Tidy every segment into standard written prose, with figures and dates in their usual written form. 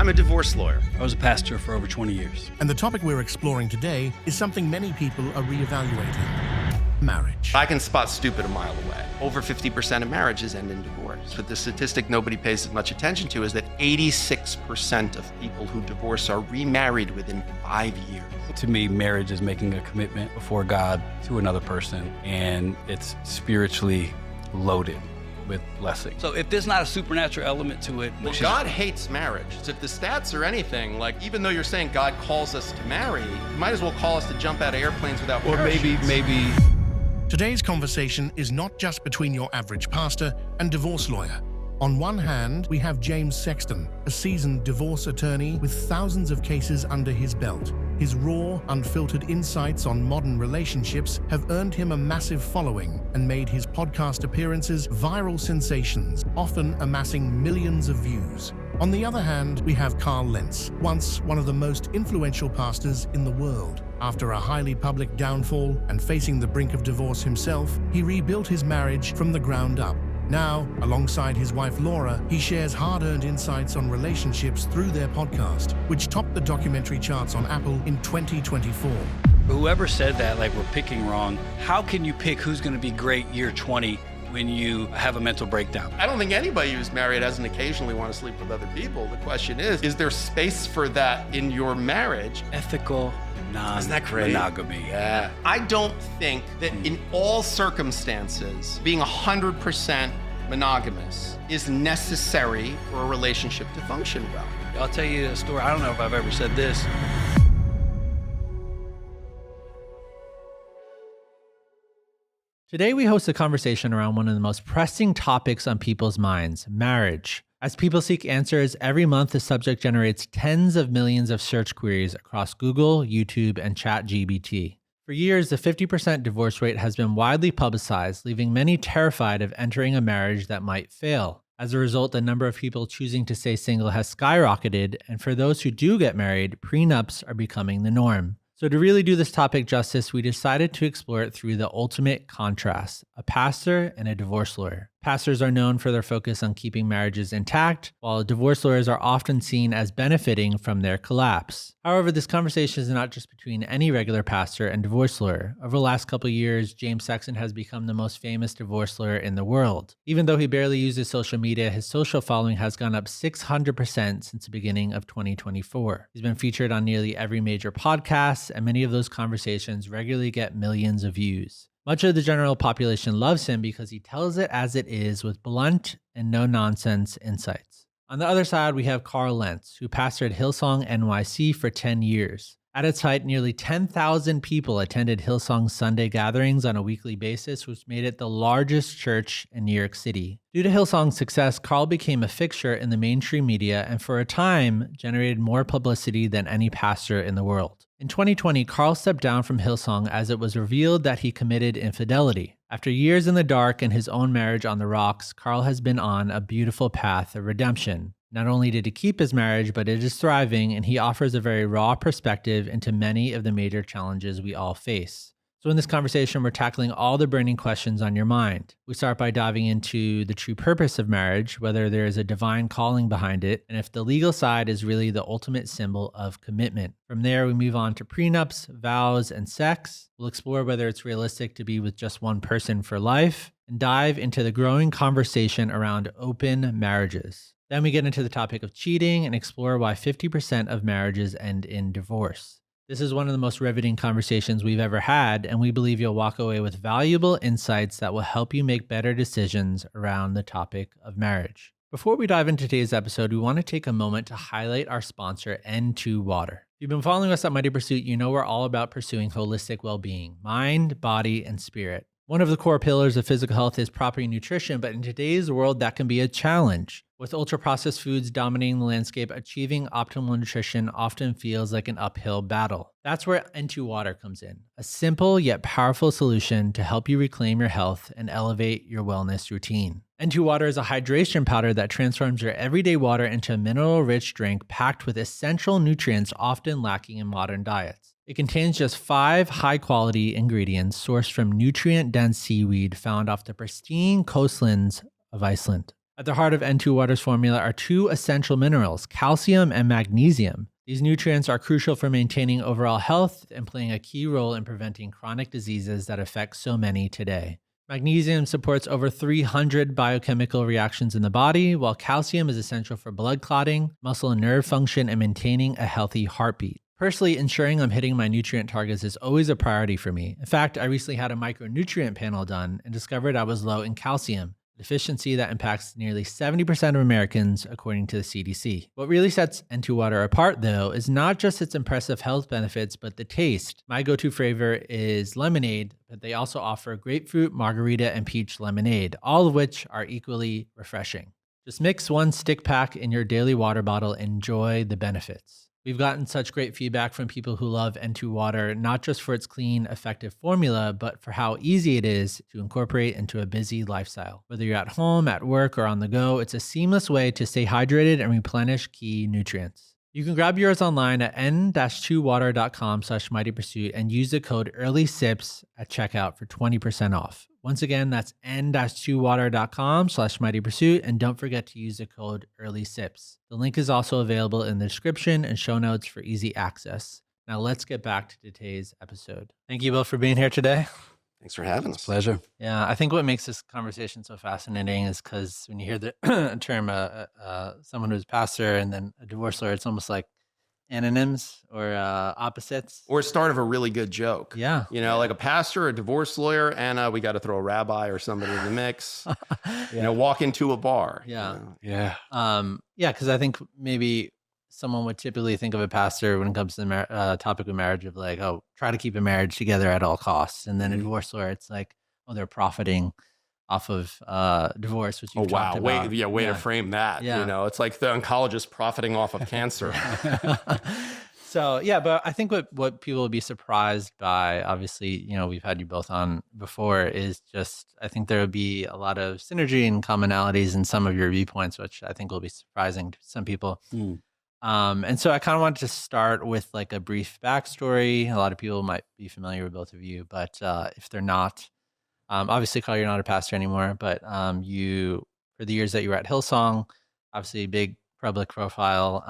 I'm a divorce lawyer. I was a pastor for over 20 years. And the topic we're exploring today is something many people are reevaluating: marriage. I can spot stupid a mile away. Over 50% of marriages end in divorce. But the statistic nobody pays as much attention to is that 86% of people who divorce are remarried within 5 years. To me, marriage is making a commitment before God to another person, and it's spiritually loaded with blessing. So if there's not a supernatural element to it, Well, God hates marriage. So if the stats are anything, like even though you're saying God calls us to marry, you might as well call us to jump out of airplanes without or parachutes. maybe. Today's conversation is not just between your average pastor and divorce lawyer. On one hand, we have James Sexton, a seasoned divorce attorney with thousands of cases under his belt. His raw, unfiltered insights on modern relationships have earned him a massive following and made his podcast appearances viral sensations, often amassing millions of views. On the other hand, we have Carl Lentz, once one of the most influential pastors in the world. After a highly public downfall and facing the brink of divorce himself, he rebuilt his marriage from the ground up. Now, alongside his wife Laura, he shares hard-earned insights on relationships through their podcast, which topped the documentary charts on Apple in 2024. Whoever said that, like, we're picking wrong, how can you pick who's going to be great year 20 when you have a mental breakdown? I don't think anybody who's married doesn't occasionally want to sleep with other people. The question is there space for that in your marriage? Ethical non-monogamy. Yeah. I don't think that in all circumstances, being 100% monogamous is necessary for a relationship to function well. I'll tell you a story. I don't know if I've ever said this. Today, we host a conversation around one of the most pressing topics on people's minds: marriage. As people seek answers, every month the subject generates tens of millions of search queries across Google, YouTube, and ChatGPT. For years, the 50% divorce rate has been widely publicized, leaving many terrified of entering a marriage that might fail. As a result, the number of people choosing to stay single has skyrocketed, and for those who do get married, prenups are becoming the norm. So to really do this topic justice, we decided to explore it through the ultimate contrast: a pastor and a divorce lawyer. Pastors are known for their focus on keeping marriages intact, while divorce lawyers are often seen as benefiting from their collapse. However, this conversation is not just between any regular pastor and divorce lawyer. Over the last couple of years, James Sexton has become the most famous divorce lawyer in the world. Even though he barely uses social media, his social following has gone up 600% since the beginning of 2024. He's been featured on nearly every major podcast, and many of those conversations regularly get millions of views. Much of the general population loves him because he tells it as it is with blunt and no-nonsense insights. On the other side, we have Carl Lentz, who pastored Hillsong NYC for 10 years. At its height, nearly 10,000 people attended Hillsong's Sunday gatherings on a weekly basis, which made it the largest church in New York City. Due to Hillsong's success, Carl became a fixture in the mainstream media and for a time generated more publicity than any pastor in the world. In 2020, Carl stepped down from Hillsong as it was revealed that he committed infidelity. After years in the dark and his own marriage on the rocks, Carl has been on a beautiful path of redemption. Not only did he keep his marriage, but it is thriving, and he offers a very raw perspective into many of the major challenges we all face. So in this conversation, we're tackling all the burning questions on your mind. We start by diving into the true purpose of marriage, whether there is a divine calling behind it, and if the legal side is really the ultimate symbol of commitment. From there, we move on to prenups, vows, and sex. We'll explore whether it's realistic to be with just one person for life, and dive into the growing conversation around open marriages. Then we get into the topic of cheating and explore why 50% of marriages end in divorce. This is one of the most riveting conversations we've ever had, and we believe you'll walk away with valuable insights that will help you make better decisions around the topic of marriage. Before we dive into today's episode, we want to take a moment to highlight our sponsor, N2 Water. If you've been following us at Mighty Pursuit, you know we're all about pursuing holistic well-being, mind, body, and spirit. One of the core pillars of physical health is proper nutrition, but in today's world, that can be a challenge. With ultra-processed foods dominating the landscape, achieving optimal nutrition often feels like an uphill battle. That's where N2 Water comes in, a simple yet powerful solution to help you reclaim your health and elevate your wellness routine. N2 Water is a hydration powder that transforms your everyday water into a mineral-rich drink packed with essential nutrients often lacking in modern diets. It contains just 5 high-quality ingredients sourced from nutrient-dense seaweed found off the pristine coastlands of Iceland. At the heart of N2 Water's formula are two essential minerals, calcium and magnesium. These nutrients are crucial for maintaining overall health and playing a key role in preventing chronic diseases that affect so many today. Magnesium supports over 300 biochemical reactions in the body, while calcium is essential for blood clotting, muscle and nerve function, and maintaining a healthy heartbeat. Personally, ensuring I'm hitting my nutrient targets is always a priority for me. In fact, I recently had a micronutrient panel done and discovered I was low in calcium, a deficiency that impacts nearly 70% of Americans, according to the CDC. What really sets N2 Water apart, though, is not just its impressive health benefits, but the taste. My go-to flavor is lemonade, but they also offer grapefruit, margarita, and peach lemonade, all of which are equally refreshing. Just mix one stick pack in your daily water bottle and enjoy the benefits. We've gotten such great feedback from people who love N2 Water, not just for its clean, effective formula, but for how easy it is to incorporate into a busy lifestyle. Whether you're at home, at work, or on the go, it's a seamless way to stay hydrated and replenish key nutrients. You can grab yours online at n-2water.com/mightypursuit and use the code EARLYSIPS at checkout for 20% off. Once again, that's n-2water.com/mightypursuit, and don't forget to use the code EARLYSIPS. The link is also available in the description and show notes for easy access. Now let's get back to today's episode. Thank you both for being here today. Thanks for having us. Pleasure. Yeah, I think what makes this conversation so fascinating is because when you hear the term someone who's a pastor and then a divorce lawyer, it's almost like anonyms or opposites. Or start of a really good joke. Yeah. You know, like a pastor, a divorce lawyer, and we got to throw a rabbi or somebody in the mix. You know, walk into a bar. Yeah. You know. Yeah. Yeah, because I think maybe someone would typically think of a pastor when it comes to the topic of marriage of like, oh, try to keep a marriage together at all costs. And then a divorce lawyer, it's like, oh, they're profiting off of divorce, which you've talked about. Way to frame that. Yeah. You know, it's like the oncologist profiting off of cancer. So, yeah, but I think what people will be surprised by, obviously, you know, we've had you both on before, is just, I think there will be a lot of synergy and commonalities in some of your viewpoints, which I think will be surprising to some people. And so I kind of wanted to start with like a brief backstory. A lot of people might be familiar with both of you, but if they're not, obviously, Carl, you're not a pastor anymore, but you, for the years that you were at Hillsong, obviously a big public profile.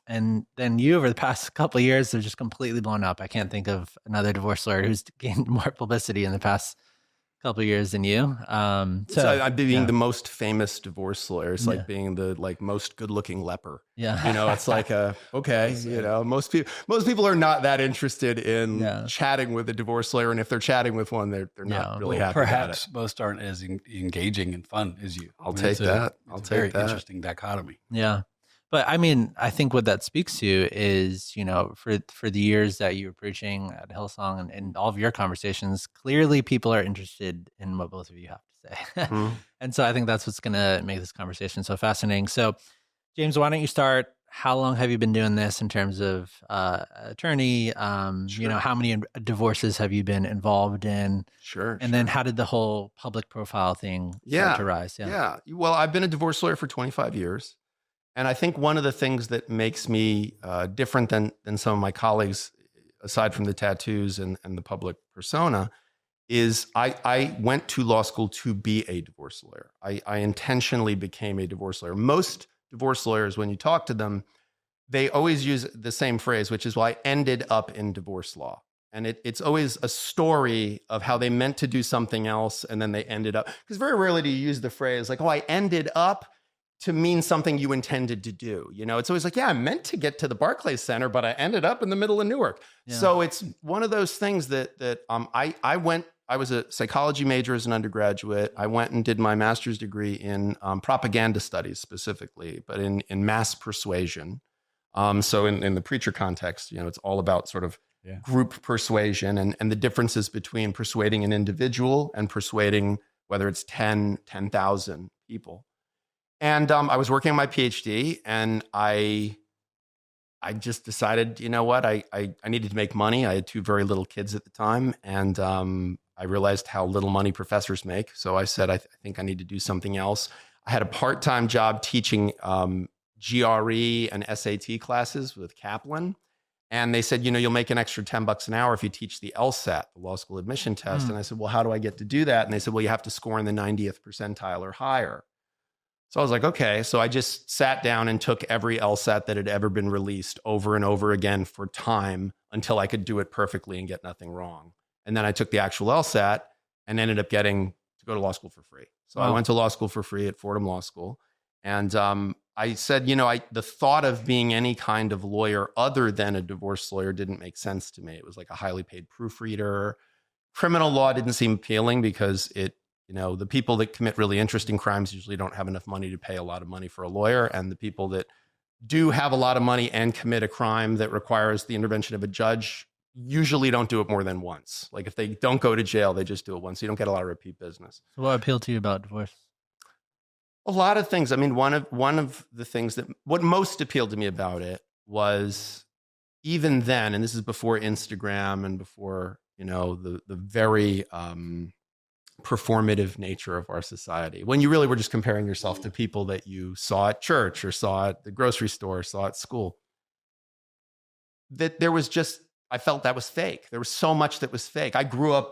And then you, over the past couple of years, have just completely blown up. I can't think of another divorce lawyer who's gained more publicity in the past couple of years than you. So I'd be being the most famous divorce lawyer. It's like being the most good-looking leper. Yeah, you know, it's like okay. You know, most people are not that interested in chatting with a divorce lawyer, and if they're chatting with one, they're not really happy. Perhaps about it. most aren't as engaging and fun as you. I'll take that. It's a very interesting dichotomy. Yeah. But I mean, I think what that speaks to is, you know, for the years that you were preaching at Hillsong and all of your conversations, clearly people are interested in what both of you have to say. And so I think that's what's going to make this conversation so fascinating. So, James, why don't you start? How long have you been doing this in terms of attorney? You know, how many divorces have you been involved in? And then how did the whole public profile thing start to rise? Yeah. Well, I've been a divorce lawyer for 25 years. And I think one of the things that makes me different than some of my colleagues, aside from the tattoos and the public persona, is I went to law school to be a divorce lawyer. I intentionally became a divorce lawyer. Most divorce lawyers, when you talk to them, they always use the same phrase, which is, well, I ended up in divorce law. And it's always a story of how they meant to do something else and then they ended up. Because very rarely do you use the phrase like, oh, I ended up, to mean something you intended to do. You know, it's always like, yeah, I meant to get to the Barclays Center, but I ended up in the middle of Newark. Yeah. So it's one of those things that I was a psychology major as an undergraduate. I went and did my master's degree in propaganda studies specifically, but in mass persuasion. So in the preacher context, you know, it's all about sort of group persuasion and the differences between persuading an individual and persuading, whether it's 10,000 people. And I was working on my PhD, and I just decided, you know what, I needed to make money. I had two very little kids at the time, and I realized how little money professors make. So I said, I think I need to do something else. I had a part-time job teaching GRE and SAT classes with Kaplan. And they said, you know, you'll make an extra $10 an hour if you teach the LSAT, the law school admission test. And I said, well, how do I get to do that? And they said, well, you have to score in the 90th percentile or higher. So I was like, okay. So I just sat down and took every LSAT that had ever been released over and over again for time until I could do it perfectly and get nothing wrong. And then I took the actual LSAT and ended up getting to go to law school for free. So I went to law school for free at Fordham Law School. And I said, the thought of being any kind of lawyer other than a divorce lawyer didn't make sense to me. It was like a highly paid proofreader. Criminal law didn't seem appealing because the people that commit really interesting crimes usually don't have enough money to pay a lot of money for a lawyer. And the people that do have a lot of money and commit a crime that requires the intervention of a judge usually don't do it more than once. Like if they don't go to jail, they just do it once. So you don't get a lot of repeat business. So what appealed to you about divorce? A lot of things. I mean, one of the things what most appealed to me about it was even then, and this is before Instagram and before, the very performative nature of our society, when you really were just comparing yourself to people that you saw at church or saw at the grocery store, or saw at school, that there was just, I felt that was fake. There was so much that was fake. I grew up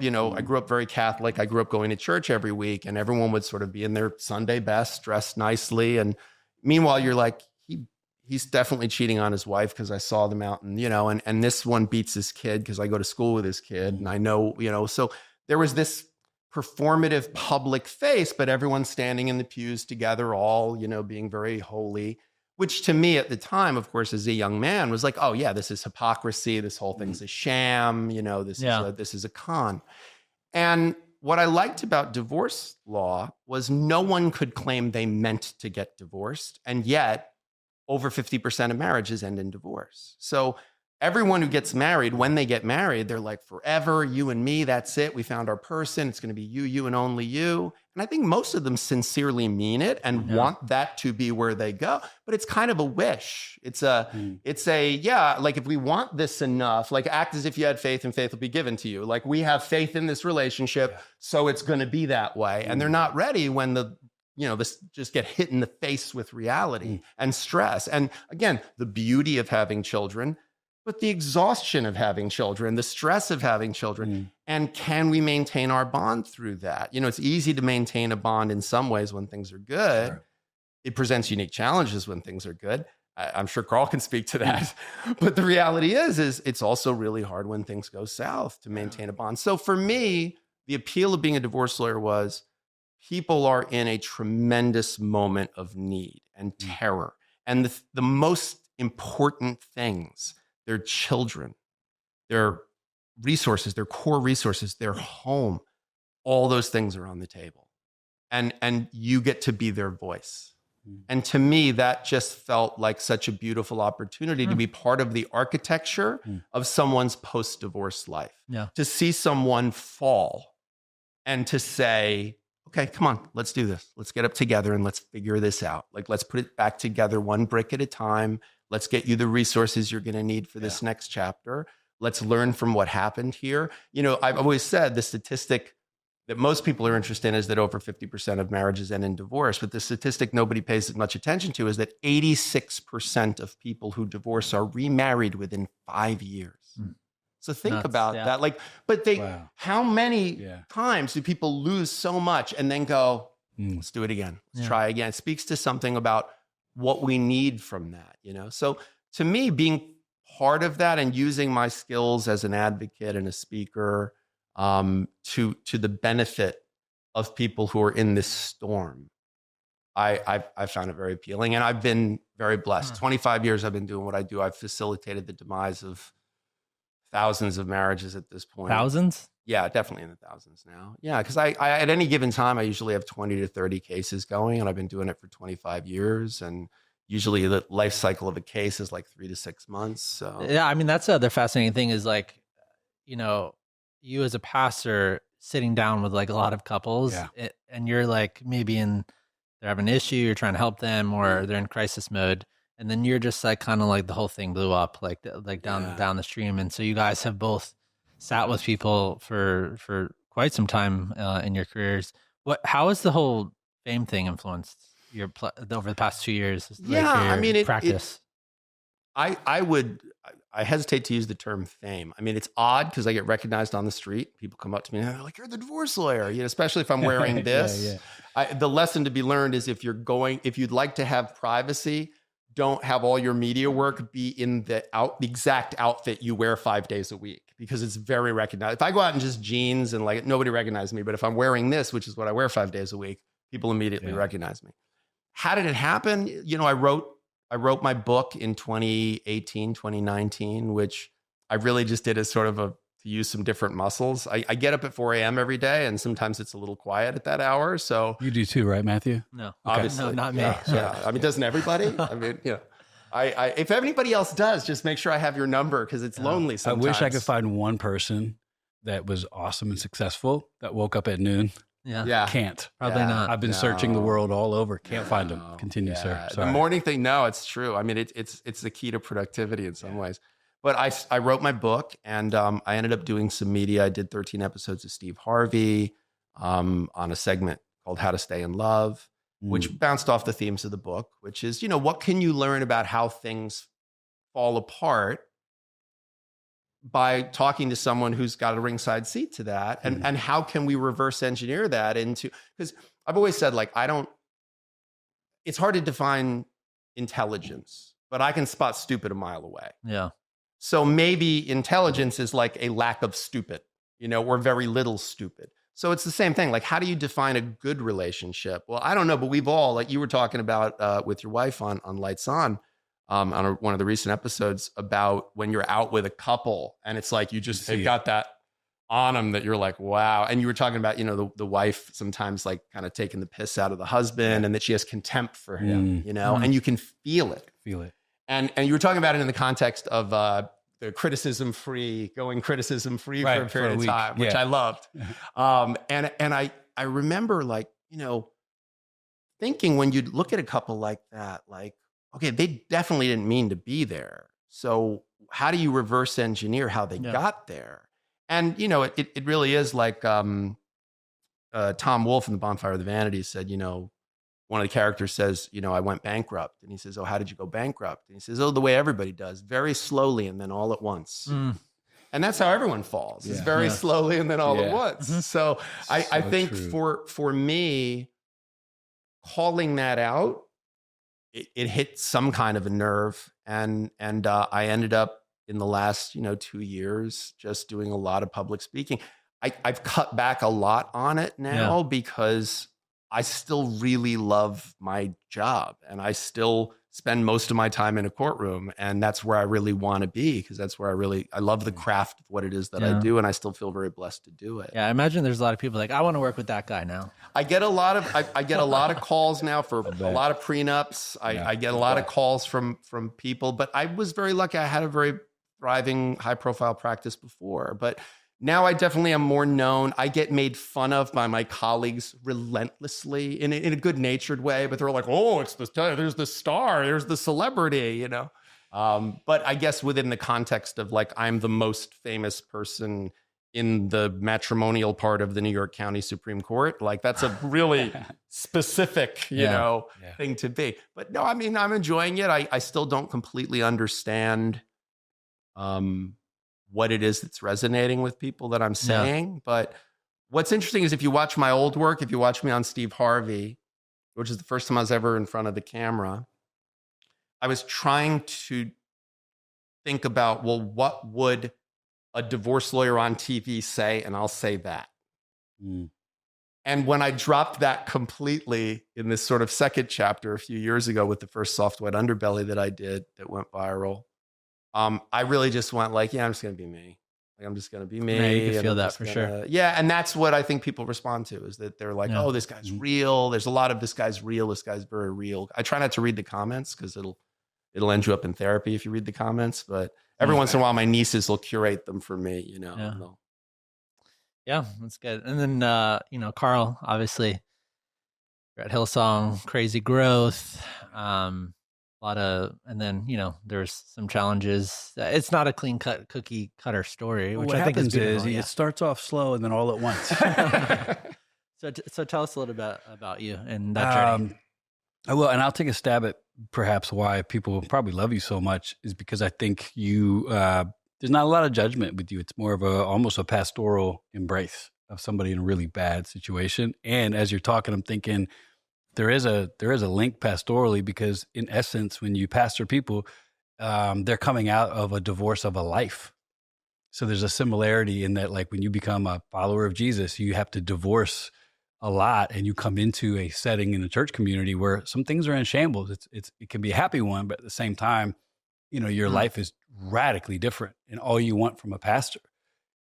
very Catholic. I grew up going to church every week, and everyone would sort of be in their Sunday best, dressed nicely. And meanwhile, you're like, he's definitely cheating on his wife because I saw them out and this one beats his kid because I go to school with his kid. And I know, so there was this performative public face, but everyone standing in the pews together, all, being very holy. Which to me at the time, of course, as a young man was like, oh yeah, this is hypocrisy. This whole thing's a sham. This is a con. And what I liked about divorce law was no one could claim they meant to get divorced. And yet over 50% of marriages end in divorce. So everyone who gets married, when they get married, they're like, forever, you and me, that's it. We found our person. It's going to be you, and only you. And I think most of them sincerely mean it and want that to be where they go. But it's kind of a wish. It's like if we want this enough, like act as if you had faith and faith will be given to you. Like we have faith in this relationship, so it's going to be that way. And they're not ready when this just get hit in the face with reality and stress. And again, the beauty of having children, but the exhaustion of having children, the stress of having children, and can we maintain our bond through that? It's easy to maintain a bond in some ways when things are good. Sure. It presents unique challenges when things are good. I'm sure Carl can speak to that. But the reality is it's also really hard when things go south to maintain a bond. So for me, the appeal of being a divorce lawyer was people are in a tremendous moment of need and terror. And the most important things, their children, their resources, their core resources, their home, all those things are on the table. And you get to be their voice. And to me, that just felt like such a beautiful opportunity to be part of the architecture of someone's post-divorce life. Yeah. To see someone fall and to say, okay, come on, let's do this. Let's get up together and let's figure this out. Like, let's put it back together one brick at a time. Let's get you the resources you're going to need for this next chapter. Let's learn from what happened here. I've always said the statistic that most people are interested in is that over 50% of marriages end in divorce. But the statistic nobody pays as much attention to is that 86% of people who divorce are remarried within 5 years. So think about that. How many times do people lose so much and then go, let's do it again. Let's try again. It speaks to something about what we need from that, So to me, being part of that and using my skills as an advocate and a speaker to the benefit of people who are in this storm, I found it very appealing. And I've been very blessed. 25 years I've been doing what I do. I've facilitated the demise of thousands of marriages at this point. Thousands? Yeah, definitely in the thousands now. Yeah, because I at any given time, I usually have 20 to 30 cases going, and I've been doing it for 25 years. And usually the life cycle of a case is like 3 to 6 months. So yeah, I mean, that's the other fascinating thing is like, you as a pastor sitting down with like a lot of couples and you're like maybe they're having an issue, you're trying to help them or they're in crisis mode. And then you're just like, kind of like the whole thing blew up like down the stream. And so you guys have both sat with people for quite some time in your careers. How has the whole fame thing influenced your over the past 2 years? Yeah, practice. I would I hesitate to use the term fame. I mean, it's odd because I get recognized on the street. People come up to me and they're like, "You're the divorce lawyer," especially if I'm wearing this. The lesson to be learned is if you'd like to have privacy, don't have all your media work be in the exact outfit you wear 5 days a week, because it's very recognized. If I go out in just jeans and like nobody recognizes me, but if I'm wearing this, which is what I wear 5 days a week, people immediately recognize me. How did it happen? I wrote my book in 2018, 2019, which I really just did as sort of to use some different muscles. I get up at 4 a.m. every day, and sometimes it's a little quiet at that hour. So you do too, right, Matthew? No, obviously, no, not me. Yeah. I mean, doesn't everybody? I mean, if anybody else does, just make sure I have your number, because it's lonely sometimes. I wish I could find one person that was awesome and successful that woke up at noon. Yeah. Can't. Probably not. I've been searching the world all over. Can't find them. Continue, sir. Sorry. The morning thing, no, it's true. I mean, it's the key to productivity in some ways. But I wrote my book, and I ended up doing some media. I did 13 episodes of Steve Harvey on a segment called How to Stay in Love, which bounced off the themes of the book, which is, what can you learn about how things fall apart by talking to someone who's got a ringside seat to that, and how can we reverse engineer that into, because I've always said, like, it's hard to define intelligence, but I can spot stupid a mile away. Yeah. So maybe intelligence is like a lack of stupid, or very little stupid. So it's the same thing. Like, how do you define a good relationship? Well, I don't know, but we've all, like you were talking about with your wife on Lights On one of the recent episodes, about when you're out with a couple and it's like they've got that on them that you're like, wow. And you were talking about, the wife sometimes like kind of taking the piss out of the husband, and that she has contempt for him, and you can feel it. And you were talking about it in the context of the going criticism free for a period of time, which I loved. And I remember, like, thinking when you look at a couple like that, like, okay, they definitely didn't mean to be there. So how do you reverse engineer how they got there? And, it really is like Tom Wolfe in The Bonfire of the Vanities said, one of the characters says, I went bankrupt. And he says, oh, how did you go bankrupt? And he says, oh, the way everybody does, very slowly and then all at once. And that's how everyone falls. It's very slowly and then all at once. So I think for me, calling that out, it hit some kind of a nerve. And I ended up in the last, 2 years, just doing a lot of public speaking. I've cut back a lot on it now because I still really love my job, and I still spend most of my time in a courtroom, and that's where I really want to be, because that's where I love the craft of what it is that I do, and I still feel very blessed to do it. Yeah, I imagine there's a lot of people like, I want to work with that guy now. I get a lot of calls now for a lot of prenups. I get a lot of calls from people, but I was very lucky. I had a very thriving, high profile practice before, but now I definitely am more known. I get made fun of by my colleagues relentlessly in a good-natured way, but they're like, oh, there's the star, there's the celebrity, But I guess within the context of, like, I'm the most famous person in the matrimonial part of the New York County Supreme Court. Like, that's a really specific, thing to be. But no, I mean, I'm enjoying it. I still don't completely understand what it is that's resonating with people that I'm saying. But what's interesting is if you watch my old work, if you watch me on Steve Harvey, which is the first time I was ever in front of the camera, I was trying to think about, well, what would a divorce lawyer on TV say? And I'll say that. And when I dropped that completely in this sort of second chapter a few years ago with the first Soft White Underbelly that I did that went viral, I really just went like, I'm just going to be me. Like, I'm just going to be me. Yeah, you can feel that for sure. Yeah. And that's what I think people respond to, is that they're like, oh, this guy's real. There's a lot of this guy's real. This guy's very real. I try not to read the comments because it'll end you up in therapy if you read the comments. But every once in a while, my nieces will curate them for me, Yeah, that's good. And then, Carl, obviously, you're at Hillsong, crazy growth. And then, there's some challenges. It's not a clean cut cookie cutter story, which I think is beautiful. It starts off slow and then all at once. So tell us a little bit about you and that journey. I will, and I'll take a stab at perhaps why people probably love you so much is because I think you, there's not a lot of judgment with you. It's more of almost a pastoral embrace of somebody in a really bad situation. And as you're talking, I'm thinking there is a link pastorally, because in essence, when you pastor people, they're coming out of a divorce of a life. So there's a similarity in that, like when you become a follower of Jesus, you have to divorce a lot, and you come into a setting in the church community where some things are in shambles. It can be a happy one, but at the same time, your life is radically different, and all you want from a pastor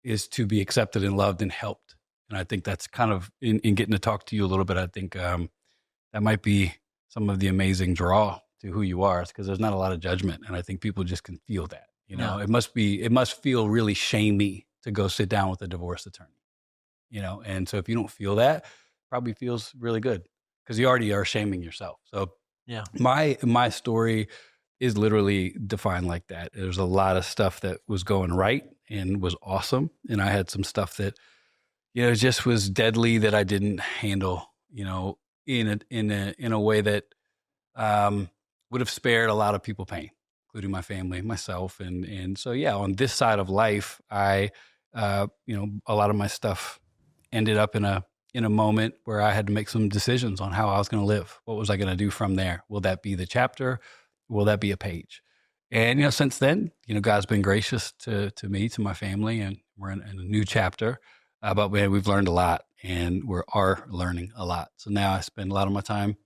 is to be accepted and loved and helped. And I think that's kind of in getting to talk to you a little bit. I think that might be some of the amazing draw to who you are, because there's not a lot of judgment, and I think people just can feel that. It must feel really shamey to go sit down with a divorce attorney. And so if you don't feel that, probably feels really good, because you already are shaming yourself. So Yeah. my story is literally defined like that. There's a lot of stuff that was going right and was awesome, and I had some stuff that just was deadly that I didn't handle in a way that would have spared a lot of people pain, including my family, myself. And so, yeah, on this side of life, a lot of my stuff ended up in a moment where I had to make some decisions on how I was going to live. What was I going to do from there? Will that be the chapter? Will that be a page? And, since then, God's been gracious to me, to my family, and we're in a new chapter. But we've learned a lot, and we are learning a lot. So now I spend a lot of my time.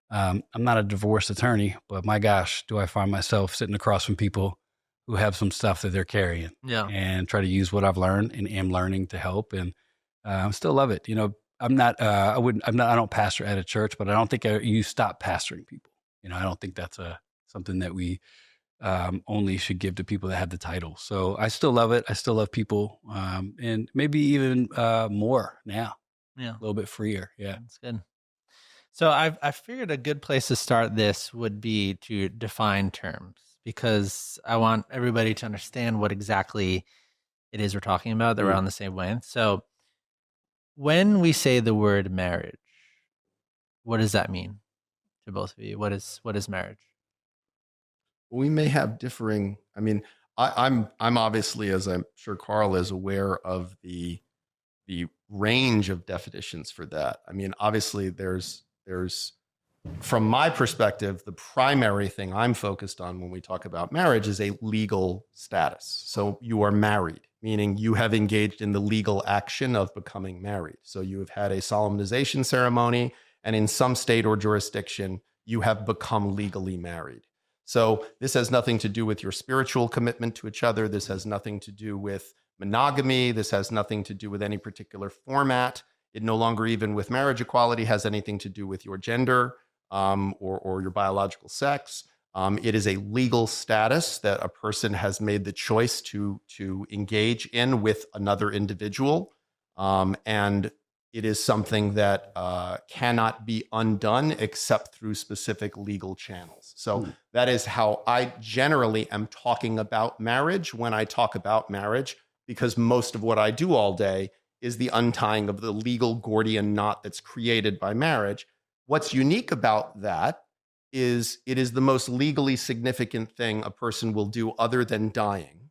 I'm not a divorce attorney, but my gosh, do I find myself sitting across from people who have some stuff that they're carrying, and try to use what I've learned and am learning to help. And I still love it. I don't pastor at a church, but I don't think you stop pastoring people. I don't think that's something that we only should give to people that have the title. So I still love it. I still love people, and maybe even more now. Yeah. A little bit freer. Yeah. That's good. So I figured a good place to start this would be to define terms, because I want everybody to understand what exactly it is we're talking about, that we're on the same wavelength. So when we say the word marriage, what does that mean to both of you? What is marriage? We may have differing. I mean, I'm obviously, as I'm sure Carl is, aware of the range of definitions for that. I mean, obviously, there's from my perspective, the primary thing I'm focused on when we talk about marriage is a legal status. So you are married, meaning you have engaged in the legal action of becoming married. So you have had a solemnization ceremony, and in some state or jurisdiction, you have become legally married. So this has nothing to do with your spiritual commitment to each other. This has nothing to do with monogamy. This has nothing to do with any particular format. It no longer, even with marriage equality, has anything to do with your gender or your biological sex. It is a legal status that a person has made the choice to engage in with another individual. And it is something that cannot be undone except through specific legal channels. So that is how I generally am talking about marriage when I talk about marriage, because most of what I do all day is the untying of the legal Gordian knot that's created by marriage. What's unique about that is it is the most legally significant thing a person will do other than dying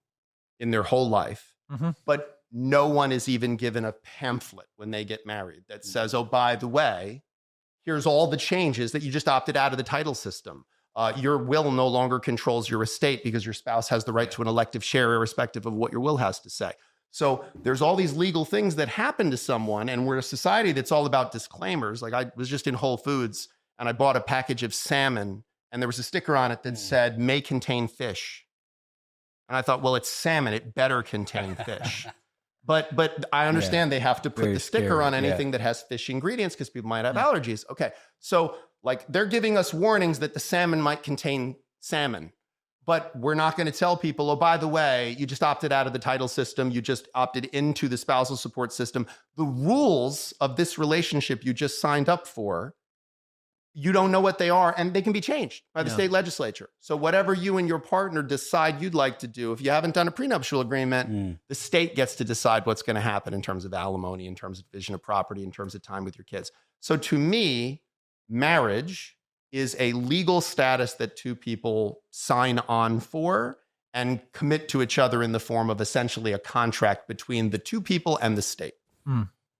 in their whole life. Mm-hmm. But no one is even given a pamphlet when they get married that says, oh, by the way, here's all the changes that you just opted out of the title system. Your will no longer controls your estate because your spouse has the right to an elective share irrespective of what your will has to say. So there's all these legal things that happen to someone, and we're a society that's all about disclaimers. Like, I was just in Whole Foods and I bought a package of salmon, and there was a sticker on it that said may contain fish. And I thought, well, it's salmon, it better contain fish. But I understand they have to put the sticker on anything that has fish ingredients because people might have allergies. Okay, so like they're giving us warnings that the salmon might contain salmon. But we're not going to tell people, oh, by the way, you just opted out of the title system. You just opted into the spousal support system. The rules of this relationship you just signed up for, you don't know what they are, and they can be changed by the state legislature. So whatever you and your partner decide you'd like to do, if you haven't done a prenuptial agreement, the state gets to decide what's going to happen in terms of alimony, in terms of division of property, in terms of time with your kids. So to me, marriage is a legal status that two people sign on for and commit to each other in the form of essentially a contract between the two people and the state.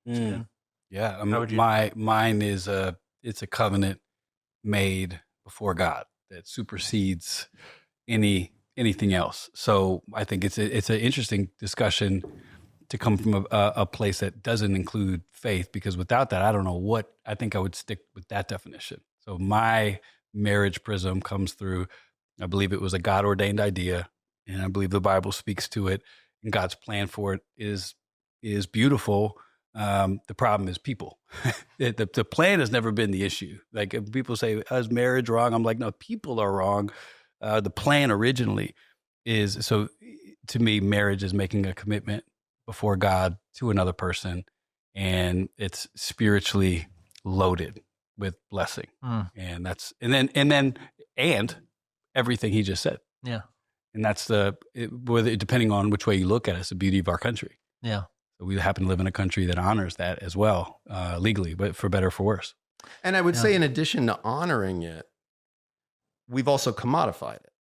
Yeah, How would you- mine is it's a covenant made before God that supersedes anything else. So I think it's an interesting discussion to come from a place that doesn't include faith, because without that, I don't know what, I think I would stick with that definition. So my marriage prism comes through, I believe it was a God ordained idea, and I believe the Bible speaks to it, and God's plan for it is beautiful. The problem is people. The plan has never been the issue. Like, if people say, is marriage wrong? I'm like, no, people are wrong. The plan originally is, so to me, marriage is making a commitment before God to another person, and it's spiritually loaded with blessing. And that's, and everything he just said. Yeah. And that's whether, depending on which way you look at it, it's the beauty of our country. Yeah. So we happen to live in a country that honors that as well, legally, but for better or for worse. And I would say, in addition to honoring it, we've also commodified it,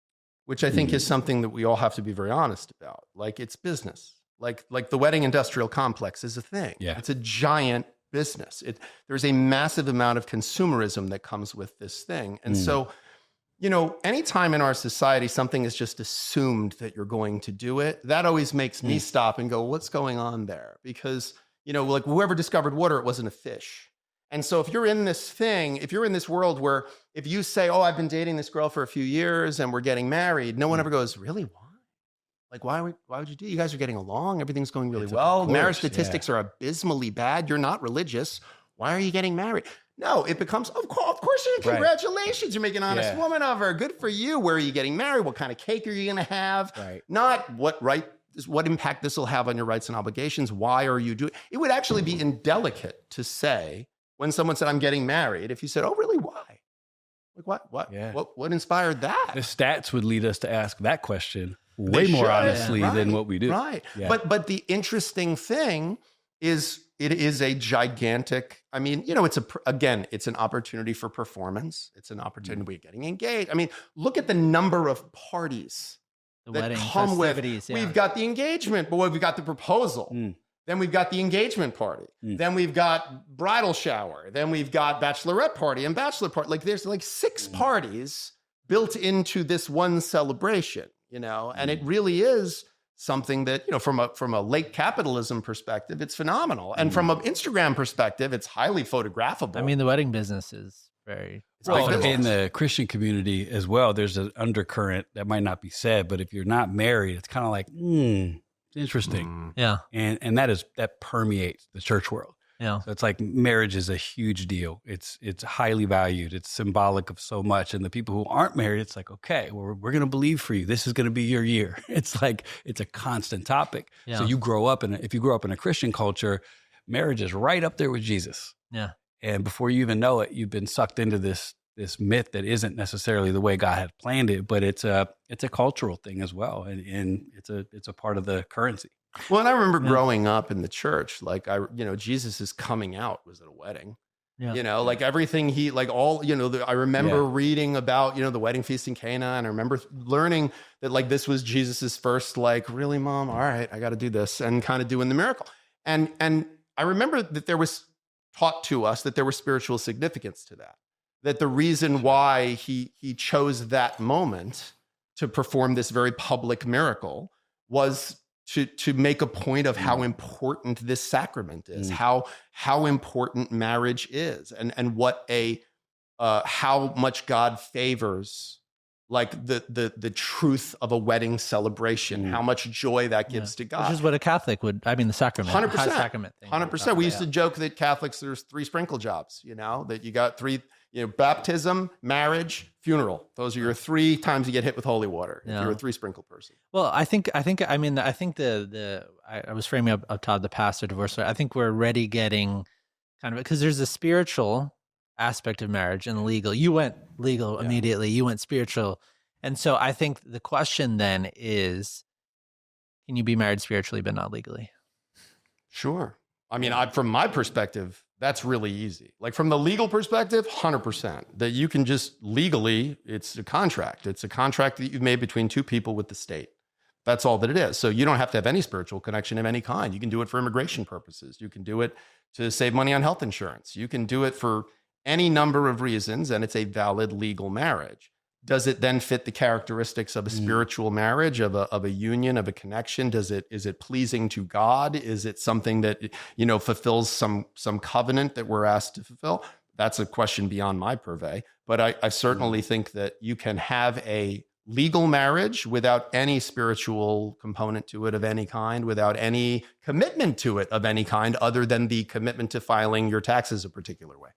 which I think is something that we all have to be very honest about. Like, it's business. Like the wedding industrial complex is a thing. Yeah. It's a giant business. There's a massive amount of consumerism that comes with this thing. And so, anytime in our society something is just assumed that you're going to do it, that always makes me stop and go, what's going on there? Because, like whoever discovered water, it wasn't a fish. And so if you're in this thing, if you're in this world where if you say, oh, I've been dating this girl for a few years and we're getting married, no one ever goes, really? Why? Like, why would you do? You guys are getting along. Everything's going really well. Marriage statistics are abysmally bad. You're not religious. Why are you getting married? No, it becomes, of course, congratulations. You're making an honest woman of her. Good for you. Where are you getting married? What kind of cake are you going to have? Right. Not what impact this will have on your rights and obligations. Why are you doing it? It would actually be indelicate to say, when someone said, I'm getting married, if you said, oh, really? Why? Like, what? Yeah. What inspired that? The stats would lead us to ask that question way more honestly than what we do. Right. Yeah. But the interesting thing is, it is a gigantic, it's an opportunity for performance. It's an opportunity we're getting engaged. I mean, look at the number of parties The that wedding come with. festivities. Yeah. We've got the engagement, but we've got the proposal. Then we've got the engagement party. Then we've got bridal shower. Then we've got bachelorette party and bachelor party. Like, there's like 6 parties built into this one celebration, and it really is something that, from a late capitalism perspective, it's phenomenal. And from an Instagram perspective, it's highly photographable. I mean, the wedding business is very. Well, big in business. the Christian community as well, there's an undercurrent that might not be said, but if you're not married, it's kind of like, interesting. Yeah. And that permeates the church world. Yeah. So it's like marriage is a huge deal. It's highly valued. It's symbolic of so much. And the people who aren't married, it's like, okay, well, we're going to believe for you. This is going to be your year. It's like, it's a constant topic. Yeah. So if you grow up in a Christian culture, marriage is right up there with Jesus. Yeah. And before you even know it, you've been sucked into this myth that isn't necessarily the way God had planned it, but it's a cultural thing as well. And it's a part of the currency. Well, and I remember growing up in the church, like Jesus is coming out was at a wedding. Yeah. Like everything I remember reading about, the wedding feast in Cana. And I remember learning that like, this was Jesus's first, like, really, Mom? All right, I got to do this, and kind of doing the miracle. And I remember that there was taught to us that there was spiritual significance to that. That the reason why he chose that moment to perform this very public miracle was to make a point of how important this sacrament is, how important marriage is, and what how much God favors like the truth of a wedding celebration, how much joy that gives to God. Which is what a Catholic would, the sacrament. 100%. Sacrament thing. 100%. We used to joke that Catholics, there's 3 sprinkle jobs, that you got 3, baptism, marriage, funeral. Those are your 3 times you get hit with holy water if you're a 3 sprinkle person. Well, I think I was framing up Todd, the pastor, divorce. I think we're already getting kind of, because there's a spiritual aspect of marriage and legal. You went legal immediately. You went spiritual. And so I think the question then is, can you be married spiritually but not legally? Sure. I mean, from my perspective, That's really easy. Like from the legal perspective, 100%. That you can just legally, it's a contract. It's a contract that you've made between two people with the state. That's all that it is. So you don't have to have any spiritual connection of any kind. You can do it for immigration purposes. You can do it to save money on health insurance. You can do it for any number of reasons, and it's a valid legal marriage. Does it then fit the characteristics of a spiritual marriage, of a union, of a connection? Is it pleasing to God? Is it something that, fulfills some covenant that we're asked to fulfill? That's a question beyond my purvey. But I certainly think that you can have a legal marriage without any spiritual component to it of any kind, without any commitment to it of any kind, other than the commitment to filing your taxes a particular way.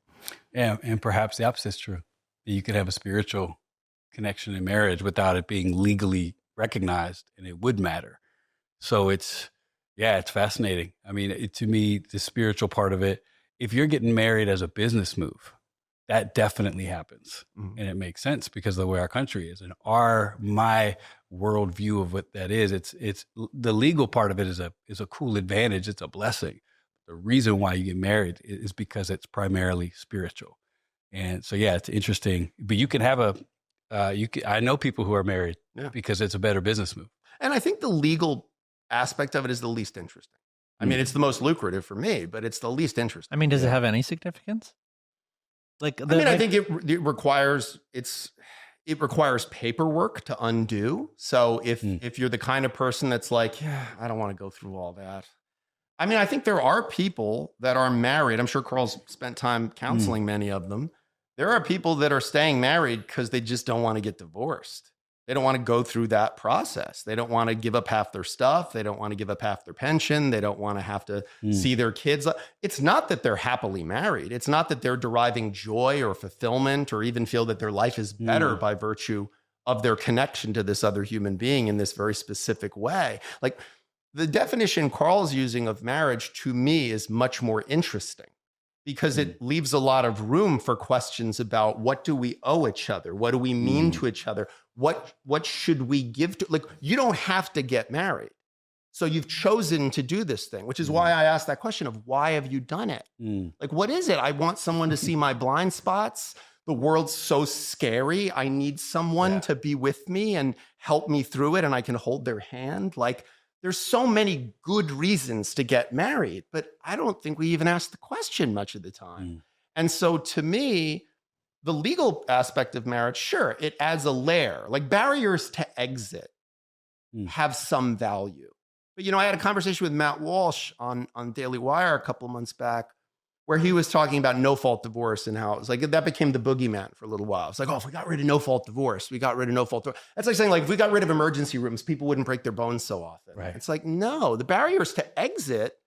Yeah, and perhaps the opposite is true. You could have a spiritual connection in marriage without it being legally recognized, and it would matter. So it's fascinating. I mean, to me, the spiritual part of it, if you're getting married as a business move, that definitely happens. Mm-hmm. And it makes sense because of the way our country is. And my worldview of what that is, it's the legal part of it is a cool advantage. It's a blessing. The reason why you get married is because it's primarily spiritual. And so, it's interesting. But you can have I know people who are married because it's a better business move. And I think the legal aspect of it is the least interesting. I mean, it's the most lucrative for me, but it's the least interesting. I mean, does it have any significance? I think it requires paperwork to undo. So if you're the kind of person that's like, I don't want to go through all that. I mean, I think there are people that are married. I'm sure Carl's spent time counseling many of them. There are people that are staying married because they just don't want to get divorced. They don't want to go through that process. They don't want to give up half their stuff. They don't want to give up half their pension. They don't want to have to see their kids. It's not that they're happily married. It's not that they're deriving joy or fulfillment or even feel that their life is better by virtue of their connection to this other human being in this very specific way. Like the definition Carl's using of marriage to me is much more interesting, because it leaves a lot of room for questions about what do we owe each other? What do we mean to each other? What should we give to? Like, you don't have to get married. So you've chosen to do this thing, which is why I asked that question of why have you done it? Like, what is it? I want someone to see my blind spots. The world's so scary. I need someone to be with me and help me through it, and I can hold their hand. Like, there's so many good reasons to get married, but I don't think we even ask the question much of the time. And so to me, the legal aspect of marriage, sure, it adds a layer. Like barriers to exit have some value. But, I had a conversation with Matt Walsh on Daily Wire a couple of months back where he was talking about no-fault divorce and how it was like that became the boogeyman for a little while. It's like, if we got rid of no-fault divorce, we got rid of no-fault divorce. That's like saying, if we got rid of emergency rooms, people wouldn't break their bones so often. Right. It's like, no, the barriers to exit,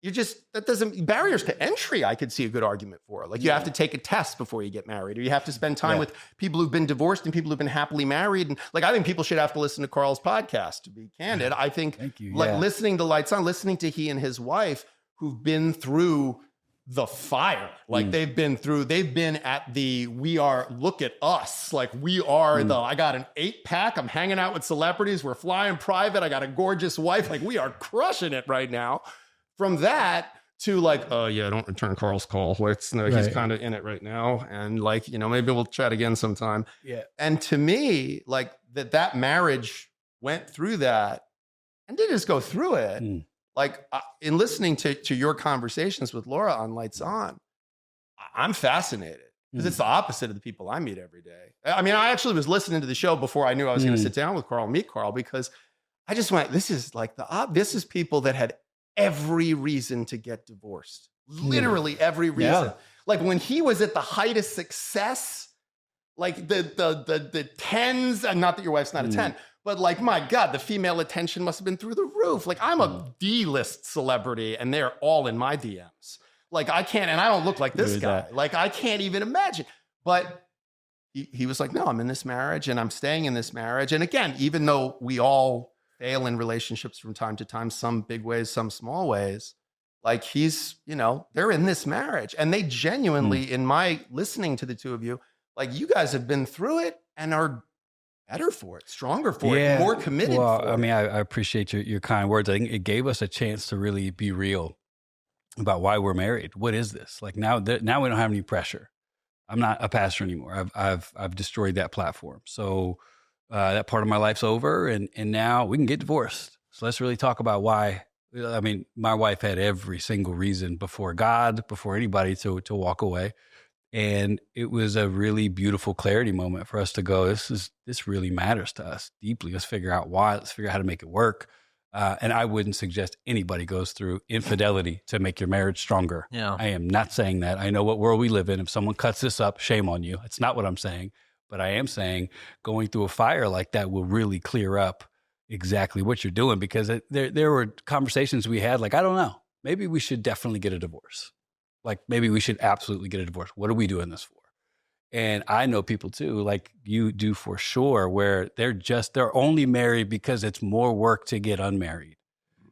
barriers to entry, I could see a good argument for. Like you have to take a test before you get married, or you have to spend time with people who've been divorced and people who've been happily married. And I think people should have to listen to Carl's podcast, to be candid. I think listening to Lights On, listening to he and his wife who've been through the fire, they've been at look at us. Like we are I got an 8-pack. I'm hanging out with celebrities. We're flying private. I got a gorgeous wife. Like we are crushing it right now. From that to don't return Carl's call. He's kind of in it right now. And maybe we'll chat again sometime. Yeah. And to me, that marriage went through that and didn't just go through it. In listening to your conversations with Laura on Lights On, I'm fascinated because it's the opposite of the people I meet every day. I mean, I actually was listening to the show before I knew I was going to sit down with Carl and meet Carl, because I just went, this is people that had every reason to get divorced, literally every reason. Yeah. Like when he was at the height of success, the tens, and not that your wife's not a 10, but my God, the female attention must have been through the roof. I'm a D-list celebrity and they're all in my DMs. I can't, and I don't look like this guy. I can't even imagine. But he was like, no, I'm in this marriage and I'm staying in this marriage. And again, even though we all fail in relationships from time to time, some big ways, some small ways, he's, they're in this marriage. And they genuinely, in my listening to the two of you, you guys have been through it and are better for it, stronger for it, more committed for it. I mean, I appreciate your kind words. I think it gave us a chance to really be real about why we're married. What is this? Like now we don't have any pressure. I'm not a pastor anymore. I've destroyed that platform. So that part of my life's over, and now we can get divorced. So let's really talk about why. I mean, my wife had every single reason before God, before anybody to walk away. And it was a really beautiful clarity moment for us to go, this really matters to us deeply. Let's figure out why. Let's figure out how to make it work. And I wouldn't suggest anybody goes through infidelity to make your marriage stronger. Yeah. I am not saying that. I know what world we live in. If someone cuts this up, shame on you. It's not what I'm saying. But I am saying going through a fire like that will really clear up exactly what you're doing, because there were conversations we had like, I don't know, maybe we should definitely get a divorce. Like maybe we should absolutely get a divorce. What are we doing this for? And I know people too, like you do for sure, where they're only married because it's more work to get unmarried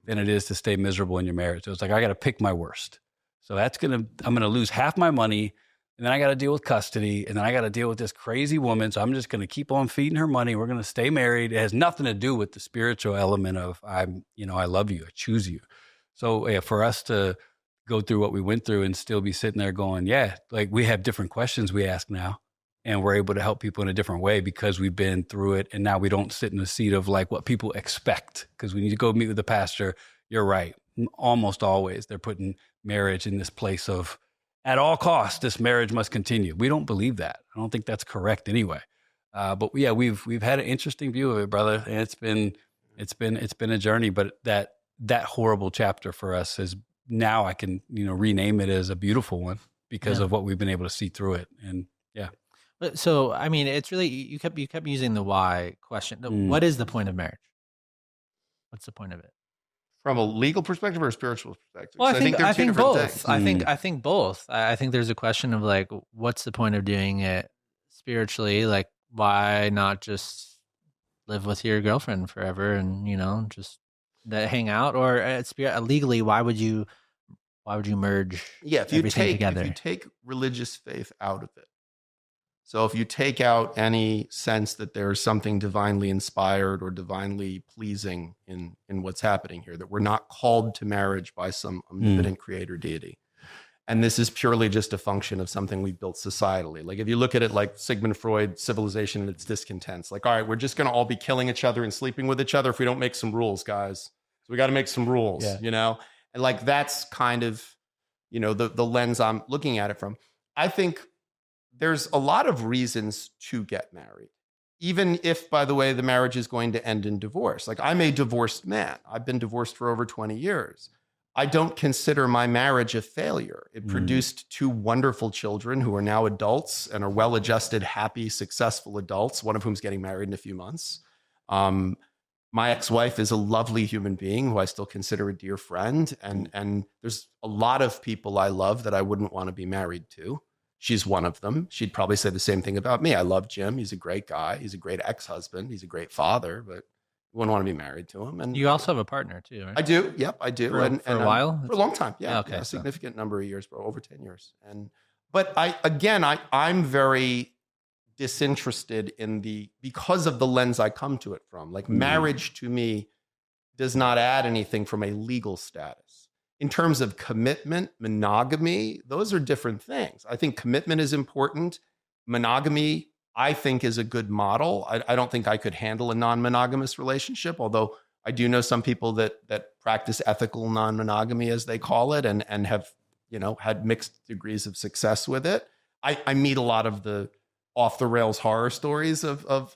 than it is to stay miserable in your marriage. So it's like, I got to pick my worst. So I'm going to lose half my money, and then I got to deal with custody, and then I got to deal with this crazy woman. So I'm just going to keep on feeding her money. We're going to stay married. It has nothing to do with the spiritual element of I love you, I choose you. So yeah, for us to go through what we went through and still be sitting there going, yeah, like we have different questions we ask now, and we're able to help people in a different way because we've been through it. And now we don't sit in the seat of like what people expect, because when you go meet with the pastor, you're right. Almost always they're putting marriage in this place of at all costs, this marriage must continue. We don't believe that. I don't think that's correct anyway. But yeah, we've had an interesting view of it, brother. And it's been a journey, but that horrible chapter for us is, now I can, rename it as a beautiful one because of what we've been able to see through it. And yeah. But so, I mean, it's really, you kept using the why question. What is the point of marriage? What's the point of it? From a legal perspective or a spiritual perspective? Well, I think they're two different both. things. I think both. I think there's a question of like, what's the point of doing it spiritually? Like, why not just live with your girlfriend forever and, just hang out? Or legally, why would you merge everything together? If you take religious faith out of it, so if you take out any sense that there's something divinely inspired or divinely pleasing in what's happening here, that we're not called to marriage by some omnipotent creator deity, and this is purely just a function of something we built societally. Like if you look at it like Sigmund Freud, civilization and its discontents, like, all right, we're just going to all be killing each other and sleeping with each other if we don't make some rules, guys. So we got to make some rules, And like, that's kind of, the lens I'm looking at it from. I think there's a lot of reasons to get married, even if, by the way, the marriage is going to end in divorce. Like, I'm a divorced man. I've been divorced for over 20 years. I don't consider my marriage a failure. It produced two wonderful children who are now adults and are well-adjusted, happy, successful adults, one of whom's getting married in a few months. My ex-wife is a lovely human being who I still consider a dear friend. And there's a lot of people I love that I wouldn't want to be married to. She's one of them. She'd probably say the same thing about me. I love Jim. He's a great guy. He's a great ex-husband. He's a great father, but I wouldn't want to be married to him. And you also have a partner too, right? I do. Yep, I do. For a while? For a long time. Yeah. Okay. A significant number of years, bro, over 10 years. But I'm very disinterested because of the lens I come to it from. Like, marriage to me does not add anything from a legal status. In terms of commitment, monogamy, those are different things. I think commitment is important. Monogamy, I think, is a good model. I don't think I could handle a non-monogamous relationship, although I do know some people that practice ethical non-monogamy, as they call it, and have, had mixed degrees of success with it. I meet a lot of the off the rails horror stories of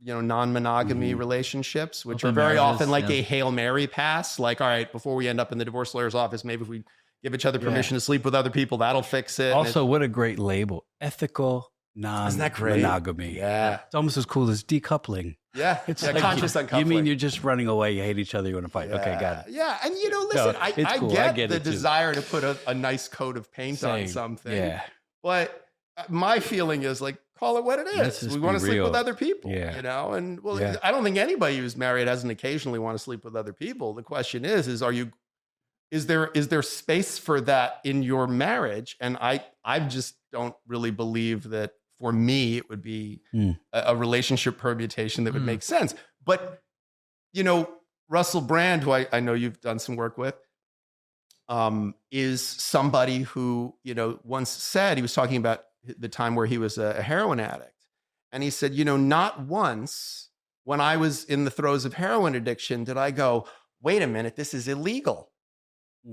non-monogamy relationships, which are very often like a Hail Mary pass. Like, all right, before we end up in the divorce lawyer's office, maybe if we give each other permission to sleep with other people, that'll fix it. Also, what a great label. Ethical non-monogamy. Yeah. It's almost as cool as decoupling. Yeah. It's like conscious uncoupling. You mean you're just running away, you hate each other, you want to fight. Yeah. Okay, got it. Yeah. And listen, I cool. get the desire to put a nice coat of paint on something. Yeah. But my feeling is like, call it what it is. We want to sleep with other people, and I don't think anybody who's married doesn't occasionally want to sleep with other people. The question is is there space for that in your marriage? And I just don't really believe that for me, it would be a relationship permutation that would make sense. But, Russell Brand, who I know you've done some work with, is somebody who, once said, he was talking about the time where he was a heroin addict. And he said, not once when I was in the throes of heroin addiction did I go, wait a minute, this is illegal.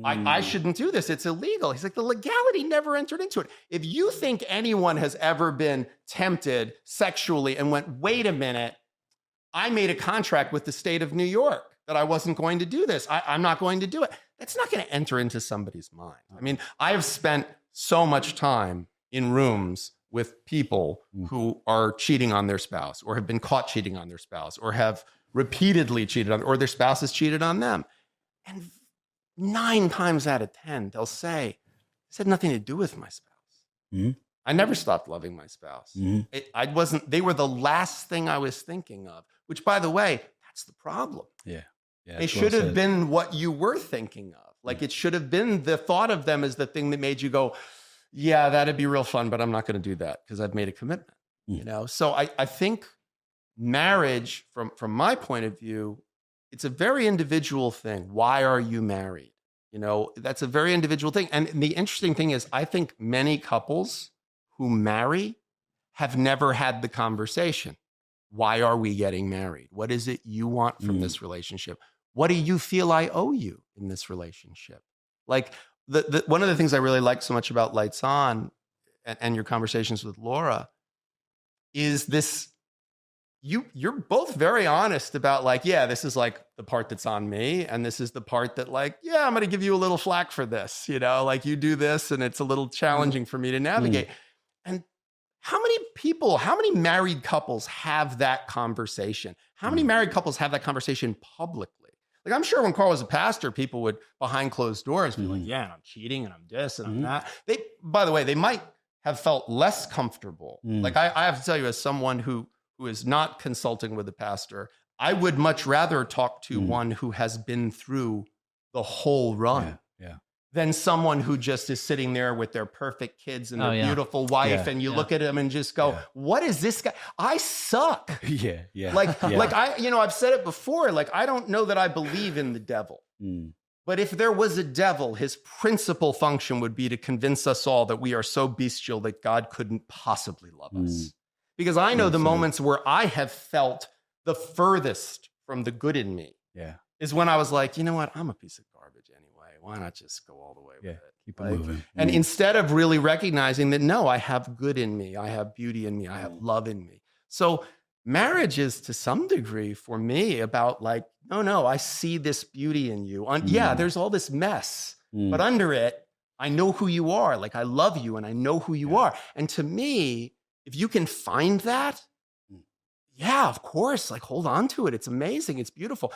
I shouldn't do this. It's illegal. He's like, the legality never entered into it. If you think anyone has ever been tempted sexually and went, wait a minute, I made a contract with the state of New York that I wasn't going to do this. I'm not going to do it. That's not going to enter into somebody's mind. I mean, I have spent so much time in rooms with people who are cheating on their spouse or have been caught cheating on their spouse or have repeatedly cheated on, or their spouse has cheated on them. And 9 times out of 10, they'll say, this had nothing to do with my spouse. I never stopped loving my spouse. They were the last thing I was thinking of, which, by the way, that's the problem. Yeah. They should have been what you were thinking of. Like, it should have been the thought of them as the thing that made you go, yeah, that'd be real fun, but I'm not going to do that because I've made a commitment. So I think marriage, from my point of view, it's a very individual thing. Why are you married? That's a very individual thing. And the interesting thing is, I think many couples who marry have never had the conversation. Why are we getting married? What is it you want from this relationship? What do you feel I owe you in this relationship? Like, one of the things I really like so much about Lights On and your conversations with Laura is this. You're both very honest about, like, yeah, this is like the part that's on me. And this is the part that, like, yeah, I'm going to give you a little flack for this, like you do this and it's a little challenging for me to navigate. And how many married couples have that conversation? How many married couples have that conversation publicly? Like, I'm sure when Carl was a pastor, people would, behind closed doors, be like, yeah, and I'm cheating and I'm this and I'm that. By the way, they might have felt less comfortable. Like, I have to tell you, as someone who is not consulting with a pastor, I would much rather talk to one who has been through the whole run than someone who just is sitting there with their perfect kids and their beautiful wife. And you look at them and just go, what is this guy? I suck. Like I've said it before, like, I don't know that I believe in the devil. But if there was a devil, his principal function would be to convince us all that we are so bestial that God couldn't possibly love us. Because I know the moments where I have felt the furthest from the good in me is when I was like, you know what? I'm a piece of garbage anyway. Why not just go all the way with it? Keep it moving. And instead of really recognizing that, no, I have good in me. I have beauty in me. I have love in me. So marriage is, to some degree, for me, about, like, no, I see this beauty in you. Yeah, there's all this mess, but under it, I know who you are. Like, I love you and I know who you are. And to me, if you can find that, yeah, of course, like, hold on to it. It's amazing. It's beautiful.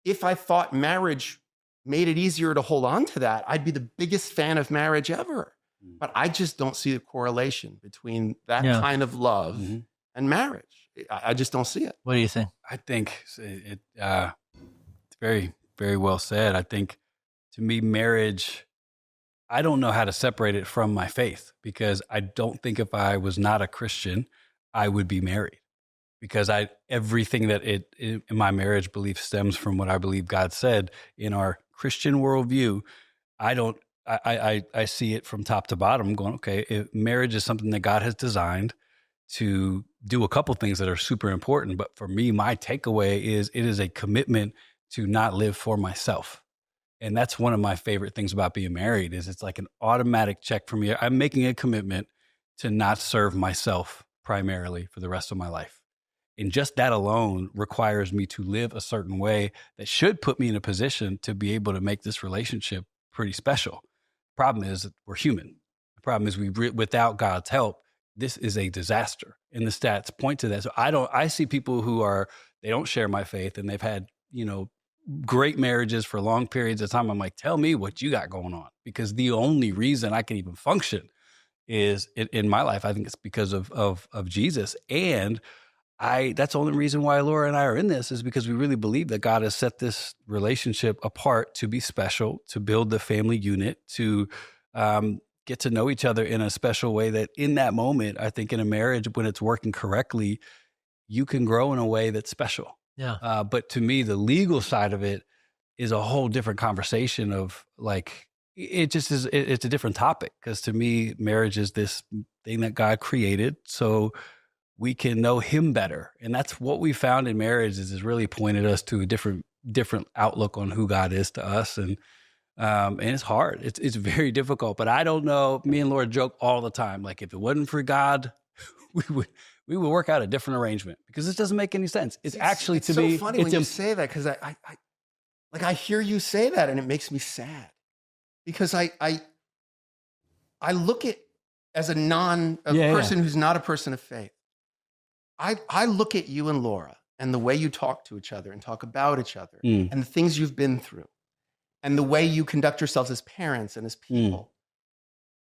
If I thought marriage made it easier to hold on to that, I'd be the biggest fan of marriage ever. But I just don't see the correlation between that kind of love and marriage. I just don't see it. What do you think? I think it's very, very well said. I think, to me, marriage, I don't know how to separate it from my faith, because I don't think if I was not a Christian, I would be married, because everything that in my marriage belief stems from what I believe God said in our Christian worldview. I see it from top to bottom going, okay, if marriage is something that God has designed to do a couple things that are super important. But for me, my takeaway is it is a commitment to not live for myself. And that's one of my favorite things about being married, is it's like an automatic check for me. I'm making a commitment to not serve myself primarily for the rest of my life. And just that alone requires me to live a certain way that should put me in a position to be able to make this relationship pretty special. Problem is that we're human. The problem is without God's help, this is a disaster. And the stats point to that. So I see people who they don't share my faith, and they've had, great marriages for long periods of time. I'm like, tell me what you got going on, because the only reason I can even function is in my life, I think it's because of Jesus. And that's the only reason why Laura and I are in this, is because we really believe that God has set this relationship apart to be special, to build the family unit, to get to know each other in a special way, that in that moment, I think in a marriage, when it's working correctly, you can grow in a way that's special. Yeah. But to me, the legal side of it is a whole different conversation of, like, it just is, it's a different topic, because to me, marriage is this thing that God created so we can know him better. And that's what we found in marriage, is it's really pointed us to a different outlook on who God is to us. And it's hard. It's very difficult, but I don't know. Me and Laura joke all the time. Like, if it wasn't for God, we would work out a different arrangement, because this doesn't make any sense. It's actually, to me, so funny when you say that, because I hear you say that and it makes me sad, because I look at, as a person who's not a person of faith, I look at you and Laura and the way you talk to each other and talk about each other and the things you've been through and the way you conduct yourselves as parents and as people.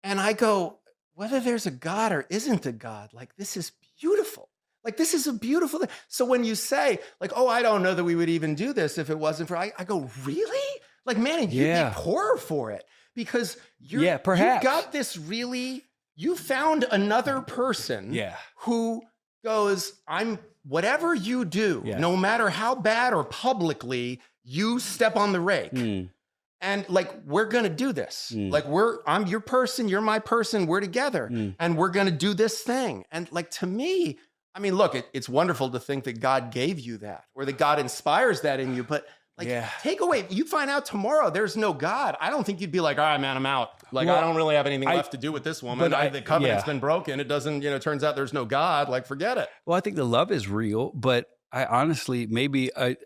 And I go, whether there's a God or isn't a God, like, this is beautiful. Like, this is a beautiful thing. So when you say, like, oh, I don't know that we would even do this if it wasn't for, I go, really? Like, man, you'd be poorer for it, because perhaps. you got this really, you found another person who goes, I'm, whatever you do, no matter how bad or publicly, you step on the rake. And like, we're going to do this. Like, I'm your person, you're my person, we're together and we're going to do this thing. And like, to me, I mean, look, it's wonderful to think that God gave you that, or that God inspires that in you, but like, take away, you find out tomorrow there's no God. I don't think you'd be like, all right, man, I'm out. Like, I don't really have anything left to do with this woman. The covenant's been broken. It doesn't, turns out there's no God. Like, forget it. Well, I think the love is real, but I honestly, maybe I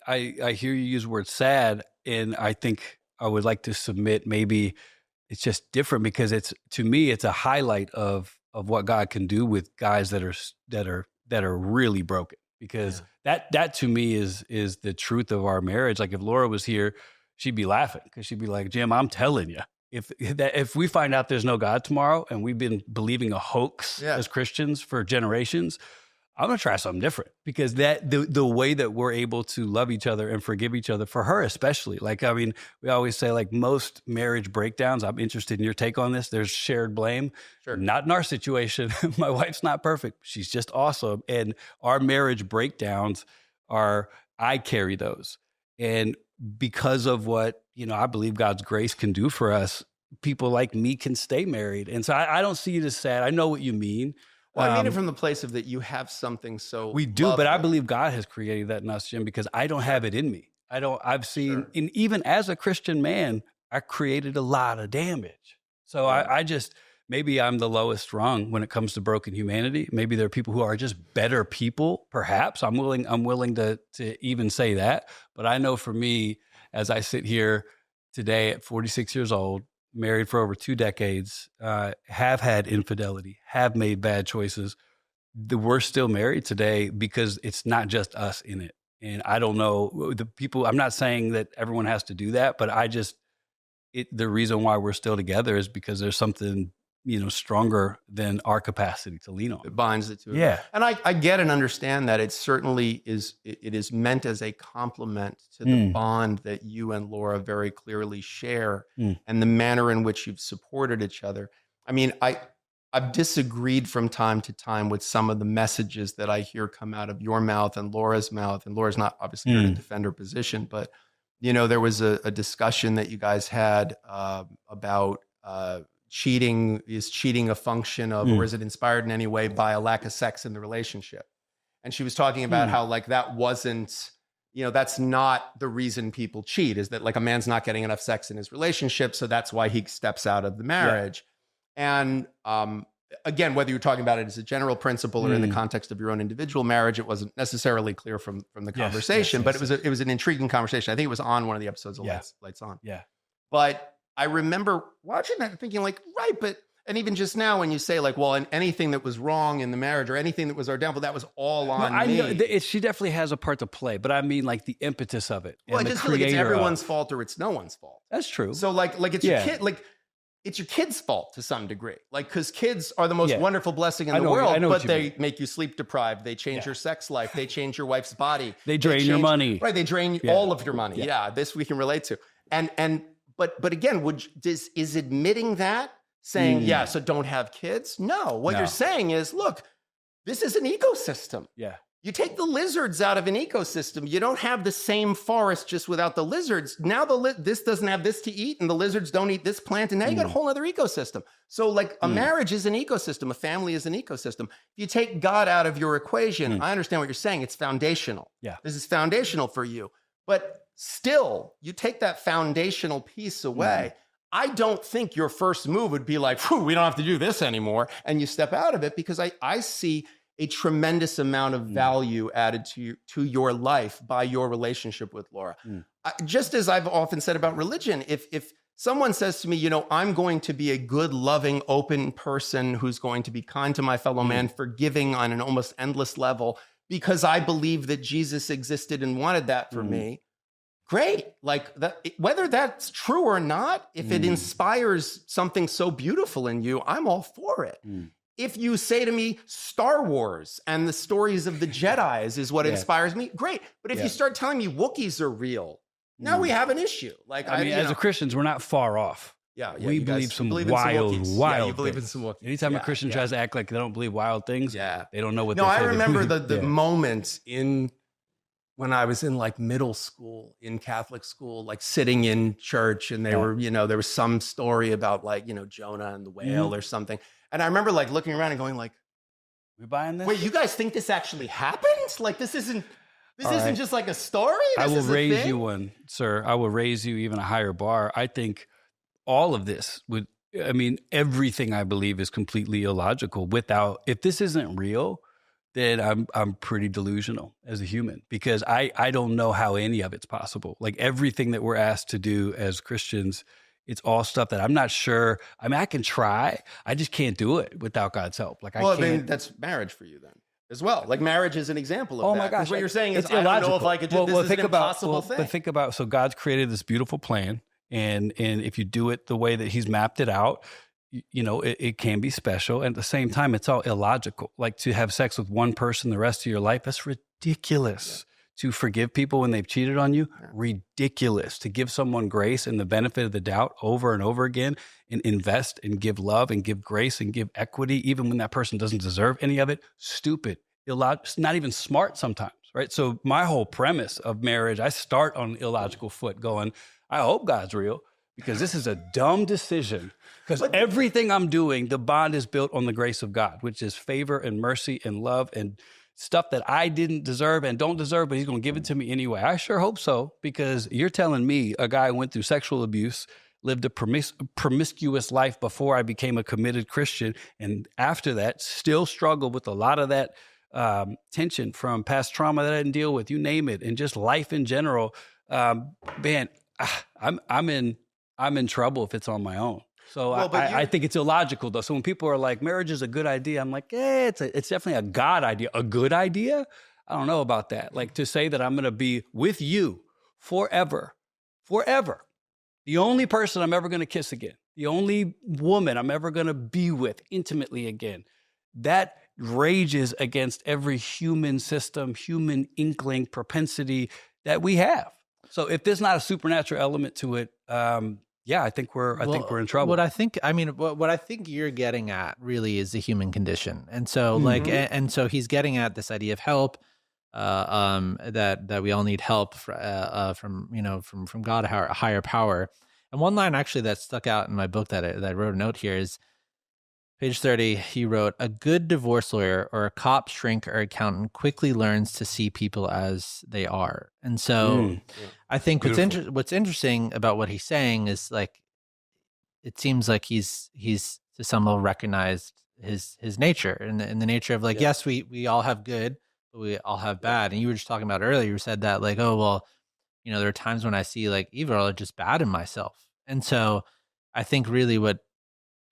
hear you use the word sad, and I think I would like to submit, maybe it's just different, because to me, it's a highlight of what God can do with guys that are really broken. Because that to me is the truth of our marriage. Like, if Laura was here, she'd be laughing, because she'd be like, Jim, I'm telling you, if we find out there's no God tomorrow and we've been believing a hoax as Christians for generations, I'm going to try something different, because the way that we're able to love each other and forgive each other, for her especially, like, I mean, we always say, like, most marriage breakdowns, I'm interested in your take on this, there's shared blame. Sure. Not in our situation. My wife's not perfect. She's just awesome. And our marriage breakdowns I carry those. And because of what, I believe God's grace can do for us, people like me can stay married. And so I don't see it as sad. I know what you mean. Well, I mean it from the place of that you have something so we do, lovely. But I believe God has created that in us, Jim, because I don't have it in me. I've seen, and even as a Christian man, I created a lot of damage. So I just, maybe I'm the lowest rung when it comes to broken humanity. Maybe there are people who are just better people. Perhaps I'm willing to even say that. But I know for me, as I sit here today at 46 years old, married for over 2 decades, have had infidelity, have made bad choices. We're still married today because it's not just us in it. And I don't know the people, I'm not saying that everyone has to do that, but the reason why we're still together is because there's something, stronger than our capacity to lean on. It binds the two. Yeah. And I get and understand that it certainly is, it is meant as a complement to the bond that you and Laura very clearly share and the manner in which you've supported each other. I mean, I've disagreed from time to time with some of the messages that I hear come out of your mouth and Laura's mouth. And Laura's not obviously here to defend her position, but, there was a discussion that you guys had about cheating. Is cheating a function of, or is it inspired in any way by a lack of sex in the relationship? And she was talking about how, like, that wasn't, that's not the reason people cheat, is that, like, a man's not getting enough sex in his relationship, so that's why he steps out of the marriage. And again, whether you're talking about it as a general principle or in the context of your own individual marriage, it wasn't necessarily clear from the conversation, but it was an intriguing conversation. I think it was on one of the episodes of Lights On. Yeah. But I remember watching that and thinking, like, right, but, and even just now when you say, like, well, and anything that was wrong in the marriage or anything that was our downfall, that was all on me. I know she definitely has a part to play, but I mean, like, the impetus of it. Well, I just feel like it's everyone's fault or it's no one's fault. That's true. So like it's your kid, like, it's your kid's fault to some degree. Like, because kids are the most wonderful blessing in the world, but they make you sleep deprived. They change your sex life. They change your wife's body. They drain your money. Right. They drain all of your money. Yeah. This we can relate to. But again, is admitting that saying, so don't have kids? No, what you're saying is, look, this is an ecosystem. Yeah. You take the lizards out of an ecosystem, you don't have the same forest just without the lizards. Now this doesn't have this to eat, and the lizards don't eat this plant, and now you got a whole other ecosystem. So like a marriage is an ecosystem, a family is an ecosystem. If you take God out of your equation, I understand what you're saying. It's foundational. Yeah. This is foundational for you. But still, you take that foundational piece away. I don't think your first move would be like, we don't have to do this anymore. And you step out of it, because I see a tremendous amount of value added to your life by your relationship with Laura. Just as I've often said about religion, if someone says to me, I'm going to be a good, loving, open person who's going to be kind to my fellow man, forgiving on an almost endless level, because I believe that Jesus existed and wanted that for me, great. Like that, whether that's true or not, if it inspires something so beautiful in you, I'm all for it. If you say to me, Star Wars and the stories of the Jedis is what inspires me, great. But if you start telling me Wookiees are real, now we have an issue. Like, I mean, as a Christians, we're not far off. We believe some believe in wild you believe in some Wookiees. Anytime a Christian tries to act like they don't believe wild things, they don't know what No, they're I saying. remember the moment when I was in like middle school, in Catholic school, like sitting in church, and they were, there was some story about like, Jonah and the whale or something. And I remember like looking around and going like, we buying this? wait, you guys think this actually happened? Like this isn't just like a story? I will This is a raise thing? you one, sir. I will raise you even a higher bar. I think all of this everything I believe is completely illogical. If this isn't real, then I'm pretty delusional as a human, because I don't know how any of it's possible. Like everything that we're asked to do as Christians, it's all stuff that I'm not sure. I mean, I can try. I just can't do it without God's help. Like I can't. I mean, that's marriage for you then as well. Like marriage is an example of Oh that. my gosh. What you're saying is, It's I don't know if illogical. I could do this. Is an impossible thing. But think about, so God's created this beautiful plan. And if you do it the way that he's mapped it out, it can be special. And at the same time, it's all illogical. Like to have sex with one person the rest of your life, that's ridiculous. To forgive people when they've cheated on you, ridiculous. To give someone grace and the benefit of the doubt over and over again, and invest and give love and give grace and give equity, even when that person doesn't deserve any of it, stupid, illogical, it's not even smart sometimes, right? So my whole premise of marriage, I start on an illogical foot going, I hope God's real, because this is a dumb decision. Because everything I'm doing, the bond is built on the grace of God, which is favor and mercy and love and stuff that I didn't deserve and don't deserve, but he's going to give it to me anyway. I sure hope so, because you're telling me a guy who went through sexual abuse, lived a promiscuous life before I became a committed Christian, and after that still struggled with a lot of that tension from past trauma that I didn't deal with, you name it, and just life in general. Man, I'm in trouble if it's on my own. So I think it's illogical though. So when people are like, marriage is a good idea, I'm like, it's definitely a God idea. A good idea? I don't know about that. Like to say that I'm going to be with you forever. The only person I'm ever going to kiss again. The only woman I'm ever going to be with intimately again. That rages against every human system, human inkling, propensity that we have. So if there's not a supernatural element to it, I think we're in trouble. What I think you're getting at really is the human condition. And so so he's getting at this idea of help, that we all need help from God, a higher power. And one line actually that stuck out in my book that I wrote a note here is page 30. He wrote, a good divorce lawyer or a cop, shrink, or accountant quickly learns to see people as they are. And so I think what's interesting about what he's saying is like, it seems like he's to some level recognized his nature and the nature of like, yes, we all have good, but we all have bad. And you were just talking about earlier, you said that like, oh, well, there are times when I see like evil or just bad in myself. And so I think really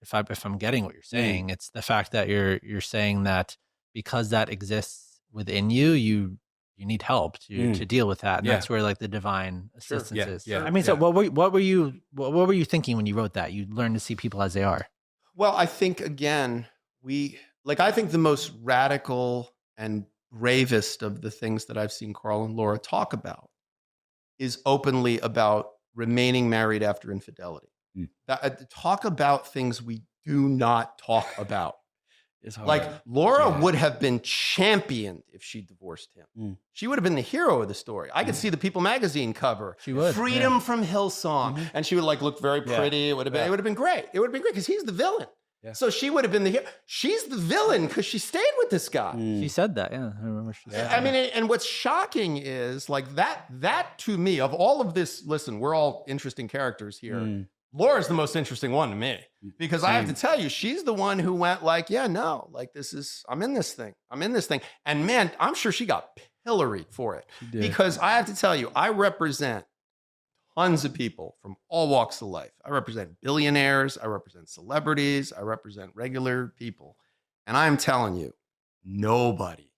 if I'm getting what you're saying, it's the fact that you're saying that because that exists within you, you need help to deal with that. And that's where like the divine assistance is. Yeah. I mean, so what were you thinking when you wrote that? You learn to see people as they are. Well, I think again, I think the most radical and bravest of the things that I've seen Carl and Laura talk about is openly about remaining married after infidelity. Talk about things we do not talk about. It's hard. Like Laura Yeah. would have been championed if she divorced him. Mm. She would have been the hero of the story. I could see the People magazine cover. She would, Freedom from Hillsong. And she would like look very pretty. It would have been great. It would have been great because he's the villain. Yeah. So she would have been the hero. She's the villain because she stayed with this guy. She said that. Yeah, I remember she said I mean, and what's shocking is like that to me, of all of this, listen, we're all interesting characters here. Laura's the most interesting one to me because I have to tell you, she's the one who went like, yeah, no, like I'm in this thing. And man, I'm sure she got pilloried for it because I have to tell you, I represent tons of people from all walks of life. I represent billionaires. I represent celebrities. I represent regular people. And I'm telling you, nobody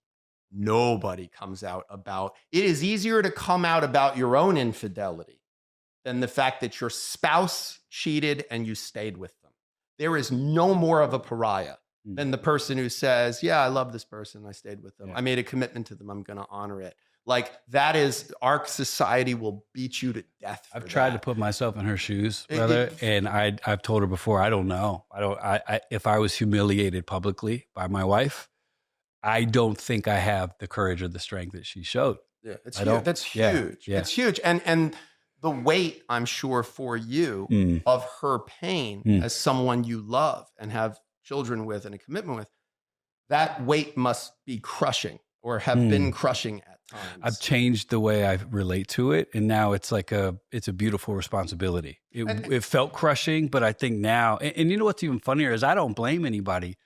comes out about, it is easier to come out about your own infidelity than the fact that your spouse cheated and you stayed with them. There is no more of a pariah than the person who says, yeah, I love this person. I stayed with them. I made a commitment to them. I'm going to honor it. Like that is, our society will beat you to death. I've tried to put myself in her shoes, brother. And I've told her before, I don't know. If I was humiliated publicly by my wife, I don't think I have the courage or the strength that she showed. Yeah, it's huge. That's huge. Yeah. It's huge. And the weight, I'm sure, for you of her pain as someone you love and have children with and a commitment with, that weight must be crushing or have been crushing at times. I've changed the way I relate to it. And now it's like it's a beautiful responsibility. It felt crushing, but I think now, and you know what's even funnier is I don't blame anybody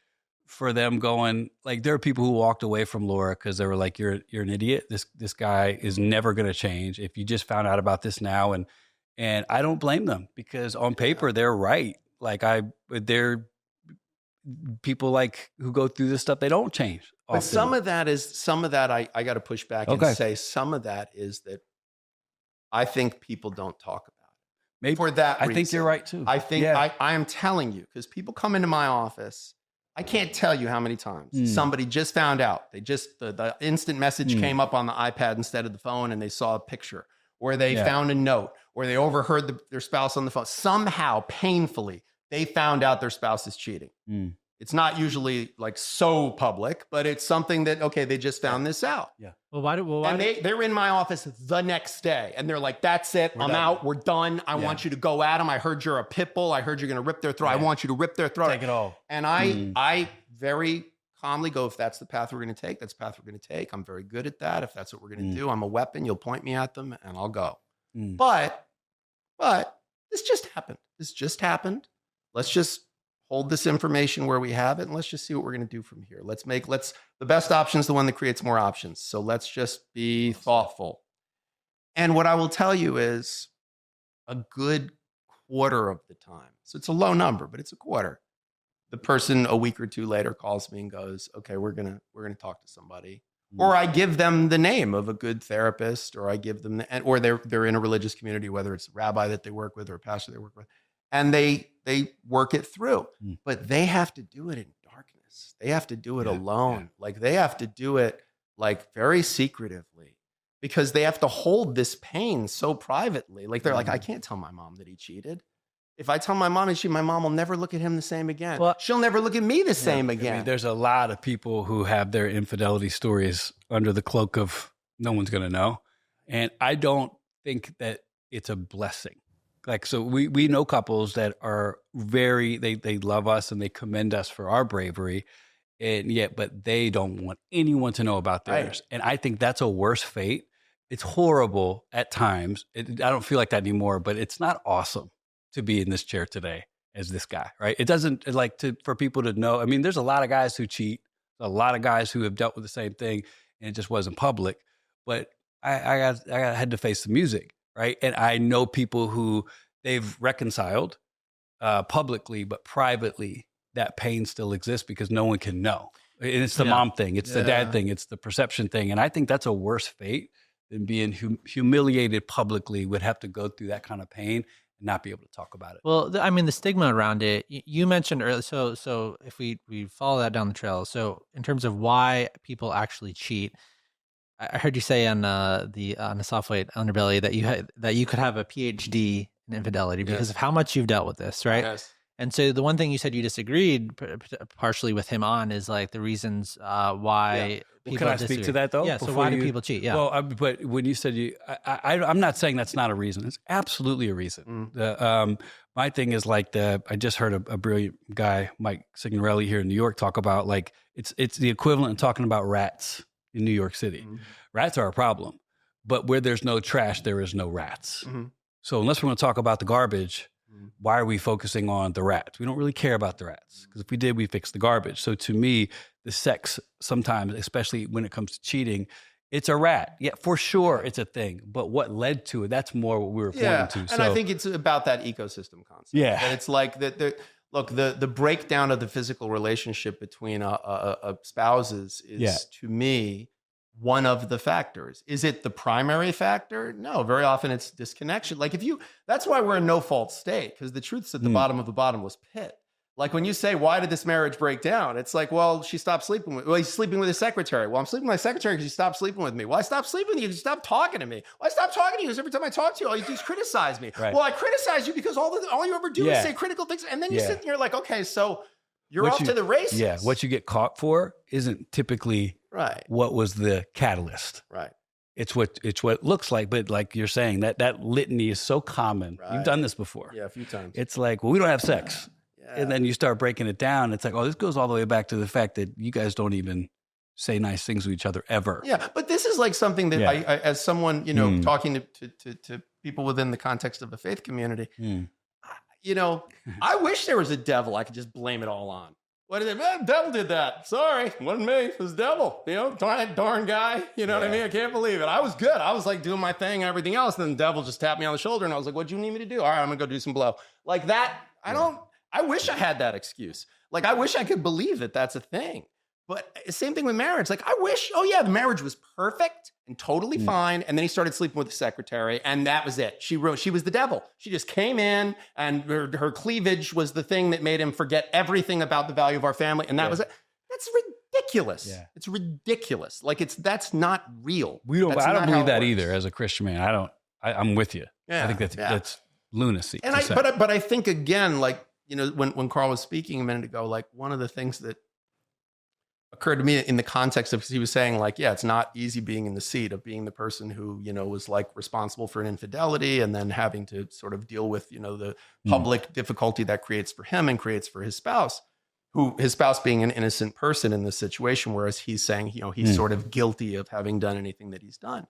for them going, like there are people who walked away from Laura because they were like, you're an idiot. This guy is never going to change. If you just found out about this now, and I don't blame them because on paper they're right. Like they're people like who go through this stuff, they don't change. But some of that I got to push back and say some of that is that I think people don't talk about it. Maybe for that I reason. think you're right too. I think I am telling you, because people come into my office. I can't tell you how many times somebody just found out. They just, the instant message came up on the iPad instead of the phone and they saw a picture, or they found a note, or they overheard their spouse on the phone. Somehow, painfully, they found out their spouse is cheating. It's not usually like so public, but it's something that, okay, they just found this out. Yeah. And they're in my office the next day and they're like, that's it. I'm out. We're done. I want you to go at them. I heard you're a pit bull. I heard you're going to rip their throat. I want you to rip their throat. Take it all. And I very calmly go, if that's the path we're going to take, that's the path we're going to take. I'm very good at that. If that's what we're going to do, I'm a weapon. You'll point me at them and I'll go. But this just happened. Let's just hold this information where we have it and let's just see what we're going to do from here. The best option is the one that creates more options. So let's just be thoughtful. And what I will tell you is a good quarter of the time. So it's a low number, but it's a quarter. The person a week or two later calls me and goes, okay, we're going to talk to somebody. Or I give them the name of a good therapist, or I give them or they're in a religious community, whether it's a rabbi that they work with or a pastor they work with. And they work it through, but they have to do it in darkness. They have to do it alone. Like they have to do it like very secretively because they have to hold this pain so privately. Like they're like, I can't tell my mom that he cheated. If I tell my mom he cheated, my mom will never look at him the same again. Well, she'll never look at me the same again. I mean, there's a lot of people who have their infidelity stories under the cloak of no one's going to know. And I don't think that it's a blessing. Like, so we know couples that are they love us and they commend us for our bravery, but they don't want anyone to know about theirs. Right. And I think that's a worse fate. It's horrible at times. I don't feel like that anymore, but it's not awesome to be in this chair today as this guy, right? It doesn't for people to know. I mean, there's a lot of guys who cheat, a lot of guys who have dealt with the same thing and it just wasn't public, but I had to face the music. Right. And I know people who they've reconciled publicly, but privately, that pain still exists because no one can know. And it's the mom thing. It's the dad thing. It's the perception thing. And I think that's a worse fate than being humiliated publicly, would have to go through that kind of pain and not be able to talk about it. Well, I mean, the stigma around it, you mentioned earlier. So if we follow that down the trail, so in terms of why people actually cheat, I heard you say on the Soft Weight Underbelly that you could have a PhD in infidelity because of how much you've dealt with this, right? Yes. And so the one thing you said you disagreed partially with him on is like the reasons why people can I disagree. speak to that though? Yeah. So why do people cheat? Yeah. Well, but when you said I'm not saying that's not a reason. It's absolutely a reason. My thing is like I just heard a brilliant guy, Mike Signorelli here in New York, talk about like it's the equivalent of talking about rats in New York City. Rats are a problem, but where there's no trash, there is no rats. So unless we're going to talk about the garbage, why are we focusing on the rats? We don't really care about the rats because if we did, we fix the garbage. So to me, the sex sometimes, especially when it comes to cheating, it's a rat. Yeah, for sure, it's a thing. But what led to it? That's more what we were pointing to. And I think it's about that ecosystem concept. Yeah, and it's like look, the breakdown of the physical relationship between a spouses is to me one of the factors. Is it the primary factor? No, very often it's disconnection. Like that's why we're in no fault state, because the truth's at the bottom of the bottomless pit. Like when you say, why did this marriage break down? It's like, well, she stopped sleeping with, he's sleeping with his secretary. Well, I'm sleeping with my secretary because you stopped sleeping with me. Well, I stopped sleeping with you because you stopped talking to me. Well, I stopped talking to you because every time I talk to you, all you do is criticize me. Right. Well, I criticize you because all you ever do is say critical things. And then you sit and you're like, okay, so you're off to the races. Yeah, what you get caught for isn't typically what was the catalyst. Right. It's what it looks like, but like you're saying, that litany is so common. You've done this before. Yeah, a few times. It's like, well, we don't have sex. And then you start breaking it down. It's like, oh, this goes all the way back to the fact that you guys don't even say nice things to each other ever. Yeah, but this is like something that I as someone, talking to people within the context of the faith community, I wish there was a devil I could just blame it all on. What did the devil did that? Sorry, it wasn't me. It was the devil. Darn guy. You know what I mean? I can't believe it. I was good. I was like doing my thing and everything else. And then the devil just tapped me on the shoulder and I was like, what do you need me to do? All right, I'm going to go do some blow. Like that. I wish I had that excuse. Like, I wish I could believe that that's a thing. But same thing with marriage. Like, I wish, the marriage was perfect and totally fine. And then he started sleeping with the secretary and that was it. She was the devil. She just came in and her cleavage was the thing that made him forget everything about the value of our family. And that was it. That's ridiculous. Yeah. It's ridiculous. Like that's not real. I don't believe that either as a Christian man. I'm with you. Yeah. I think that's lunacy. And but I think again, like, when Carl was speaking a minute ago, like one of the things that occurred to me in the context of, he was saying like, it's not easy being in the seat of being the person who, was like responsible for an infidelity and then having to sort of deal with, the public difficulty that creates for him and creates for his spouse, his spouse being an innocent person in this situation. Whereas he's saying, he's sort of guilty of having done anything that he's done.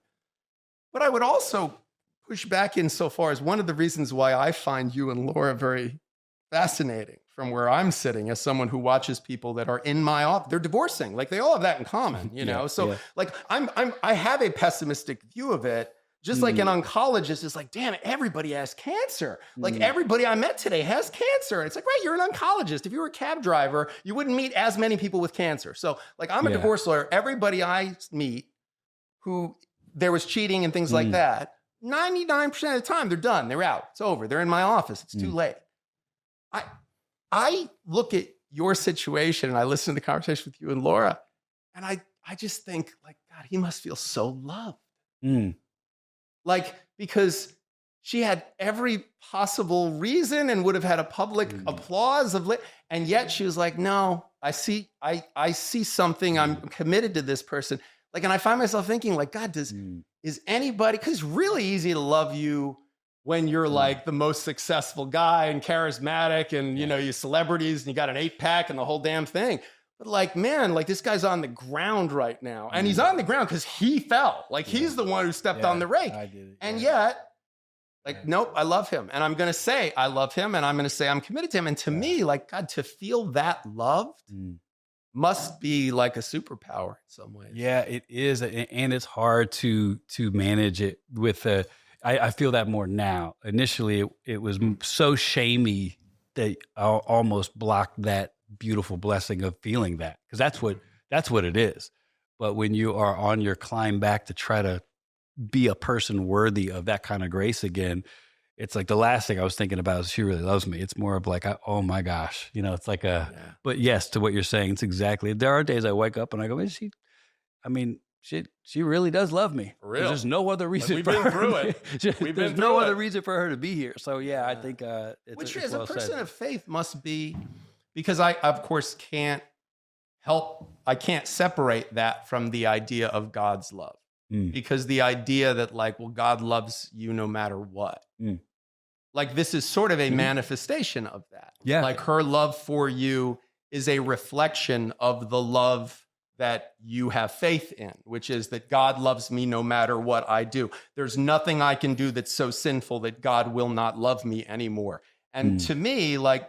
But I would also push back insofar as one of the reasons why I find you and Laura very fascinating from where I'm sitting as someone who watches people that are in my office. They're divorcing. Like they all have that in common, like I have a pessimistic view of it. Just like an oncologist is like, damn it, everybody has cancer. Like everybody I met today has cancer. And it's like, right, you're an oncologist. If you were a cab driver, you wouldn't meet as many people with cancer. So like I'm a divorce lawyer. Everybody I meet who there was cheating and things like that, 99% of the time they're done. They're out. It's over. They're in my office. It's too late. I look at your situation and I listen to the conversation with you and Laura, and I just think like, God, he must feel so loved. Like, because she had every possible reason and would have had a public applause and yet she was like, no, I see something. I'm committed to this person. Like, and I find myself thinking like, God, is anybody, because it's really easy to love you when you're like the most successful guy and charismatic and, you celebrities and you got an 8-pack and the whole damn thing. But like, man, like this guy's on the ground right now. And he's on the ground because he fell. Like he's the one who stepped on the rake. And yet, like, nope, I love him. And I'm going to say I love him and I'm going to say I'm committed to him. And to me, like, God, to feel that loved must be like a superpower in some ways. Yeah, it is. And it's hard to manage it with I feel that more now. Initially, it was so shamey that I almost blocked that beautiful blessing of feeling that, because that's what it is. But when you are on your climb back to try to be a person worthy of that kind of grace again, it's like the last thing I was thinking about is she really loves me. It's more of like, oh my gosh, it's like but yes, to what you're saying, it's exactly. There are days I wake up and I go, she really does love me. For real. There's no other reason we've for been her. through it. There's no other reason for her to be here. So yeah, I think Which it's as a well person said. of faith must be, because I of course can't separate that from the idea of God's love. Because the idea that like, well, God loves you no matter what. Like this is sort of a manifestation of that. Yeah. Like her love for you is a reflection of the love that you have faith in, which is that God loves me no matter what I do. There's nothing I can do that's so sinful that God will not love me anymore. And to me, like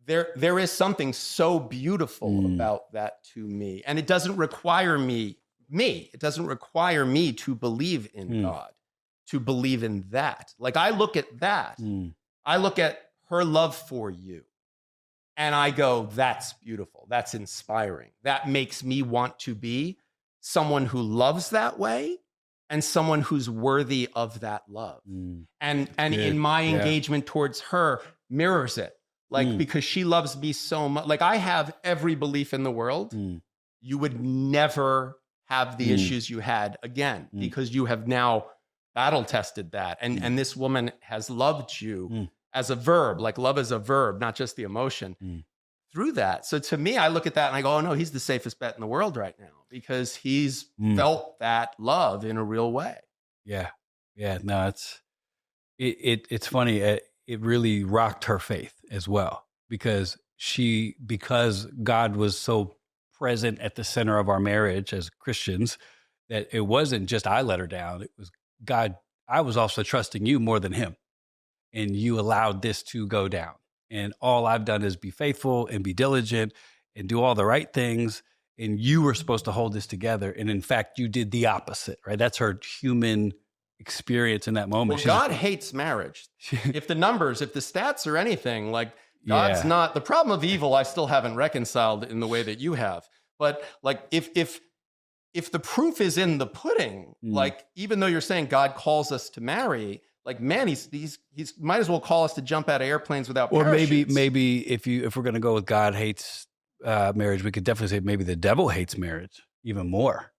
there is something so beautiful about that to me. And it doesn't require it doesn't require me to believe in God, to believe in that. Like I look at that, I look at her love for you and I go, that's beautiful. That's inspiring. That makes me want to be someone who loves that way and someone who's worthy of that love. And in my engagement towards her mirrors it. Like, because she loves me so much. Like I have every belief in the world. You would never have the issues you had again, because you have now battle tested that. And this woman has loved you as a verb, like love is a verb, not just the emotion through that. So to me, I look at that and I go, oh no, he's the safest bet in the world right now because he's felt that love in a real way. Yeah. Yeah. No, it's funny. It really rocked her faith as well because God was so present at the center of our marriage as Christians that it wasn't just I let her down. It was God. I was also trusting you more than him. And you allowed this to go down. And all I've done is be faithful and be diligent and do all the right things. And you were supposed to hold this together. And in fact, you did the opposite, right? That's her human experience in that moment. Well, God hates marriage. If the stats are anything, like God's not, the problem of evil I still haven't reconciled in the way that you have. But like if the proof is in the pudding, like even though you're saying God calls us to marry, like, man, he's might as well call us to jump out of airplanes without parachutes. Or maybe if we're going to go with God hates marriage, we could definitely say maybe the devil hates marriage even more.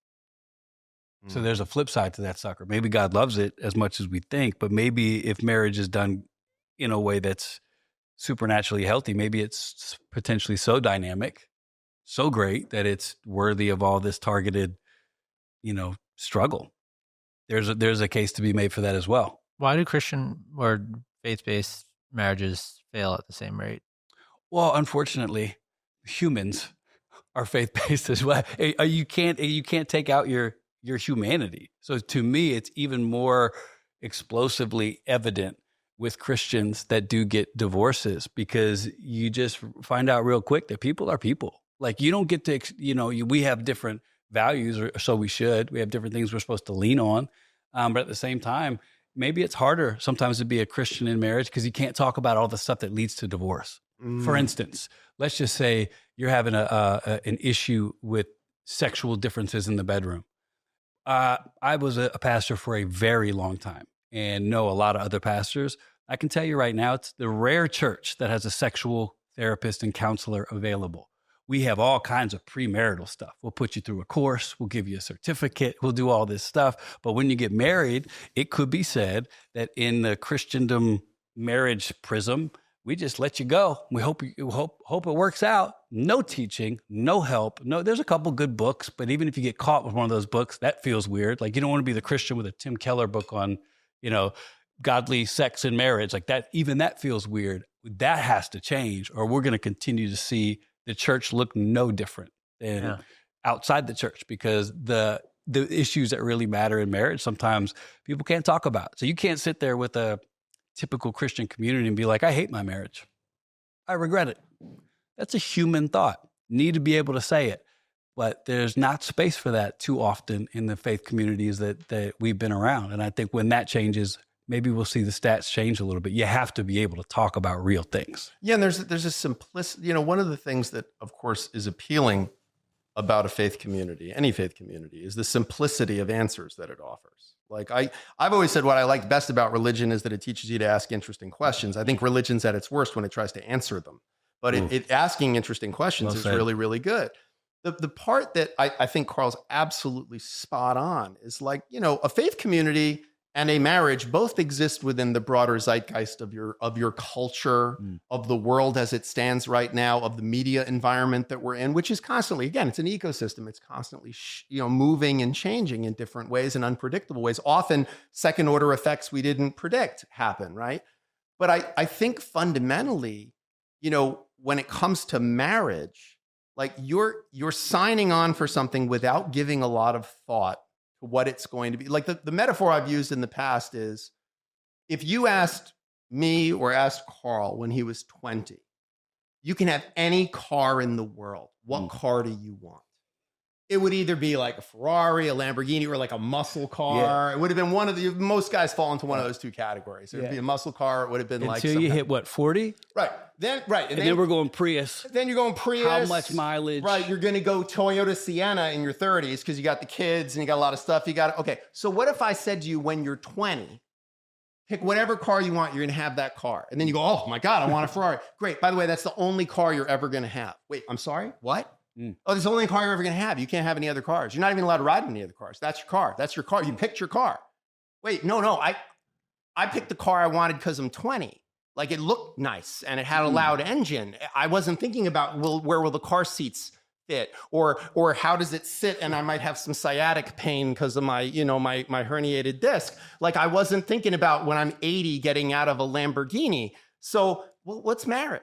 So there's a flip side to that sucker. Maybe God loves it as much as we think, but maybe if marriage is done in a way that's supernaturally healthy, maybe it's potentially so dynamic, so great that it's worthy of all this targeted, struggle. There's a case to be made for that as well. Why do Christian or faith-based marriages fail at the same rate? Well, unfortunately, humans are faith-based as well. You can't take out your humanity. So to me, it's even more explosively evident with Christians that do get divorces because you just find out real quick that people are people. Like you don't get to, we have different values, or so we should. We have different things we're supposed to lean on. But at the same time, maybe it's harder sometimes to be a Christian in marriage because you can't talk about all the stuff that leads to divorce. For instance, let's just say you're having an issue with sexual differences in the bedroom. I was a pastor for a very long time and know a lot of other pastors. I can tell you right now, it's the rare church that has a sexual therapist and counselor available. We have all kinds of premarital stuff. We'll put you through a course. We'll give you a certificate. We'll do all this stuff. But when you get married, it could be said that in the Christendom marriage prism, we just let you go. We hope it works out. No teaching, no help. No, there's a couple good books, but even if you get caught with one of those books, that feels weird. Like you don't want to be the Christian with a Tim Keller book on, godly sex and marriage. Like that, even that feels weird. That has to change, or we're going to continue to see the church look no different than outside the church because the issues that really matter in marriage, sometimes people can't talk about. So you can't sit there with a typical Christian community and be like, I hate my marriage. I regret it. That's a human thought. Need to be able to say it. But there's not space for that too often in the faith communities that we've been around. And I think when that changes, maybe we'll see the stats change a little bit. You have to be able to talk about real things. Yeah, and there's a simplicity. One of the things that, of course, is appealing about a faith community, any faith community, is the simplicity of answers that it offers. Like I've always said what I like best about religion is that it teaches you to ask interesting questions. I think religion's at its worst when it tries to answer them. But it asking interesting questions is really, really good. the part that I think Carl's absolutely spot on is like, you know, a faith community and a marriage both exist within the broader zeitgeist of your culture, of the world as it stands right now, of the media environment that we're in, which is constantly, again, it's an ecosystem. It's constantly, moving and changing in different ways and unpredictable ways. Often second order effects we didn't predict happen, right? But I think fundamentally, you know, when it comes to marriage, like you're signing on for something without giving a lot of thought to what it's going to be. Like the metaphor I've used in the past is, if you asked me or asked Carl when he was 20, you can have any car in the world. What car do you want? It would either be like a Ferrari, a Lamborghini, or like a muscle car. Yeah. It would have been one of most guys fall into one of those two categories. It would be a muscle car. It would have been until you hit what, 40? Right. Then we're going Prius. Then you're going Prius. How much mileage? Right. You're going to go Toyota Sienna in your 30s because you got the kids and you got a lot of stuff. Okay. So what if I said to you when you're 20, pick whatever car you want, you're going to have that car. And then you go, oh my God, I want a Ferrari. Great. By the way, that's the only car you're ever going to have. Wait, I'm sorry? What? Oh, that's the only car you're ever going to have. You can't have any other cars. You're not even allowed to ride in any other cars. That's your car. That's your car. You picked your car. Wait, no. I picked the car I wanted because I'm 20. Like it looked nice and it had a loud engine. I wasn't thinking about where will the car seats fit or how does it sit, and I might have some sciatic pain because of my herniated disc. Like I wasn't thinking about when I'm 80 getting out of a Lamborghini. So what's marriage?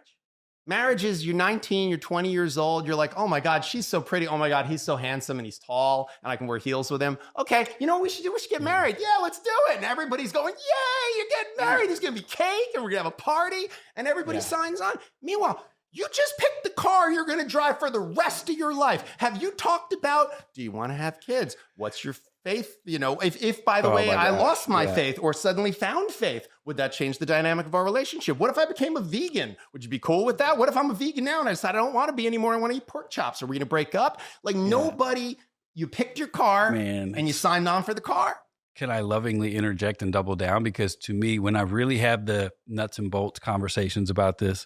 Marriage is you're 19, you're 20 years old. You're like, oh my God, she's so pretty. Oh my God, he's so handsome and he's tall and I can wear heels with him. Okay, you know what we should do? We should get married. Yeah, let's do it. And everybody's going, yay, you're getting married. There's going to be cake and we're going to have a party and everybody signs on. Meanwhile, you just picked the car you're going to drive for the rest of your life. Have you talked about, do you want to have kids? What's your faith? You know, if by the way, I lost my faith or suddenly found faith, would that change the dynamic of our relationship? What if I became a vegan? Would you be cool with that? What if I'm a vegan now and I decide I don't want to be anymore? I want to eat pork chops. Are we going to break up? Like nobody, you picked your car and you signed on for the car. Can I lovingly interject and double down? Because to me, when I really have the nuts and bolts conversations about this,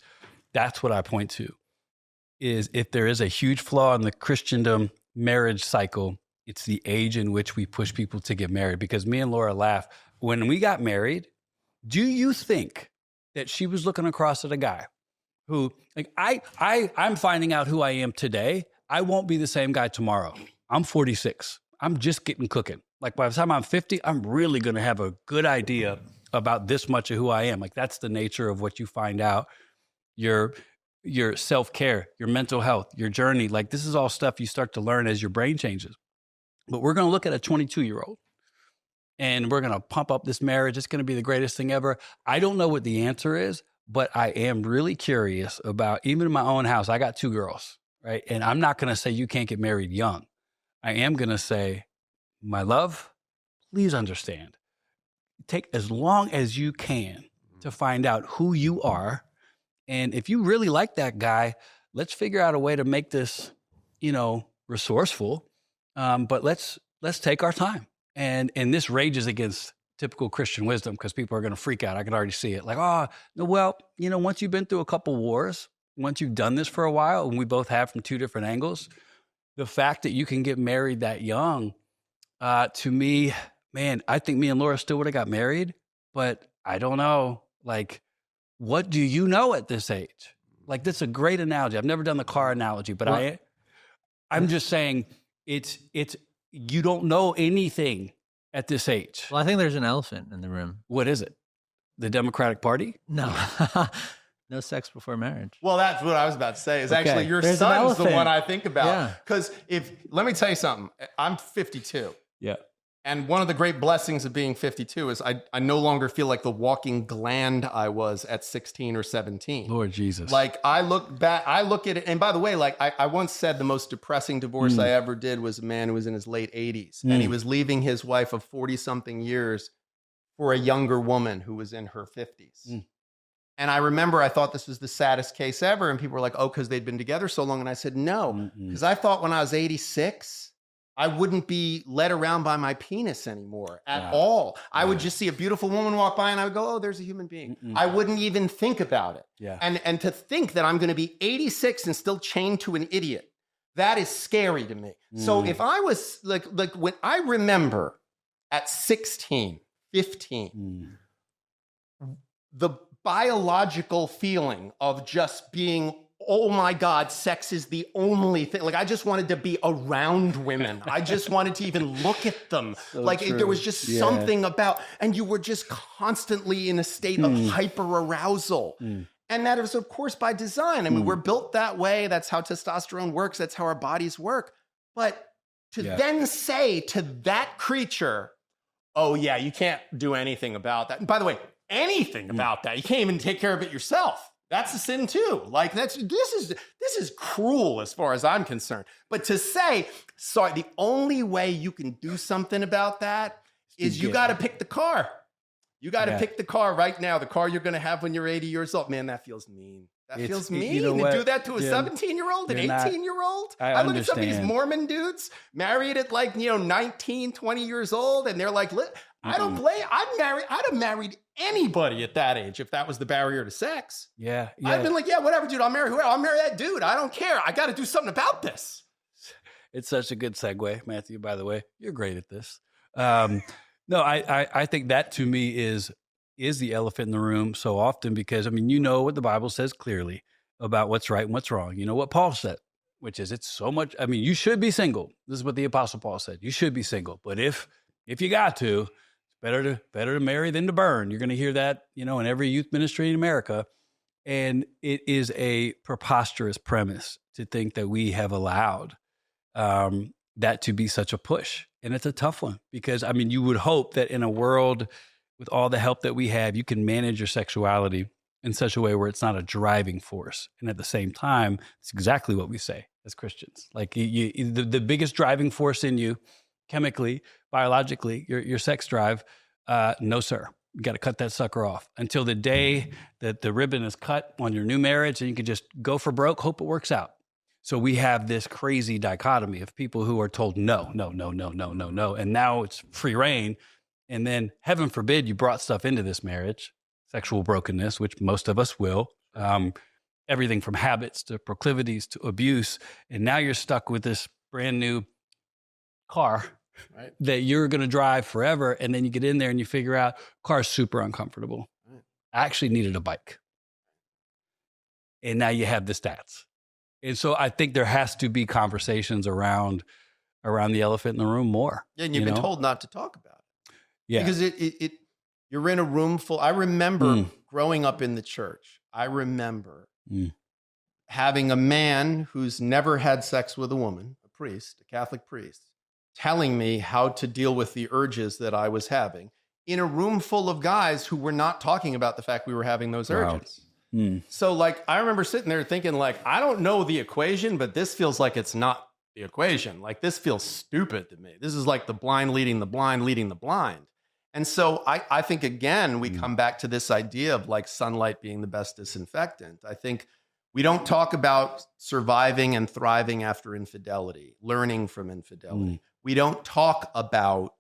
that's what I point to, is if there is a huge flaw in the Christendom marriage cycle, it's the age in which we push people to get married. Because me and Laura laugh. When we got married, do you think that she was looking across at a guy who, like, I'm finding out who I am today. I won't be the same guy tomorrow. I'm 46. I'm just getting cooking. Like by the time I'm 50, I'm really going to have a good idea about this much of who I am. Like that's the nature of what you find out. Your self-care, your mental health, your journey. Like this is all stuff you start to learn as your brain changes. But we're going to look at a 22-year-old and we're going to pump up this marriage. It's going to be the greatest thing ever. I don't know what the answer is, but I am really curious about, even in my own house, I got 2 girls, right? And I'm not going to say you can't get married young. I am going to say, my love, please understand. Take as long as you can to find out who you are. And if you really like that guy, let's figure out a way to make this, resourceful. But let's take our time. And this rages against typical Christian wisdom because people are going to freak out. I can already see it. Like, once you've been through a couple wars, once you've done this for a while, and we both have from 2 different angles, the fact that you can get married that young, to me, man, I think me and Laura still would have got married, but I don't know. Like, what do you know at this age? Like, that's a great analogy. I've never done the car analogy, but I'm just saying it's you don't know anything at this age. Well, I think there's an elephant in the room. What is it? The Democratic Party? No. No sex before marriage. Well, that's what I was about to say. Is actually your son's the one I think about. Because let me tell you something. I'm 52. Yeah. And one of the great blessings of being 52 is I no longer feel like the walking gland I was at 16 or 17. Lord Jesus. Like I look at it. And by the way, like I once said the most depressing divorce I ever did was a man who was in his late 80s. And he was leaving his wife of 40 something years for a younger woman who was in her 50s. And I remember I thought this was the saddest case ever. And people were like, oh, because they'd been together so long. And I said, no, because I thought when I was 86, I wouldn't be led around by my penis anymore at all. I would just see a beautiful woman walk by and I would go, oh, there's a human being. I wouldn't even think about it. Yeah. And to think that I'm going to be 86 and still chained to an idiot That is scary to me. So if I was like when I remember at 16, 15, the biological feeling of just being, oh my God, sex is the only thing. Like I just wanted to be around women. I just wanted to even look at them. There was just something about, and you were just constantly in a state of hyper arousal. And that is, of course, by design. I mean, we're built that way. That's how testosterone works. That's how our bodies work. But to then say to that creature, oh yeah, you can't do anything about that. And by the way, anything about that, you can't even take care of it yourself. That's a sin too. Like this is cruel as far as I'm concerned. But to say, sorry, the only way you can do something about that is you got to pick the car. You got to pick the car right now, the car you're going to have when you're 80 years old. Man, that feels mean. That feels mean to do that to a 17-year-old, an 18-year-old. I look at some of these Mormon dudes married at 19, 20 years old, and they're like, I don't blame. I'd have married anybody at that age if that was the barrier to sex. Yeah. I've been like, yeah, whatever, dude. I'll marry whoever. I'll marry that dude. I don't care. I got to do something about this. It's such a good segue, Matthew, by the way. You're great at this. No, I think that to me is the elephant in the room so often because, I mean, you know what the Bible says clearly about what's right and what's wrong. You know what Paul said, which is it's so much, I mean, you should be single. This is what the Apostle Paul said. You should be single. But if you got to, it's better to marry than to burn. You're going to hear that, in every youth ministry in America. And it is a preposterous premise to think that we have allowed that to be such a push. And it's a tough one because, I mean, you would hope that in a world with all the help that we have, you can manage your sexuality in such a way where it's not a driving force. And at the same time, it's exactly what we say as Christians. Like the biggest driving force in you, chemically, biologically, your sex drive, no, sir. You got to cut that sucker off until the day that the ribbon is cut on your new marriage and you can just go for broke, hope it works out. So we have this crazy dichotomy of people who are told no. And now it's free reign. And then heaven forbid you brought stuff into this marriage, sexual brokenness, which most of us will, everything from habits to proclivities to abuse. And now you're stuck with this brand new car that you're going to drive forever. And then you get in there and you figure out car's super uncomfortable. I actually needed a bike. And now you have the stats. And so I think there has to be conversations around the elephant in the room more. Yeah, and you've been told not to talk about it. Yeah. Because you're in a room full. I remember growing up in the church. I remember having a man who's never had sex with a woman, a priest, a Catholic priest, telling me how to deal with the urges that I was having in a room full of guys who were not talking about the fact we were having those urges. So I remember sitting there thinking I don't know the equation, but this feels like it's not the equation. Like this feels stupid to me. This is like the blind leading the blind leading the blind. And so I think, again, we come back to this idea of sunlight being the best disinfectant. I think we don't talk about surviving and thriving after infidelity, learning from infidelity. We don't talk about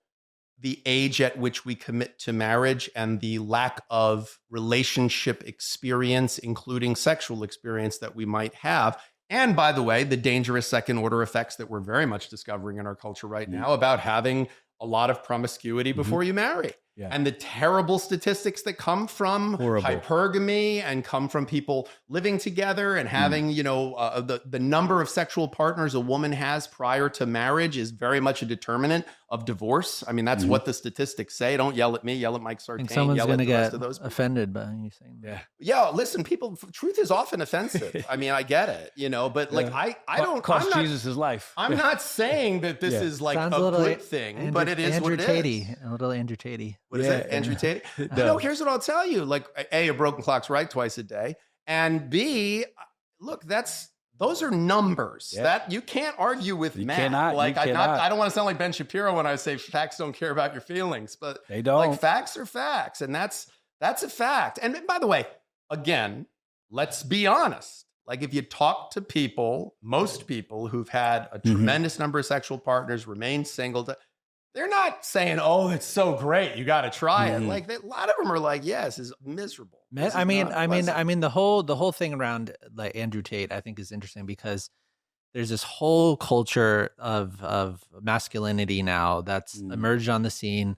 the age at which we commit to marriage and the lack of relationship experience, including sexual experience that we might have. And by the way, the dangerous second order effects that we're very much discovering in our culture right now about having a lot of promiscuity before you marry. Yeah. And the terrible statistics that come from hypergamy and come from people living together and having, the number of sexual partners a woman has prior to marriage is very much a determinant of divorce. I mean, that's what the statistics say. Don't yell at me, yell at Mike Sartain. I think someone's going to get offended by you saying that. Yeah, listen, truth is often offensive. I mean, I get it, but I don't cost Jesus his life. I'm not saying that this is Sounds a good thing, but it is what it is. A little Andrew Tatey. What is that, Andrew Tate? No, here's what I'll tell you. A broken clock's right twice a day. And B, look, those are numbers that you can't argue with math. I don't want to sound like Ben Shapiro when I say facts don't care about your feelings, but they don't. Facts are facts. And that's a fact. And by the way, again, let's be honest. If you talk to people, most people who've had a tremendous number of sexual partners, remain single, they're not saying, "Oh, it's so great, you got to try it." A lot of them are like, "Yes, it's miserable." I mean, the whole thing around Andrew Tate, I think, is interesting because there's this whole culture of masculinity now that's emerged on the scene,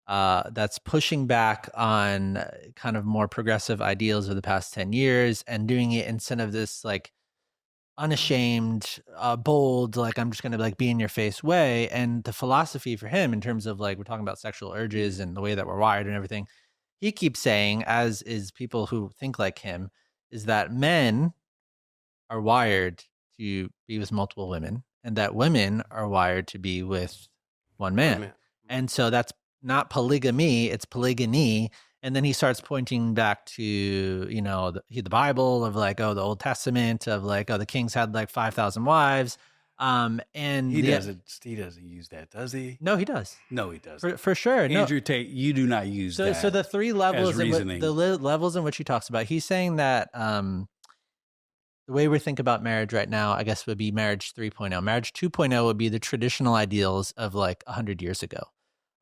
that's pushing back on kind of more progressive ideals of the past 10 years and doing it instead of this like unashamed, bold, like I'm just going to like be in your face way. And the philosophy for him in terms of like, we're talking about sexual urges and the way that we're wired and everything, he keeps saying, as is people who think like him, is that men are wired to be with multiple women and that women are wired to be with one man. And so that's not polygamy, it's polygyny. And then he starts pointing back to, you know, the Bible of like, oh, the Old Testament of like, oh, the kings had like 5,000 wives. And he doesn't use that, does he? No, he does. No, he doesn't. For sure. Andrew Tate, you do not use that. So the three levels, levels in which he talks about, he's saying that the way we think about marriage right now, I guess, would be marriage 3.0. Marriage 2.0 would be the traditional ideals of like 100 years ago.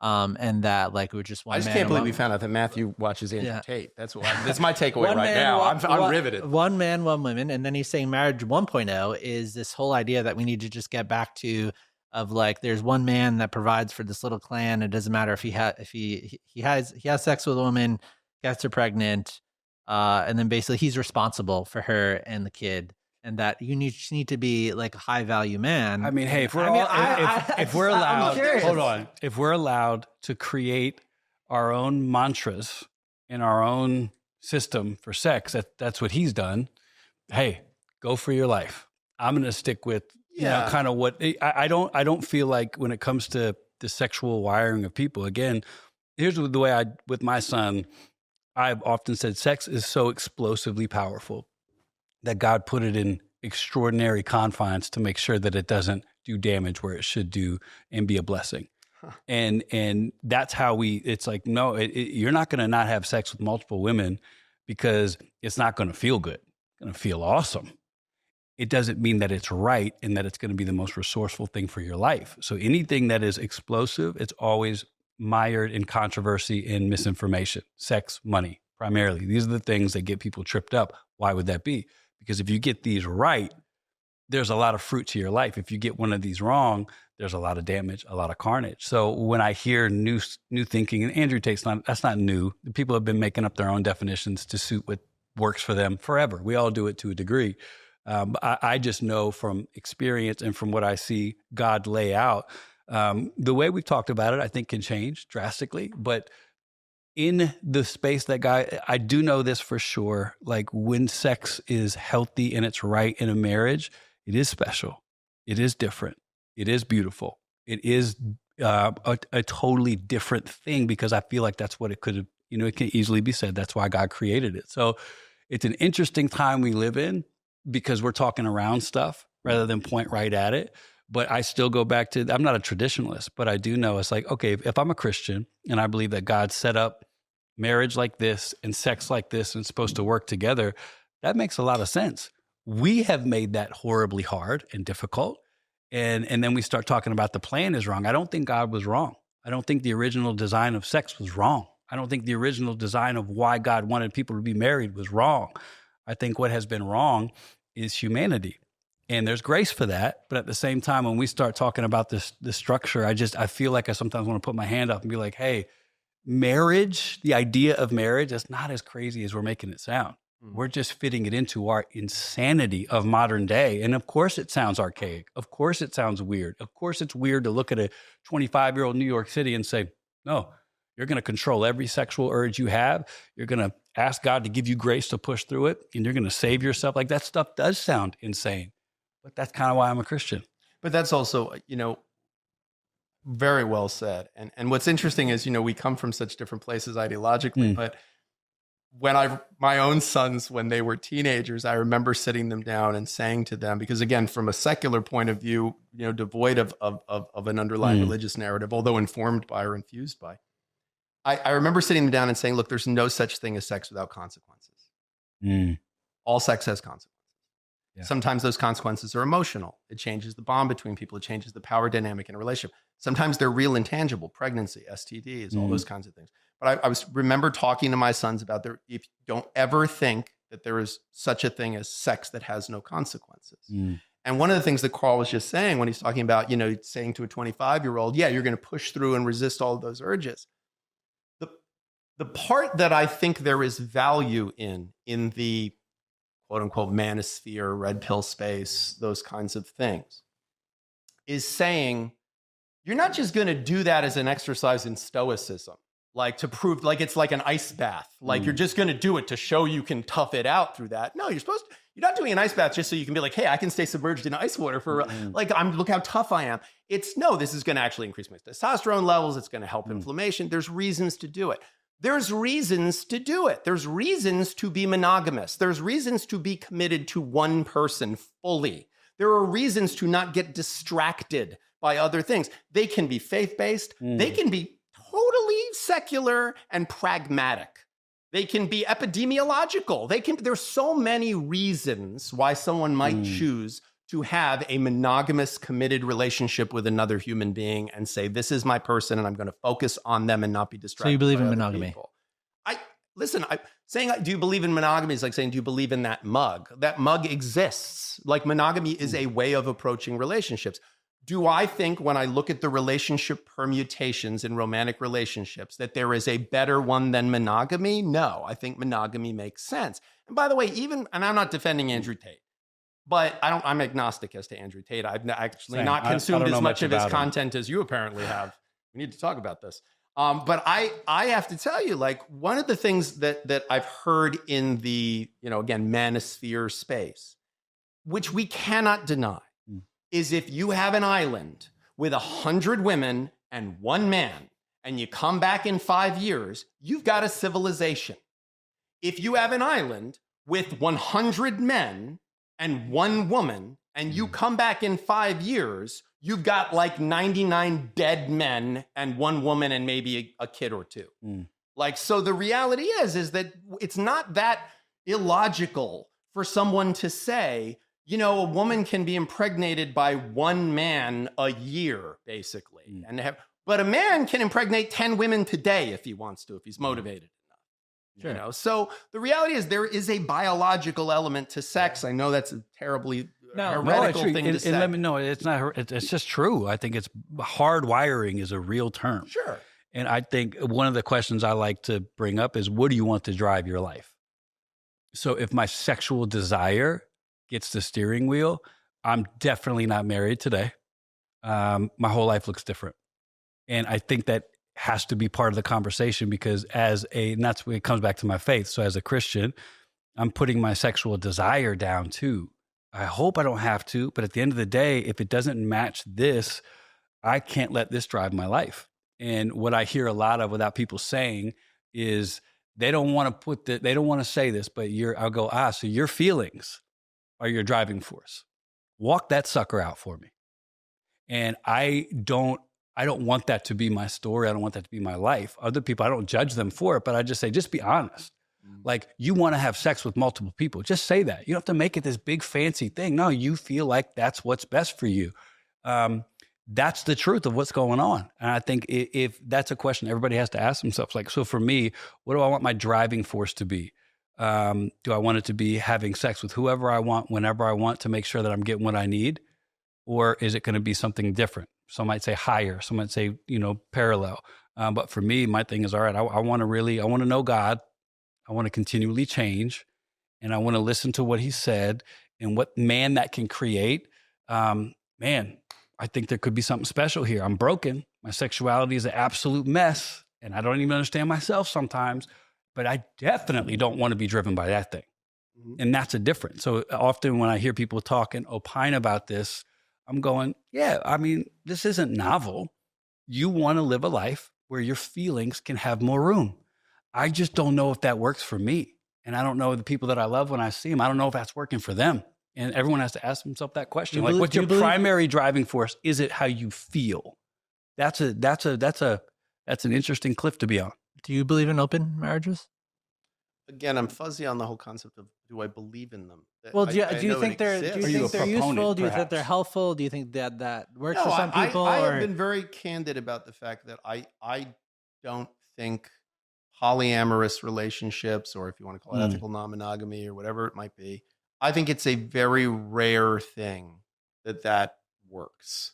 And that like it was just one man. I just can't believe we found out that Matthew watches Andrew Tate. That's my takeaway right now. I'm riveted. One man, one woman. And then he's saying marriage 1.0 is this whole idea that we need to just get back to of like, there's one man that provides for this little clan. It doesn't matter if he has sex with a woman, gets her pregnant, and then basically he's responsible for her and the kid. And that you need to be like a high value man. I mean, hey, if we're allowed to create our own mantras in our own system for sex, that's what he's done. Hey, go for your life. I'm going to stick with you know, kind of what I don't feel like when it comes to the sexual wiring of people. Again, here's the way with my son, I've often said sex is so explosively powerful that God put it in extraordinary confines to make sure that it doesn't do damage where it should do and be a blessing. And that's how it's like, no, you're not going to not have sex with multiple women because it's not going to feel good. It's going to feel awesome. It doesn't mean that it's right and that it's going to be the most resourceful thing for your life. So anything that is explosive, it's always mired in controversy and misinformation. Sex, money, primarily. These are the things that get people tripped up. Why would that be? Because if you get these right, there's a lot of fruit to your life. If you get one of these wrong, there's a lot of damage, a lot of carnage. So when I hear new thinking, and Andrew Tate's that's not new. The people have been making up their own definitions to suit what works for them forever. We all do it to a degree. I just know from experience and from what I see God lay out, the way we've talked about it, I think can change drastically. But in the space that I do know this for sure, like when sex is healthy and it's right in a marriage, it is special. It is different. It is beautiful. It is a totally different thing because I feel like that's what it could have, it can easily be said. That's why God created it. So it's an interesting time we live in because we're talking around stuff rather than point right at it. But I still go back to, I'm not a traditionalist, but I do know it's like, okay, if I'm a Christian and I believe that God set up marriage like this and sex like this and it's supposed to work together, that makes a lot of sense. We have made that horribly hard and difficult. And then we start talking about the plan is wrong. I don't think God was wrong. I don't think the original design of sex was wrong. I don't think the original design of why God wanted people to be married was wrong. I think what has been wrong is humanity. And there's grace for that. But at the same time, when we start talking about this structure, I feel like I sometimes want to put my hand up and be like, hey, marriage, the idea of marriage is not as crazy as we're making it sound. We're just fitting it into our insanity of modern day. And of course it sounds archaic. Of course it sounds weird. Of course it's weird to look at a 25-year-old New York City and say, no, you're going to control every sexual urge you have. You're going to ask God to give you grace to push through it. And you're going to save yourself. Like that stuff does sound insane. But that's kind of why I'm a Christian. But that's also, very well said. And what's interesting is, we come from such different places ideologically, but when my own sons, when they were teenagers, I remember sitting them down and saying to them, because again, from a secular point of view, devoid of an underlying religious narrative, although informed by or infused by, I remember sitting them down and saying, look, there's no such thing as sex without consequences. All sex has consequences. Yeah. Sometimes those consequences are emotional. It changes the bond between people. It changes the power dynamic in a relationship. Sometimes they're real and tangible, pregnancy, STDs, all those kinds of things. But I remember talking to my sons about if you don't ever think that there is such a thing as sex that has no consequences. And one of the things that Carl was just saying when he's talking about, saying to a 25-year-old, yeah, you're going to push through and resist all of those urges. The part that I think there is value in the quote unquote manosphere, red pill space, those kinds of things, is saying you're not just going to do that as an exercise in stoicism, like to prove, like it's like an ice bath, like you're just going to do it to show you can tough it out through that. No, you're not doing an ice bath just so you can be like, hey, I can stay submerged in ice water for look how tough I am. This is going to actually increase my testosterone levels. It's going to help inflammation. There's reasons to do it. There's reasons to do it. There's reasons to be monogamous. There's reasons to be committed to one person fully. There are reasons to not get distracted by other things. They can be faith-based. They can be totally secular and pragmatic. They can be epidemiological. There's so many reasons why someone might choose to have a monogamous, committed relationship with another human being and say, this is my person and I'm going to focus on them and not be distracted. So you believe by in other monogamy? people. Saying, do you believe in monogamy is like saying, do you believe in that mug? That mug exists. Like monogamy is a way of approaching relationships. Do I think when I look at the relationship permutations in romantic relationships that there is a better one than monogamy? No, I think monogamy makes sense. And by the way, and I'm not defending Andrew Tate, but I'm agnostic as to Andrew Tate. I've actually not consumed as much of his content as you apparently have. We need to talk about this. But I have to tell you, like, one of the things that I've heard in the, again, manosphere space, which we cannot deny, is if you have an island with 100 women and one man, and you come back in 5 years, you've got a civilization. If you have an island with 100 men and one woman, and you come back in 5 years, you've got like 99 dead men and one woman and maybe a kid or two. So the reality is that it's not that illogical for someone to say, a woman can be impregnated by one man a year, basically, but a man can impregnate 10 women today if he wants to, if he's motivated. Sure. So the reality is there is a biological element to sex. I know that's a terribly heretical thing to say. And let me know, it's not. It's just true. I think hardwiring is a real term. Sure. And I think one of the questions I like to bring up is, what do you want to drive your life? So if my sexual desire gets the steering wheel, I'm definitely not married today. My whole life looks different. And I think that has to be part of the conversation because and that's where it comes back to my faith. So as a Christian, I'm putting my sexual desire down too. I hope I don't have to, but at the end of the day, if it doesn't match this, I can't let this drive my life. And what I hear a lot of without people saying is they don't want to say this, but I'll go, so your feelings are your driving force. Walk that sucker out for me. And I don't want that to be my story. I don't want that to be my life. Other people, I don't judge them for it, but I just say, just be honest. Like, you want to have sex with multiple people. Just say that. You don't have to make it this big fancy thing. No, you feel like that's what's best for you. That's the truth of what's going on. And I think if that's a question everybody has to ask themselves, like, so for me, what do I want my driving force to be? Do I want it to be having sex with whoever I want, whenever I want, to make sure that I'm getting what I need? Or is it going to be something different? Some might say higher, some might say, parallel. But for me, my thing is, all right, I want to know God. I want to continually change, and I want to listen to what he said and what man that can create. Man, I think there could be something special here. I'm broken. My sexuality is an absolute mess, and I don't even understand myself sometimes, but I definitely don't want to be driven by that thing. And that's a difference. So often when I hear people talk and opine about this, I'm going, yeah, I mean, this isn't novel. You want to live a life where your feelings can have more room. I just don't know if that works for me. And I don't know the people that I love when I see them. I don't know if that's working for them. And everyone has to ask themselves that question. Like, what's your primary driving force? Is it how you feel? That's an interesting cliff to be on. Do you believe in open marriages? Again, I'm fuzzy on the whole concept of, do I believe in them? Well, do you think they're useful? Do you think they're helpful? Do you think that works for some people? I have been very candid about the fact that I don't think polyamorous relationships, or if you want to call it ethical non-monogamy or whatever it might be, I think it's a very rare thing that works.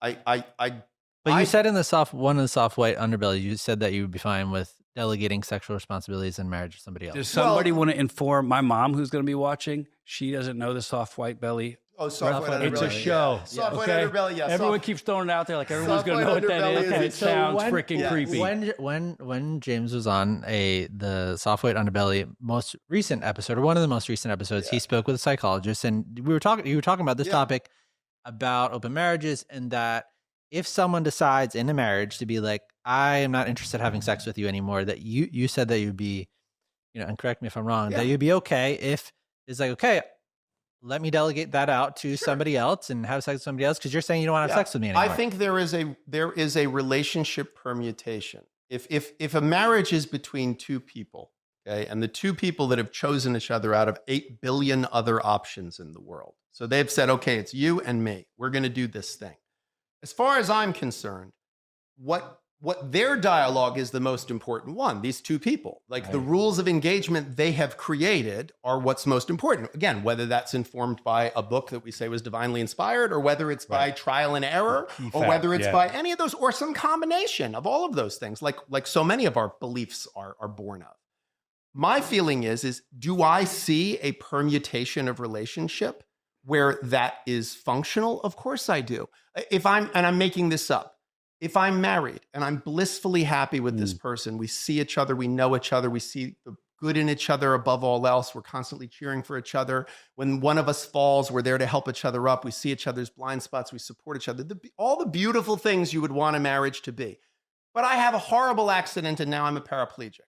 But you said in one of the soft white underbelly, you said that you would be fine with delegating sexual responsibilities in marriage to somebody else. Does somebody want to inform my mom who's going to be watching? She doesn't know the soft white belly. Oh, soft white underbelly. It's a show. Soft white underbelly, yeah. Everyone keeps throwing it out there like everyone's going to know what that underbelly is. And it is- sounds freaking creepy. When James was on the soft white underbelly most recent episode, or one of the most recent episodes, he spoke with a psychologist, and you were talking about this topic about open marriages, and that if someone decides in a marriage to be like, I am not interested in having sex with you anymore, that you said that you'd be, and correct me if I'm wrong, that you'd be okay if it's like, okay, let me delegate that out to somebody else and have sex with somebody else, because you're saying you don't want to have sex with me anymore. I think there is a relationship permutation. If a marriage is between two people, okay, and the two people that have chosen each other out of 8 billion other options in the world, so they've said, okay, it's you and me. We're going to do this thing. As far as I'm concerned, what their dialogue is the most important one. These two people, the rules of engagement they have created are what's most important. Again, whether that's informed by a book that we say was divinely inspired, or whether it's by trial and error, or whether it's by any of those, or some combination of all of those things, like so many of our beliefs are born of. My feeling is do I see a permutation of relationship where that is functional? Of course I do. I'm making this up. If I'm married and I'm blissfully happy with this person, we see each other, we know each other, we see the good in each other above all else, we're constantly cheering for each other. When one of us falls, we're there to help each other up. We see each other's blind spots, we support each other. All the beautiful things you would want a marriage to be. But I have a horrible accident and now I'm a paraplegic.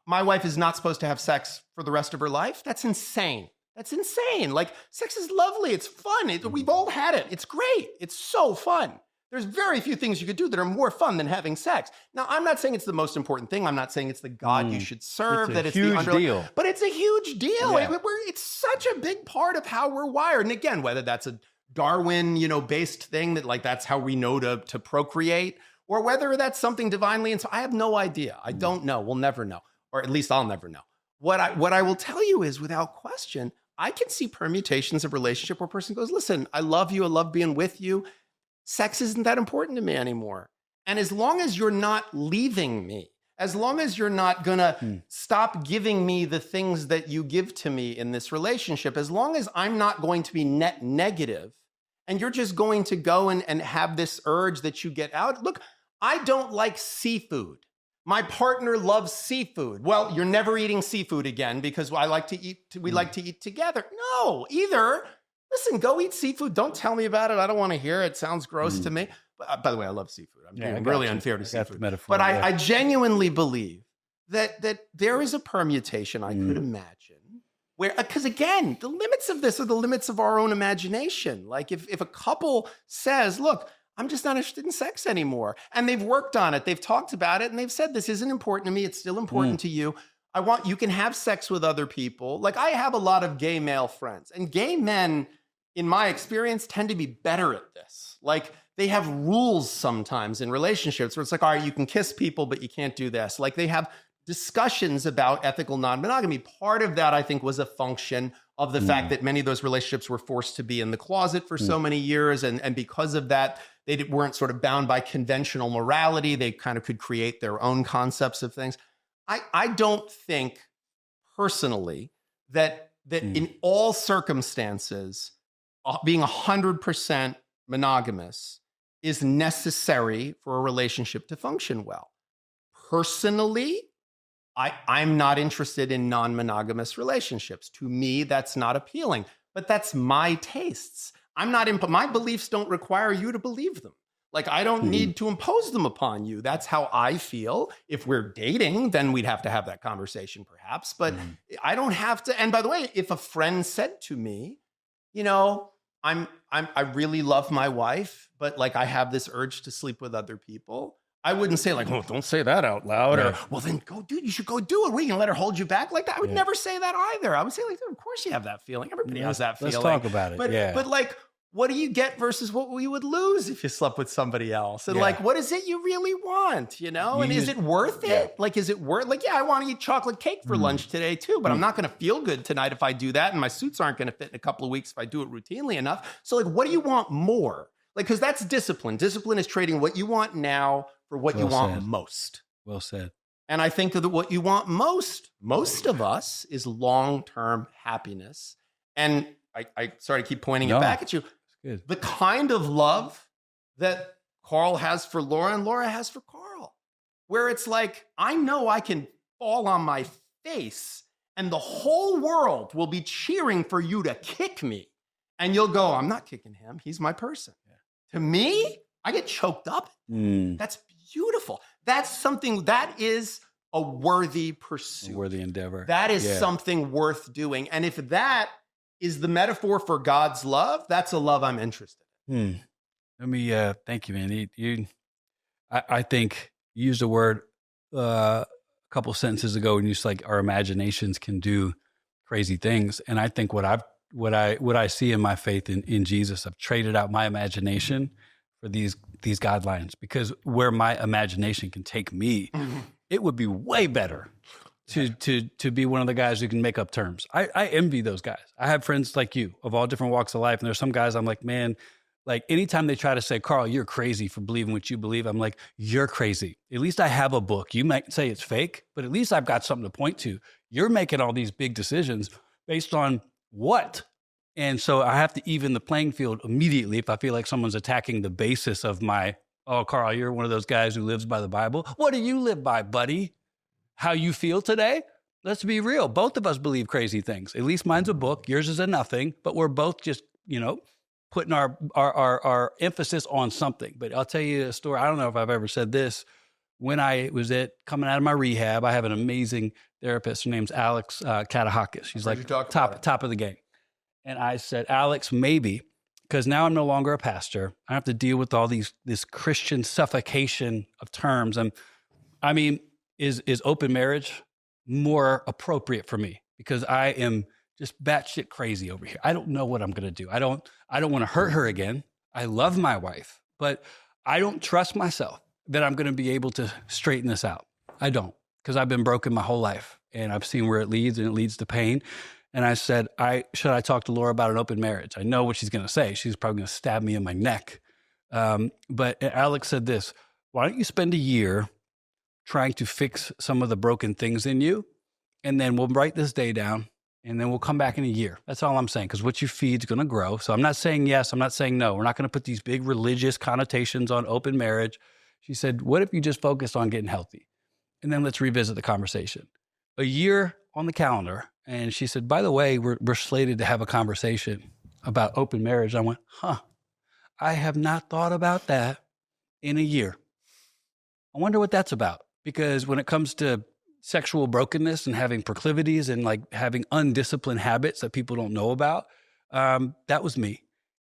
My wife is not supposed to have sex for the rest of her life? That's insane. That's insane. Sex is lovely. It's fun. We've all had it. It's great. It's so fun. There's very few things you could do that are more fun than having sex. Now, I'm not saying it's the most important thing. I'm not saying it's the God you should serve. It's a huge deal. But it's a huge deal. Yeah. It's such a big part of how we're wired. And again, whether that's a Darwin, based thing that that's how we know to procreate, or whether that's something divinely. And so I have no idea. I don't know. We'll never know, or at least I'll never know. What I will tell you is, without question, I can see permutations of relationship where a person goes, listen, I love you. I love being with you. Sex isn't that important to me anymore. And as long as you're not leaving me, as long as you're not going to stop giving me the things that you give to me in this relationship, as long as I'm not going to be net negative and you're just going to go and have this urge that you get out. Look, I don't like seafood. My partner loves seafood. Well, you're never eating seafood again because we like to eat together. No, either. Listen, go eat seafood. Don't tell me about it. I don't want to hear it. It sounds gross to me. But, by the way, I love seafood. I'm being really unfair to seafood. But I genuinely believe that there is a permutation I could imagine where, because again, the limits of this are the limits of our own imagination. If a couple says, look, I'm just not interested in sex anymore, and they've worked on it, they've talked about it, and they've said, this isn't important to me. It's still important to you. You can have sex with other people. I have a lot of gay male friends, and gay men, in my experience, tend to be better at this. They have rules sometimes in relationships where it's all right, you can kiss people, but you can't do this. They have discussions about ethical non-monogamy. Part of that, I think, was a function of the fact that many of those relationships were forced to be in the closet for so many years. And because of that, they weren't sort of bound by conventional morality. They kind of could create their own concepts of things. I don't think personally that in all circumstances, being 100% monogamous is necessary for a relationship to function well. Personally, I'm not interested in non-monogamous relationships. To me, that's not appealing, but that's my tastes. My beliefs don't require you to believe them. I don't need to impose them upon you. That's how I feel. If we're dating, then we'd have to have that conversation perhaps, but I don't have to. And by the way, if a friend said to me, I really love my wife, but I have this urge to sleep with other people, I wouldn't say oh, don't say that out loud, or well, then go, dude, you should go do it. What, are you gonna let her hold you back like that? I would never say that either. I would say of course you have that feeling. Everybody has that feeling. Let's talk about it. But what do you get versus what we would lose if you slept with somebody else? And like, what is it you really want, you know? And is it worth it? Like, is it worth, like, yeah, I want to eat chocolate cake for lunch today too, but I'm not going to feel good tonight if I do that. And my suits aren't going to fit in a couple of weeks if I do it routinely enough. So like, what do you want more? Like, because that's discipline. Discipline is trading what you want now for what you want most. Well said. And I think that what you want most of us, is long-term happiness. And I sorry to keep pointing it back at you. Good. The kind of love that Carl has for Laura and Laura has for Carl, where it's like, I know I can fall on my face and the whole world will be cheering for you to kick me. And you'll go, I'm not kicking him. He's my person. Yeah. To me, I get choked up. That's beautiful. That's something that is a worthy pursuit. A worthy endeavor. That is something worth doing. And if that is the metaphor for God's love, that's a love I'm interested in. Let me thank you, man. I think you used a word a couple sentences ago, and you just like our imaginations can do crazy things. And I think what I see in my faith in Jesus, I've traded out my imagination for these guidelines, because where my imagination can take me, it would be way better to be one of the guys who can make up terms. I envy those guys. I have friends like you of all different walks of life. And there's some guys I'm like, man, like anytime they try to say, Carl, you're crazy for believing what you believe, I'm like, you're crazy. At least I have a book. You might say it's fake, but at least I've got something to point to. You're making all these big decisions based on what? And so I have to even the playing field immediately if I feel like someone's attacking the basis of my, oh, Carl, you're one of those guys who lives by the Bible. What do you live by, buddy? How you feel today? Let's be real. Both of us believe crazy things. At least mine's a book. Yours is a nothing. But we're both just, putting our emphasis on something. But I'll tell you a story. I don't know if I've ever said this. When I was coming out of my rehab, I have an amazing therapist. Her name's Alex Katahakis. She's like top of the game. And I said, Alex, maybe, because now I'm no longer a pastor. I have to deal with all this Christian suffocation of terms. And I mean, is open marriage more appropriate for me? Because I am just batshit crazy over here. I don't know what I'm going to do. I don't want to hurt her again. I love my wife, but I don't trust myself that I'm going to be able to straighten this out. I don't, because I've been broken my whole life and I've seen where it leads, and it leads to pain. And I said, should I talk to Laura about an open marriage? I know what she's going to say. She's probably going to stab me in my neck. But Alex said this, why don't you spend a year trying to fix some of the broken things in you? And then we'll write this day down, and then we'll come back in a year. That's all I'm saying, because what you feed is going to grow. So I'm not saying yes, I'm not saying no. We're not going to put these big religious connotations on open marriage. She said, what if you just focused on getting healthy? And then let's revisit the conversation. A year on the calendar. And she said, by the way, we're slated to have a conversation about open marriage. I went, I have not thought about that in a year. I wonder what that's about. Because when it comes to sexual brokenness and having proclivities and like having undisciplined habits that people don't know about, that was me.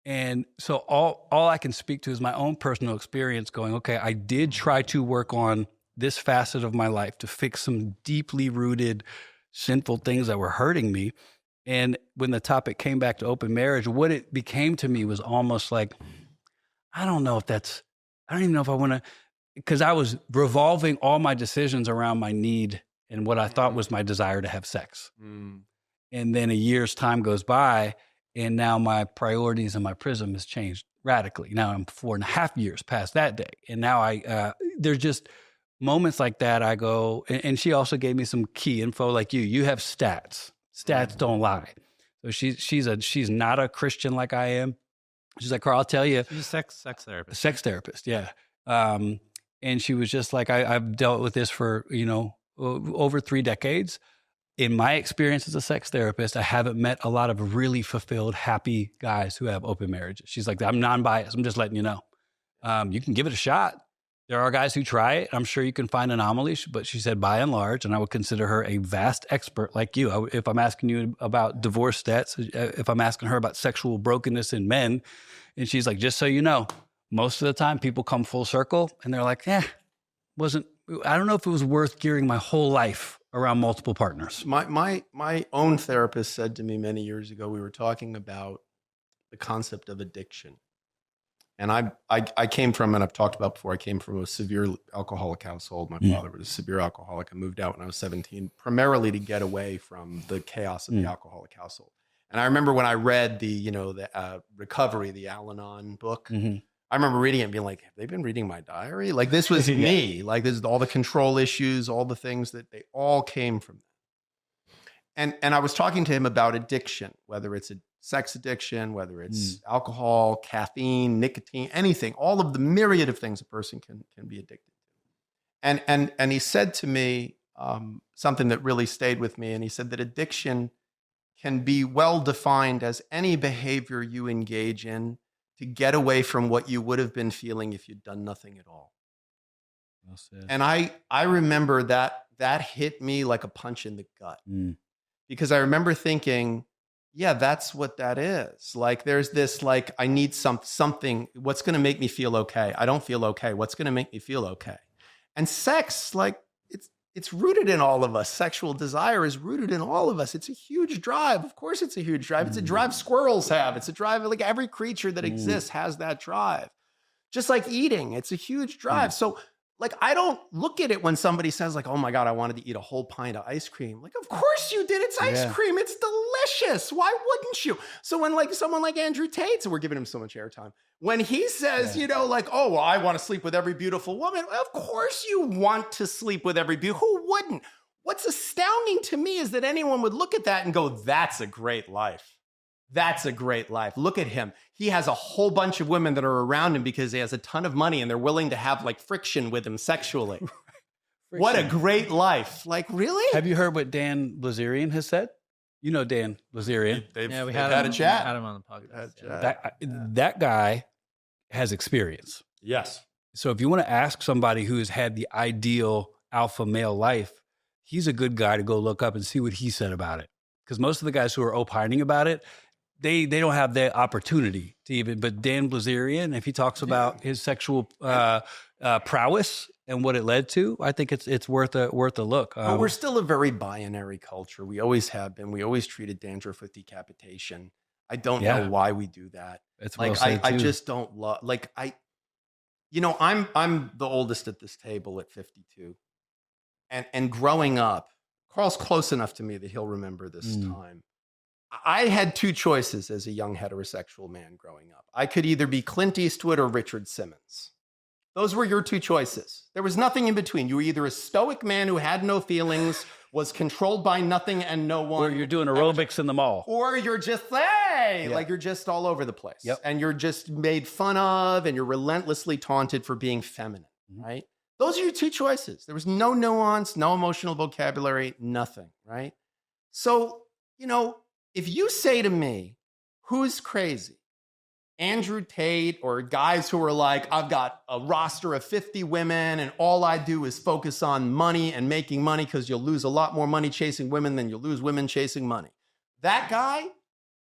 And so all I can speak to is my own personal experience going, okay, I did try to work on this facet of my life to fix some deeply rooted sinful things that were hurting me. And when the topic came back to open marriage, what it became to me was almost like, I don't even know if I want to, because I was revolving all my decisions around my need and what I thought was my desire to have sex. And then a year's time goes by, and now my priorities and my prism has changed radically. Now I'm 4.5 years past that day. And now there's just moments like that. I go, and she also gave me some key info like you have stats. Stats don't lie. So she's not a Christian like I am. She's like, Carl, I'll tell you. She's a sex therapist. Sex therapist, yeah. And she was just like, I've dealt with this for, over 3 decades. In my experience as a sex therapist, I haven't met a lot of really fulfilled, happy guys who have open marriages. She's like, I'm non-biased. I'm just letting you know. You can give it a shot. There are guys who try it. I'm sure you can find anomalies, but she said by and large, and I would consider her a vast expert like you. If I'm asking you about divorce stats, if I'm asking her about sexual brokenness in men, and she's like, just so you know, most of the time people come full circle and they're like, I don't know if it was worth gearing my whole life around multiple partners. My own therapist said to me many years ago, we were talking about the concept of addiction. And I came from, and I've talked about before, I came from a severe alcoholic household. My father was a severe alcoholic. I moved out when I was 17, primarily to get away from the chaos of the alcoholic household. And I remember when I read the Recovery, the Al-Anon book, I remember reading it and being like, have they been reading my diary? Like, this was me. Like, this is all the control issues, all the things that they all came from that. And I was talking to him about addiction, whether it's a sex addiction, whether it's alcohol, caffeine, nicotine, anything, all of the myriad of things a person can be addicted to. And he said to me something that really stayed with me. And he said that addiction can be well defined as any behavior you engage in to get away from what you would have been feeling if you'd done nothing at all. Well said. And I remember that hit me like a punch in the gut, because I remember thinking, yeah, that's what that is. Like, there's this, like, I need something. What's going to make me feel okay? I don't feel okay. What's going to make me feel okay? And sex, like, it's rooted in all of us. Sexual desire is rooted in all of us. It's a huge drive. Of course, it's a huge drive. It's a drive squirrels have. It's a drive, like, every creature that exists has that drive. Just like eating, it's a huge drive. So, like, I don't look at it when somebody says, like, oh my God, I wanted to eat a whole pint of ice cream. Like, of course you did. It's ice cream. It's delicious. Why wouldn't you? So when, like, someone like Andrew Tate, so we're giving him so much airtime, when he says, like, oh, well, I want to sleep with every beautiful woman. Of course you want to sleep with every beautiful. Who wouldn't? What's astounding to me is that anyone would look at that and go, that's a great life. That's a great life. Look at him. He has a whole bunch of women that are around him because he has a ton of money and they're willing to have, like, friction with him sexually. What a great life. Like, really? Have you heard what Dan Blazerian has said? You know Dan Blazerian. They've We had a chat. Had him on the podcast. That guy has experience. Yes. So if you want to ask somebody who has had the ideal alpha male life, he's a good guy to go look up and see what he said about it. Because most of the guys who are opining about it, they don't have the opportunity to even. But Dan Blazerian, if he talks about his sexual prowess and what it led to, I think it's worth a look. But we're still a very binary culture. We always have been. We always treated dandruff with decapitation. I don't know why we do that. It's like, well said, I too. just don't love. Like, I'm the oldest at this table at 52, and growing up, Carl's close enough to me that he'll remember this time. I had two choices as a young heterosexual man growing up. I could either be Clint Eastwood or Richard Simmons. Those were your two choices. There was nothing in between. You were either a stoic man who had no feelings, was controlled by nothing and no one. Or you're doing aerobics in the mall. Or you're just, like, you're just all over the place. Yep. And you're just made fun of and you're relentlessly taunted for being feminine, right? Those are your two choices. There was no nuance, no emotional vocabulary, nothing, right? So, if you say to me, who's crazy? Andrew Tate or guys who are like, I've got a roster of 50 women and all I do is focus on money and making money because you'll lose a lot more money chasing women than you'll lose women chasing money. That guy?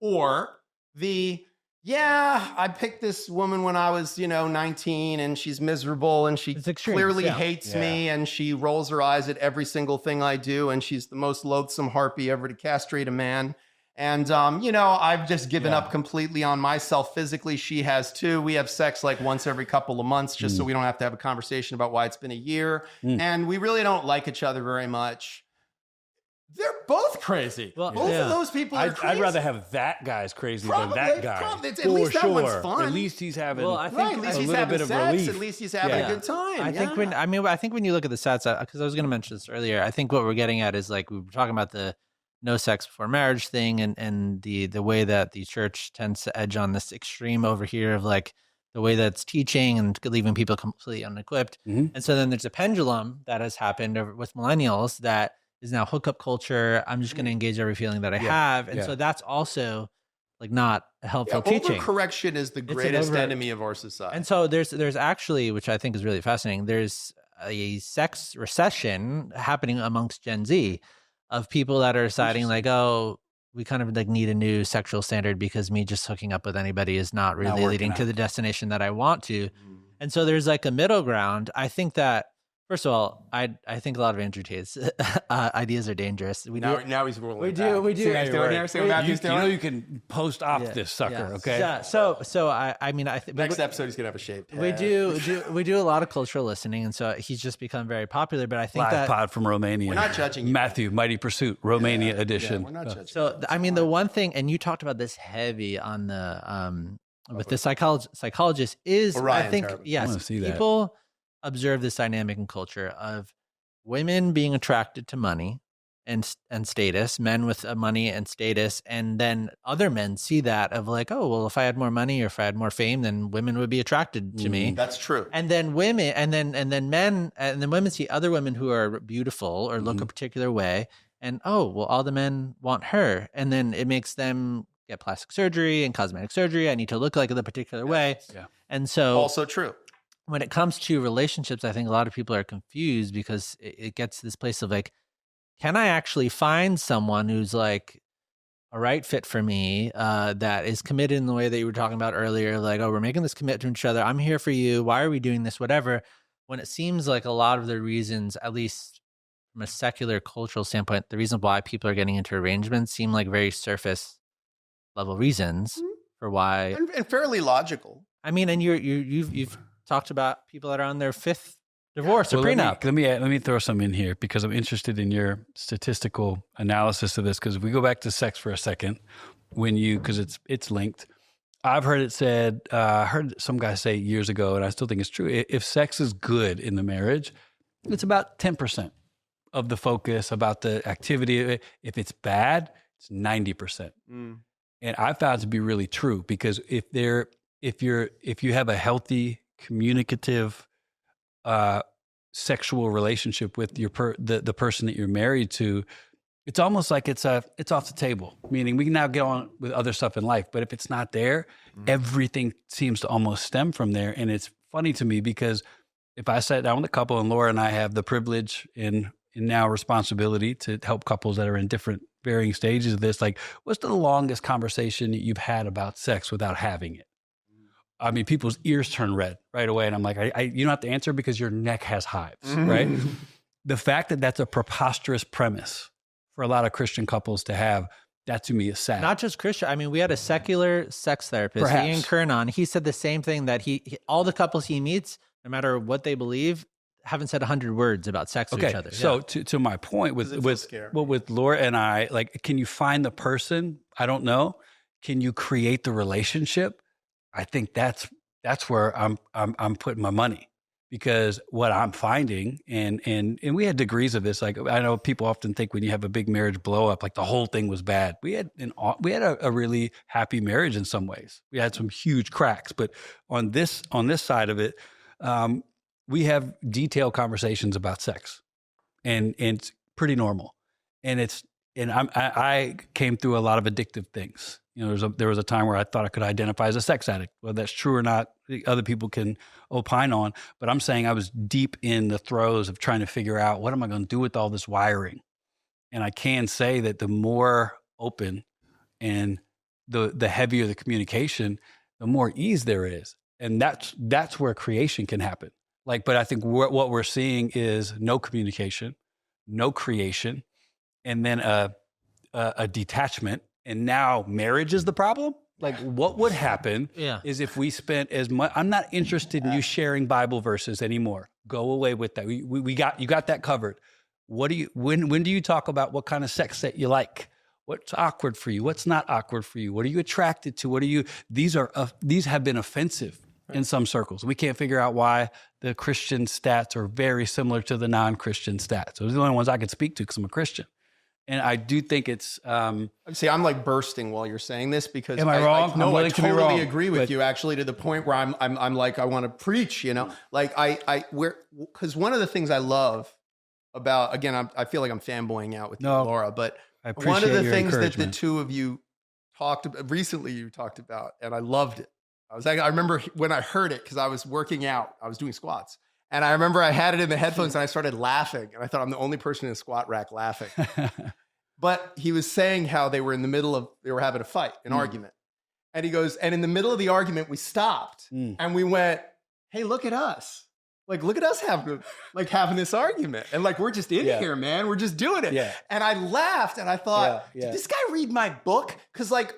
Or I picked this woman when I was, 19 and she's miserable and she clearly hates me and she rolls her eyes at every single thing I do and she's the most loathsome harpy ever to castrate a man. And, I've just given up completely on myself physically. She has too. We have sex like once every couple of months just so we don't have to have a conversation about why it's been a year. And we really don't like each other very much. They're both crazy. Well, both of those people are crazy. I'd rather have that guy's crazy than that guy. At least that one's fun. At least he's having at least he's having sex. Relief. At least he's having a good time. I think when you look at the stats, because I was going to mention this earlier, I think what we're getting at is, like, we were talking about the no sex before marriage thing and the way that the church tends to edge on this extreme over here of, like, the way that it's teaching and leaving people completely unequipped. And so then there's a pendulum that has happened with millennials that is now hookup culture. I'm just going to engage every feeling that I have. And so that's also, like, not a helpful teaching. Overcorrection is the greatest enemy of our society. And so there's actually, which I think is really fascinating, there's a sex recession happening amongst Gen Z of people that are deciding, like, oh, we kind of, like, need a new sexual standard because me just hooking up with anybody is not really leading to the destination that I want to. And so there's, like, a middle ground. I think that, First of all, I think a lot of Andrew Tate's ideas are dangerous. Now he's rolling. We do. See what he's doing here? See what Matthew's You doing? know you can post off this sucker, okay? Yeah. So I mean, I think Next episode he's gonna have a shaved head. we do a lot of cultural listening, and so he's just become very popular. But I think Live that pod from Romania. We're not judging you. Matthew, Mighty Pursuit, Romania edition. We're not judging. so. I mean, the one thing, and you talked about this heavy on the with the psychologist is Orion I think therapy. I yes, wanna see that. people observe this dynamic in culture of women being attracted to money and status, men with money and status, and then other men see that of like, oh, well, if I had more money or if I had more fame, then women would be attracted to me. That's true. And then women, and then men, and then women see other women who are beautiful or look a particular way, and oh, well, all the men want her, and then it makes them get plastic surgery and cosmetic surgery. I need to look like the particular way, and so Also true. when it comes to relationships, I think a lot of people are confused because it gets to this place of like, can I actually find someone who's like a right fit for me, that is committed in the way that you were talking about earlier? Like, oh, we're making this commitment to each other. I'm here for you. Why are we doing this? Whatever. When it seems like a lot of the reasons, at least from a secular cultural standpoint, the reason why people are getting into arrangements seem like very surface level reasons for why. And fairly logical. I mean, and you've talked about people that are on their fifth divorce or Well, prenup. let me throw some in here because I'm interested in your statistical analysis of this. Because if we go back to sex for a second, because it's linked. I've heard it said. I heard some guy say years ago, and I still think it's true. If sex is good in the marriage, it's about 10% of the focus about the activity. If it's bad, it's 90%. And I found it to be really true because if you have a healthy, communicative, sexual relationship with the person that you're married to, it's almost like it's off the table. Meaning we can now get on with other stuff in life, but if it's not there, everything seems to almost stem from there. And it's funny to me because if I sat down with a couple, and Laura and I have the privilege and now responsibility to help couples that are in different varying stages of this, like, what's the longest conversation you've had about sex without having it? I mean, people's ears turn red right away. And I'm like, you don't have to answer because your neck has hives, right? The fact that that's a preposterous premise for a lot of Christian couples to have, that to me is sad. Not just Christian. I mean, we had a secular sex therapist, Perhaps. Ian Kernan. He said the same thing, that he all the couples he meets, no matter what they believe, haven't said 100 words about sex with each other. So to my point with Laura and I, like, can you find the person? I don't know. Can you create the relationship? I think that's where I'm putting my money, because what I'm finding, and we had degrees of this. Like, I know people often think when you have a big marriage blow up, like the whole thing was bad. We had a really happy marriage in some ways. We had some huge cracks, but on this side of it, we have detailed conversations about sex, and it's pretty normal. And I came through a lot of addictive things. You know, there was a time where I thought I could identify as a sex addict. Whether that's true or not, other people can opine on. But I'm saying I was deep in the throes of trying to figure out, what am I going to do with all this wiring? And I can say that the more open and the heavier the communication, the more ease there is. And that's where creation can happen. Like, but I think what we're seeing is no communication, no creation, and then a detachment. And now marriage is the problem. Like, what would happen is if we spent as much. I'm not interested in you sharing Bible verses anymore. Go away with that. You got that covered. When do you talk about what kind of sex that you like? What's awkward for you? What's not awkward for you? What are you attracted to? These have been offensive in some circles. We can't figure out why the Christian stats are very similar to the non-Christian stats. Those are the only ones I can speak to because I'm a Christian. And I do think it's. See, I'm like bursting while you're saying this because. Am I wrong? No, I totally wrong, agree with you. Actually, to the point where I'm like, I want to preach. You know, like because one of the things I love about, again, I feel like I'm fanboying out with you, Laura, but one of the things that the two of you talked about recently, and I loved it. I remember when I heard it because I was working out, I was doing squats. And I remember I had it in the headphones and I started laughing. And I thought I'm the only person in a squat rack laughing. But he was saying how they were having a fight, an argument. And he goes, and in the middle of the argument, we stopped and we went, hey, look at us. Like, look at us having this argument. And like, we're just in here, man. We're just doing it. Yeah. And I laughed and I thought, did this guy read my book? Because like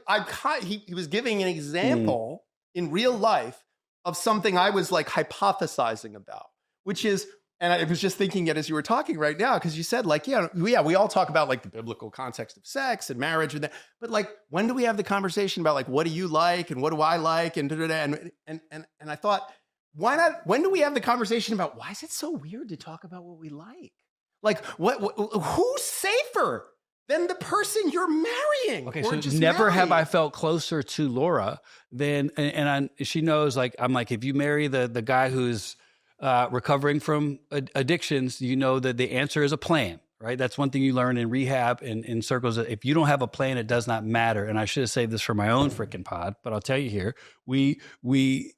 he was giving an example in real life of something I was like hypothesizing about, which is, and I was just thinking it as you were talking right now, because you said like, we all talk about like the biblical context of sex and marriage and that, but like, when do we have the conversation about like, what do you like and what do I like and and I thought, why not? When do we have the conversation about why is it so weird to talk about what we like? Like, who's safer than the person you're marrying? Okay, so never have I felt closer to Laura than, she knows, like, I'm like, if you marry the guy who's recovering from addictions, you know that the answer is a plan, right? That's one thing you learn in rehab and in circles. If you don't have a plan, it does not matter. And I should have saved this for my own freaking pod, but I'll tell you here,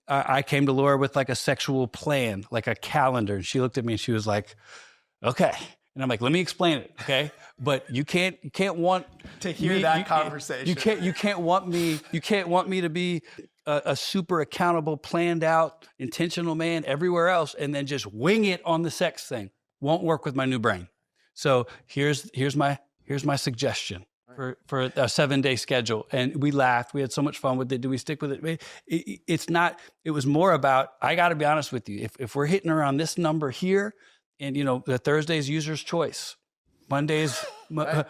I came to Laura with like a sexual plan, like a calendar. And she looked at me and she was like, okay. And I'm like, let me explain it. Okay. But you can't want to hear that conversation. You can't want me to be a super accountable, planned out, intentional man everywhere else, and then just wing it on the sex thing. Won't work with my new brain. So here's my suggestion for a 7-day schedule. And we laughed. We had so much fun with it. Do we stick with it? It was more about, I got to be honest with you. If we're hitting around this number here, and the Thursday's user's choice, Mondays,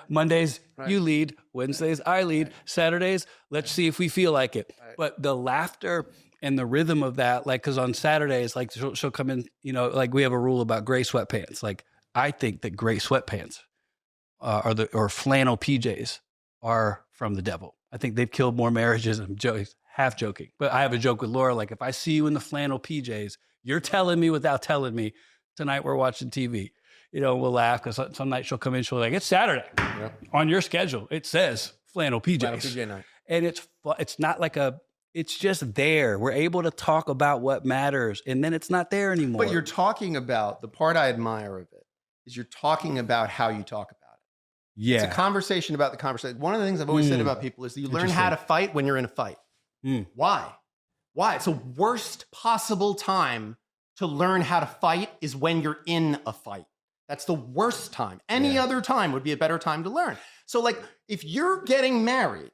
Mondays you lead, Wednesdays I lead, Saturdays, let's see if we feel like it. But the laughter and the rhythm of that, like, because on Saturdays, like she'll come in, like we have a rule about gray sweatpants. Like, I think that gray sweatpants or flannel PJs are from the devil. I think they've killed more marriages. I'm half joking, but I have a joke with Laura. Like, if I see you in the flannel PJs, you're telling me without telling me, tonight we're watching TV. We'll laugh because some night she'll come in, she'll be like, it's Saturday. Yeah. On your schedule, it says flannel PJs. Flannel PJ night. And it's not like it's just there. We're able to talk about what matters, and then it's not there anymore. But you're talking about, the part I admire of it is you're talking about how you talk about it. Yeah. It's a conversation about the conversation. One of the things I've always said about people is that you learn how to fight when you're in a fight. Why? It's the worst possible time to learn how to fight is when you're in a fight. That's the worst time. Any other time would be a better time to learn. So like, if you're getting married,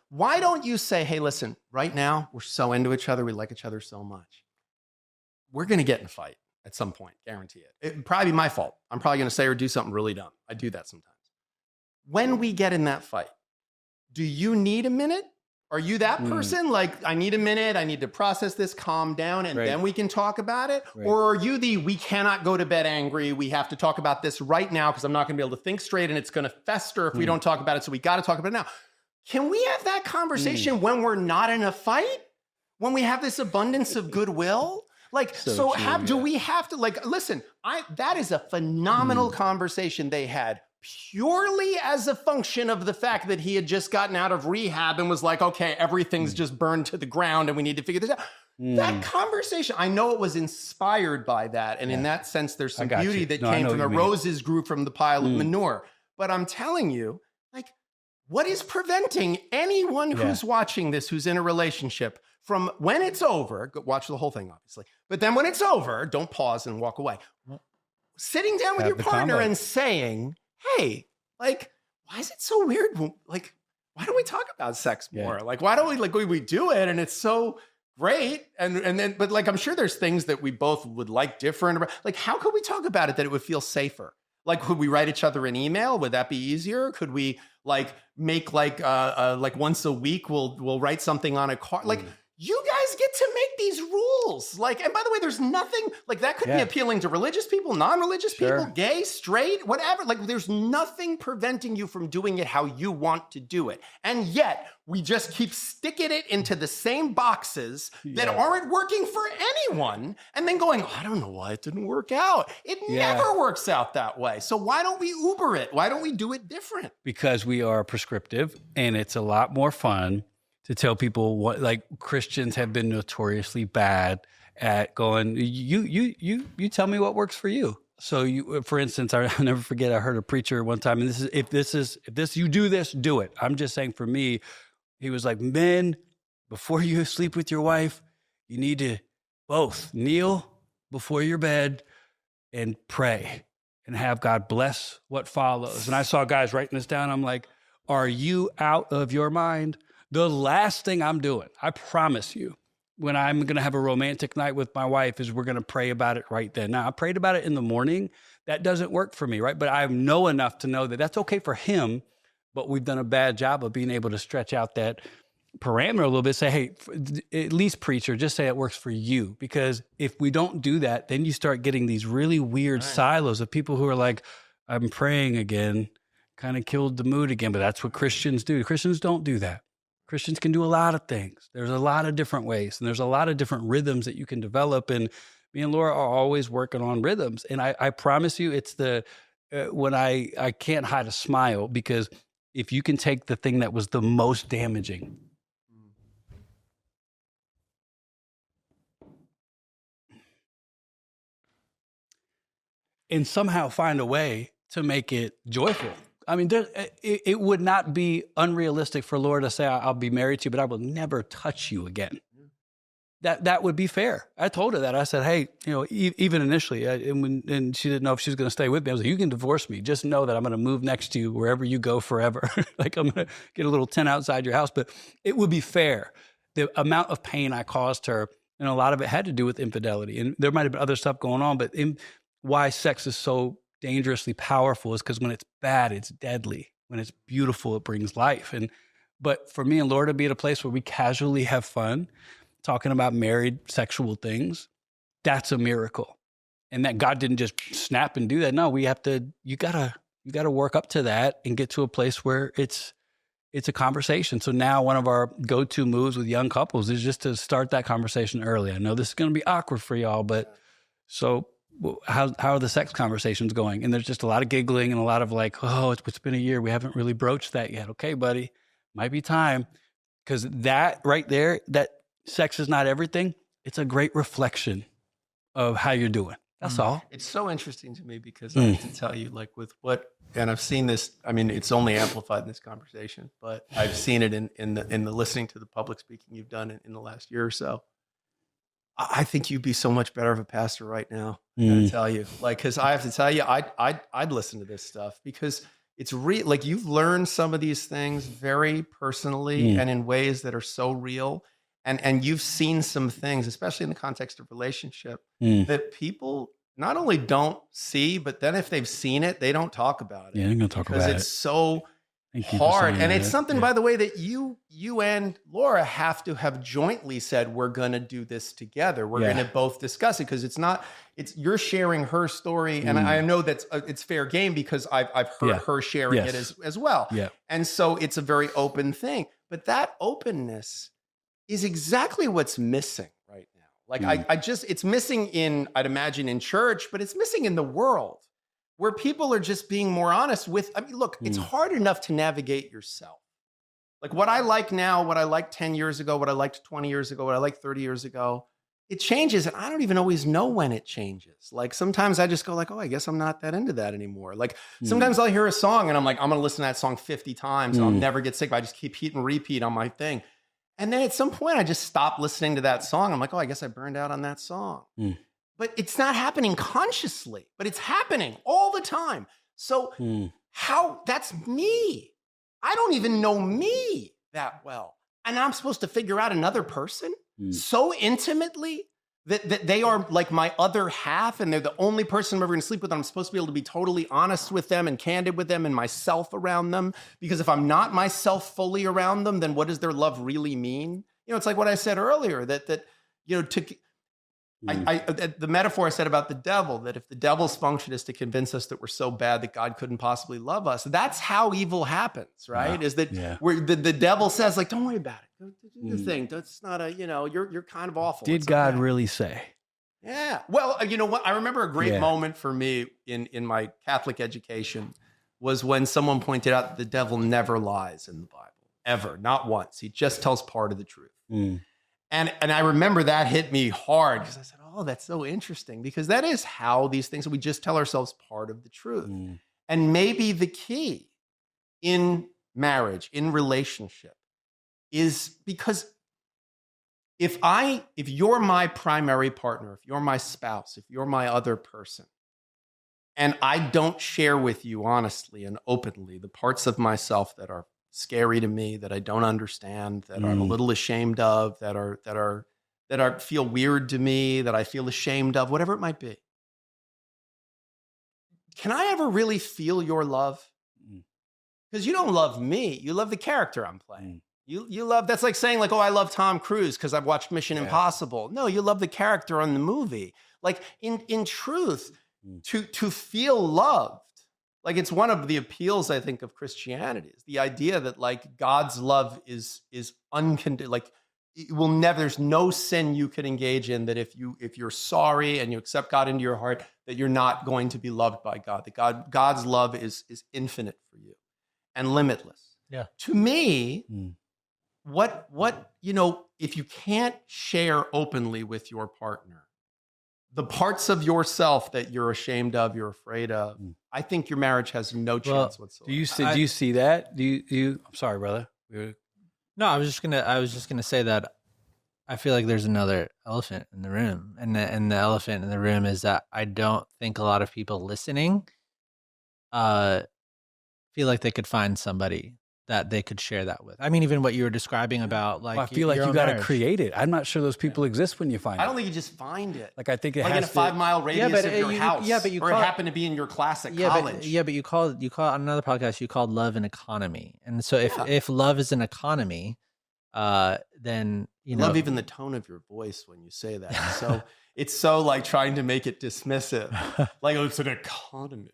why don't you say, hey, listen, right now, we're so into each other. We like each other so much. We're going to get in a fight at some point. Guarantee it. It'd probably be my fault. I'm probably going to say or do something really dumb. I do that sometimes. When we get in that fight, do you need a minute? Are you that person? Like, I need a minute. I need to process this, calm down, and then we can talk about it. Right. Or are you we cannot go to bed angry. We have to talk about this right now because I'm not going to be able to think straight and it's going to fester if we don't talk about it. So we got to talk about it now. Can we have that conversation when we're not in a fight? When we have this abundance of goodwill? Like, do we have to, like, listen, that is a phenomenal conversation they had, purely as a function of the fact that he had just gotten out of rehab and was like, okay, everything's just burned to the ground and we need to figure this out. That conversation, I know it was inspired by that. And in that sense, there's some beauty that came from the roses grew from the pile of manure. But I'm telling you, like, what is preventing anyone who's watching this, who's in a relationship, from when it's over, watch the whole thing, obviously, but then when it's over, don't pause and walk away. Sitting down with your partner and saying, hey, like, why is it so weird? Like, why don't we talk about sex more? Like, why don't we do it? And it's so great. And then, but like, I'm sure there's things that we both would like different. Like, how could we talk about it that it would feel safer? Like, could we write each other an email? Would that be easier? Could we like make like once a week, we'll write something on a card? Like, you guys get to make these rules. Like, and by the way, there's nothing like that could be appealing to religious people, non-religious people, gay, straight, whatever. Like, there's nothing preventing you from doing it how you want to do it. And yet we just keep sticking it into the same boxes that aren't working for anyone. And then going, I don't know why it didn't work out. It never works out that way. So why don't we Uber it? Why don't we do it different? Because we are prescriptive, and it's a lot more fun to tell people what, like, Christians have been notoriously bad at going, you tell me what works for you. So you, for instance, I'll never forget, I heard a preacher one time, and if you do this, do it. I'm just saying, for me, he was like, men, before you sleep with your wife, you need to both kneel before your bed and pray and have God bless what follows. And I saw guys writing this down. I'm like, are you out of your mind? The last thing I'm doing, I promise you, when I'm going to have a romantic night with my wife is we're going to pray about it right then. Now, I prayed about it in the morning. That doesn't work for me, right? But I know enough to know that that's okay for him, but we've done a bad job of being able to stretch out that parameter a little bit. Say, hey, at least preacher, just say it works for you. Because if we don't do that, then you start getting these really weird silos of people who are like, I'm praying again, kind of killed the mood again. But that's what Christians do. Christians don't do that. Christians can do a lot of things. There's a lot of different ways, and there's a lot of different rhythms that you can develop. And me and Laura are always working on rhythms. And I promise you, it's when I can't hide a smile, because if you can take the thing that was the most damaging and somehow find a way to make it joyful. I mean, it would not be unrealistic for Laura to say, I'll be married to you, but I will never touch you again. That would be fair. I told her that. I said, hey, even initially, and she didn't know if she was going to stay with me. I was like, you can divorce me. Just know that I'm going to move next to you wherever you go forever. Like, I'm going to get a little tent outside your house. But it would be fair. The amount of pain I caused her, and a lot of it had to do with infidelity. And there might have been other stuff going on, but why sex is so dangerously powerful is because when it's bad, it's deadly. When it's beautiful, it brings life. But for me and Laura to be at a place where we casually have fun talking about married sexual things, that's a miracle. And that God didn't just snap and do that. No, you gotta work up to that and get to a place where it's a conversation. So now one of our go-to moves with young couples is just to start that conversation early. I know this is going to be awkward for y'all, but so how are the sex conversations going? And there's just a lot of giggling and a lot of like, oh, it's been a year. We haven't really broached that yet. Okay, buddy, might be time. Because that right there, that sex is not everything. It's a great reflection of how you're doing. That's all. It's so interesting to me because I have to tell you, like and I've seen this, I mean, it's only amplified in this conversation, but I've seen it in the listening to the public speaking you've done in the last year or so. I think you'd be so much better of a pastor right now. I gotta tell you, because I have to tell you, I'd listen to this stuff because it's real. Like, you've learned some of these things very personally and in ways that are so real. And you've seen some things, especially in the context of relationship, that people not only don't see, but then if they've seen it, they don't talk about it. Yeah, they're going to talk about it. Because it's so hard. And it's something, by the way, that you and Laura have to have jointly said, we're going to do this together. We're going to both discuss it, because you're sharing her story. And I know that it's fair game because I've heard her sharing it as well. Yeah. And so it's a very open thing. But that openness is exactly what's missing right now. Like it's missing I'd imagine in church, but it's missing in the world, where people are just being more honest with, I mean, look, it's hard enough to navigate yourself. Like, what I like now, what I liked 10 years ago, what I liked 20 years ago, what I liked 30 years ago, it changes. And I don't even always know when it changes. Like, sometimes I just go like, oh, I guess I'm not that into that anymore. Like, sometimes I'll hear a song and I'm like, I'm going to listen to that song 50 times and I'll never get sick. I just keep hit and repeat on my thing. And then at some point I just stop listening to that song. I'm like, oh, I guess I burned out on that song. But it's not happening consciously, but it's happening all the time. So that's me. I don't even know me that well. And I'm supposed to figure out another person so intimately that they are like my other half and they're the only person I'm ever going to sleep with. I'm supposed to be able to be totally honest with them and candid with them and myself around them. Because if I'm not myself fully around them, then what does their love really mean? It's like what I said earlier, the metaphor I said about the devil, that if the devil's function is to convince us that we're so bad that God couldn't possibly love us, that's how evil happens, right? Is that where the devil says, like, don't worry about it. Do your thing. That's not you're kind of awful. Did God really say? Yeah. Well, you know what? I remember a great moment for me in my Catholic education was when someone pointed out that the devil never lies in the Bible, ever, not once. He just tells part of the truth. And I remember that hit me hard because I said, oh, that's so interesting, because that is how these things, we just tell ourselves part of the truth. And maybe the key in marriage, in relationship, is because if you're my primary partner, if you're my spouse, if you're my other person, and I don't share with you honestly and openly the parts of myself that are scary to me, that I don't understand, that I'm a little ashamed of, that feel weird to me, that I feel ashamed of, whatever it might be. Can I ever really feel your love? Because you don't love me. You love the character I'm playing. You love, that's like saying like, oh, I love Tom Cruise because I've watched Mission Impossible. No, you love the character on the movie. Like in truth, to feel loved, like it's one of the appeals, I think, of Christianity, is the idea that like God's love is unconditional. Like it will never, there's no sin you can engage in that if you're sorry and you accept God into your heart, that you're not going to be loved by God. That God's love is infinite for you and limitless. Yeah. To me, what if you can't share openly with your partner the parts of yourself that you're ashamed of, you're afraid of, I think your marriage has no chance whatsoever. Do you see that? Do you? I'm sorry, brother. No, I was just gonna say that I feel like there's another elephant in the room, and the elephant in the room is that I don't think a lot of people listening feel like they could find somebody that they could share that with. I mean, even what you were describing about, like, I feel like you got to create it. I'm not sure those people exist when you find it. I don't think you just find it. Like, I think it like has in a 5 mile radius of your house. Yeah, but you or it happened to be in your class at college. But you called on another podcast, you called love an economy. And so if love is an economy, then, love even the tone of your voice when you say that. So it's so like trying to make it dismissive. Like, oh, it's an economy.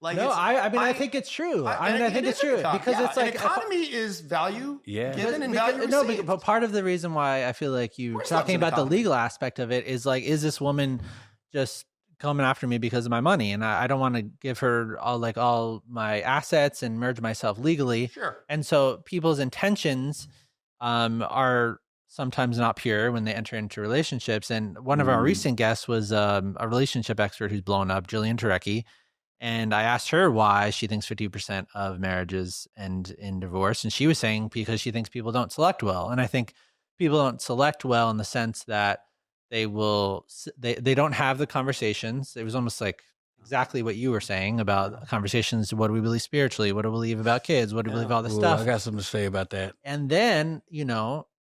Like, no, I think it's true. I think it's true because it's like an economy is value given and value received. No, but part of the reason why I feel like you talking about the legal aspect of it is like, is this woman just coming after me because of my money? And I don't want to give her all my assets and merge myself legally. Sure. And so people's intentions are sometimes not pure when they enter into relationships. And one of our recent guests was a relationship expert who's blown up, Jillian Turecki. And I asked her why she thinks 50% of marriages end in divorce. And she was saying because she thinks people don't select well. And I think people don't select well in the sense that they don't have the conversations. It was almost like exactly what you were saying about conversations. What do we believe spiritually? What do we believe about kids? What do we believe about all this stuff? I got something to say about that. And then, it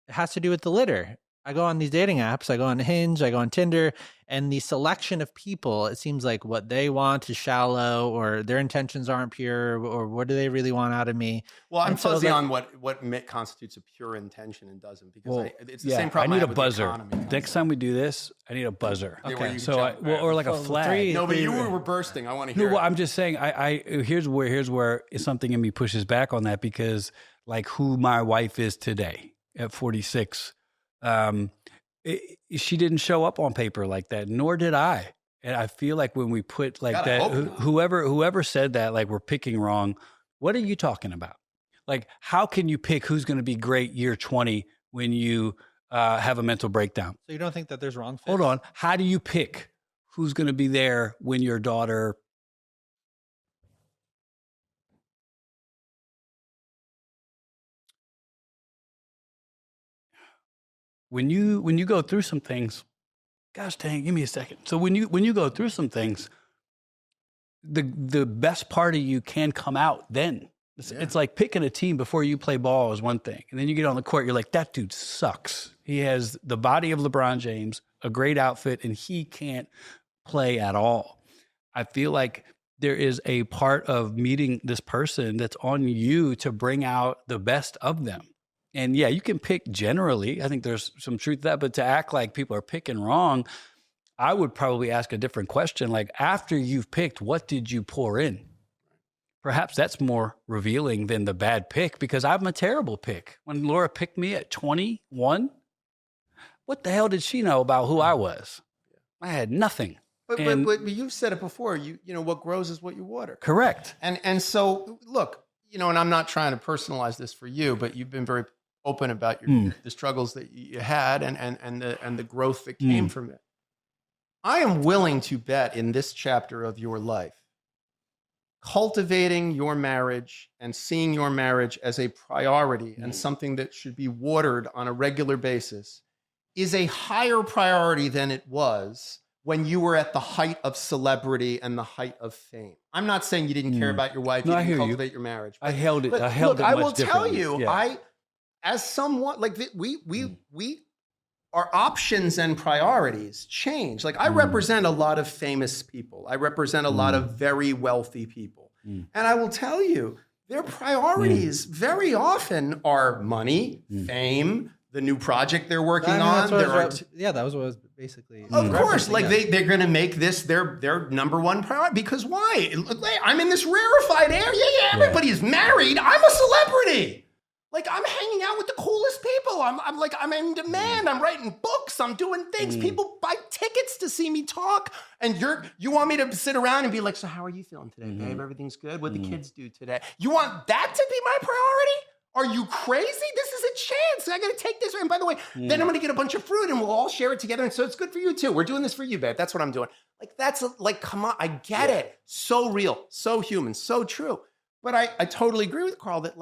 has to do with the litter. I go on these dating apps, I go on Hinge, I go on Tinder, and the selection of people, it seems like what they want is shallow, or their intentions aren't pure, or what do they really want out of me? Well, I'm fuzzy on what constitutes a pure intention and doesn't, because it's the same problem. I need a buzzer. Next time we do this, I need a buzzer. Okay. So or like a flag. But you were bursting. I want to hear. No, well, I'm just saying. Here's where something in me pushes back on that, because like who my wife is today at 46. She didn't show up on paper like that, nor did I. And I feel like when we put like that, whoever said that, like we're picking wrong. What are you talking about? Like, how can you pick who's going to be great year 20 when you have a mental breakdown? So you don't think that there's wrong fits? Hold on. How do you pick who's going to be there when your daughter? When you go through some things, gosh dang, give me a second. So when you go through some things, the best part of you can come out then. It's like picking a team before you play ball is one thing. And then you get on the court, you're like, that dude sucks. He has the body of LeBron James, a great outfit, and he can't play at all. I feel like there is a part of meeting this person that's on you to bring out the best of them. And yeah, you can pick generally. I think there's some truth to that, but to act like people are picking wrong, I would probably ask a different question. Like, after you've picked, what did you pour in? Perhaps that's more revealing than the bad pick, because I'm a terrible pick. When Laura picked me at 21, what the hell did she know about who I was? I had nothing. But you've said it before. You know what grows is what you water. Correct. And so look, and I'm not trying to personalize this for you, but you've been very open about the struggles that you had and the growth that came from it. I am willing to bet in this chapter of your life, cultivating your marriage and seeing your marriage as a priority and something that should be watered on a regular basis is a higher priority than it was when you were at the height of celebrity and the height of fame. I'm not saying you didn't care about your wife, No, you I didn't hear you. cultivate your marriage. I held it. I held look, it I much will tell differently. you, Yeah. as someone like we our options and priorities change. Like I represent a lot of famous people. I represent a lot of very wealthy people. And I will tell you, their priorities very often are money, fame, the new project they're working on. That was what I was basically. Of course, like they're going to make this their number one priority. Because why? I'm in this rarefied area. Yeah, everybody's married. I'm a celebrity. Like I'm hanging out with the coolest people. I'm in demand. I'm writing books. I'm doing things. People buy tickets to see me talk. And you want me to sit around and be like, so how are you feeling today, babe? Everything's good? What the kids do today? You want that to be my priority? Are you crazy? This is a chance. I got to take this. And by the way, then I'm going to get a bunch of fruit and we'll all share it together. And so it's good for you too. We're doing this for you, babe. That's what I'm doing. Like, come on. I get it. So real, so human, so true. But I totally agree with Carl that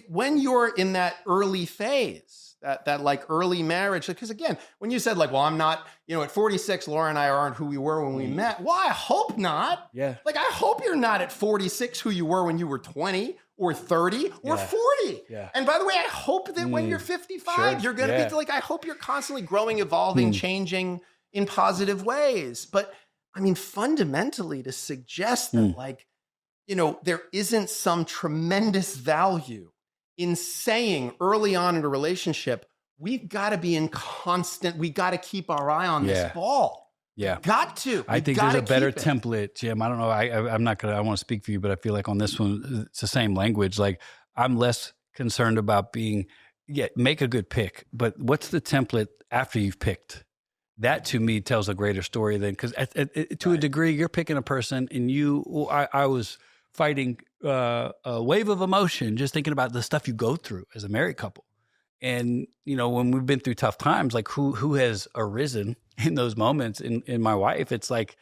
when you're in that early phase, that like early marriage, because again, when you said like, well, I'm not, at 46, Laura and I aren't who we were when we met. Well, I hope not. Yeah. Like, I hope you're not at 46 who you were when you were 20 or 30 or 40. Yeah. And by the way, I hope that when you're 55, you're going to be like, I hope you're constantly growing, evolving, changing in positive ways. But I mean, fundamentally to suggest that there isn't some tremendous value in saying early on in a relationship, we've got to be in constant, we got to keep our eye on this ball. Yeah. Got to. I think there's a better template, Jim. I don't know. I'm not going to, I want to speak for you, but I feel like on this one, it's the same language. Like I'm less concerned about make a good pick, but what's the template after you've picked? That to me tells a greater story than, because to a degree, you're picking a person and I was fighting a wave of emotion just thinking about the stuff you go through as a married couple. And, when we've been through tough times, like who has arisen in those moments in my wife, it's like,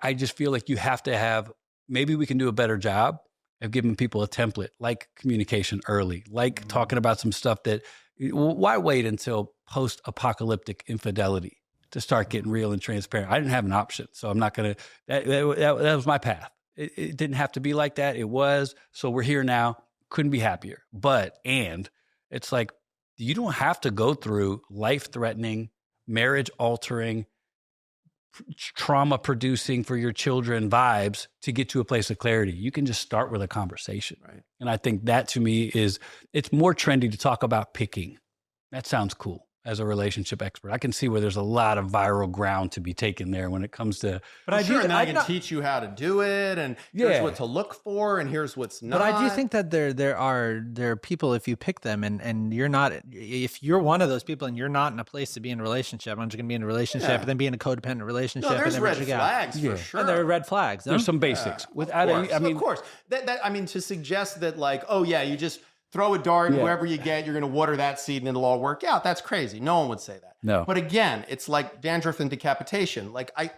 I just feel like you have to have, maybe we can do a better job of giving people a template, like communication early, like talking about some stuff that, why wait until post-apocalyptic infidelity to start getting real and transparent? I didn't have an option. So I'm not going to, that was my path. It didn't have to be like that. It was. So we're here now. Couldn't be happier. And it's like, you don't have to go through life-threatening, marriage-altering, trauma-producing for your children vibes to get to a place of clarity. You can just start with a conversation. Right. And I think that to me it's more trendy to talk about picking. That sounds cool as a relationship expert. I can see where there's a lot of viral ground to be taken there when it comes to. But I can teach you how to do it, and here's what to look for, and here's what's not. But I do think that there are people, if you pick them, and you're not, if you're one of those people and you're not in a place to be in a relationship, I'm just going to be in a relationship, and then be in a codependent relationship. No, there's and red flags for sure. And there are red flags. There's some basics. Of course. To suggest that like, oh yeah, you just throw a dart, whoever you get, you're going to water that seed and it'll all work out. That's crazy. No one would say that. No. But again, it's like dandruff and decapitation. Like I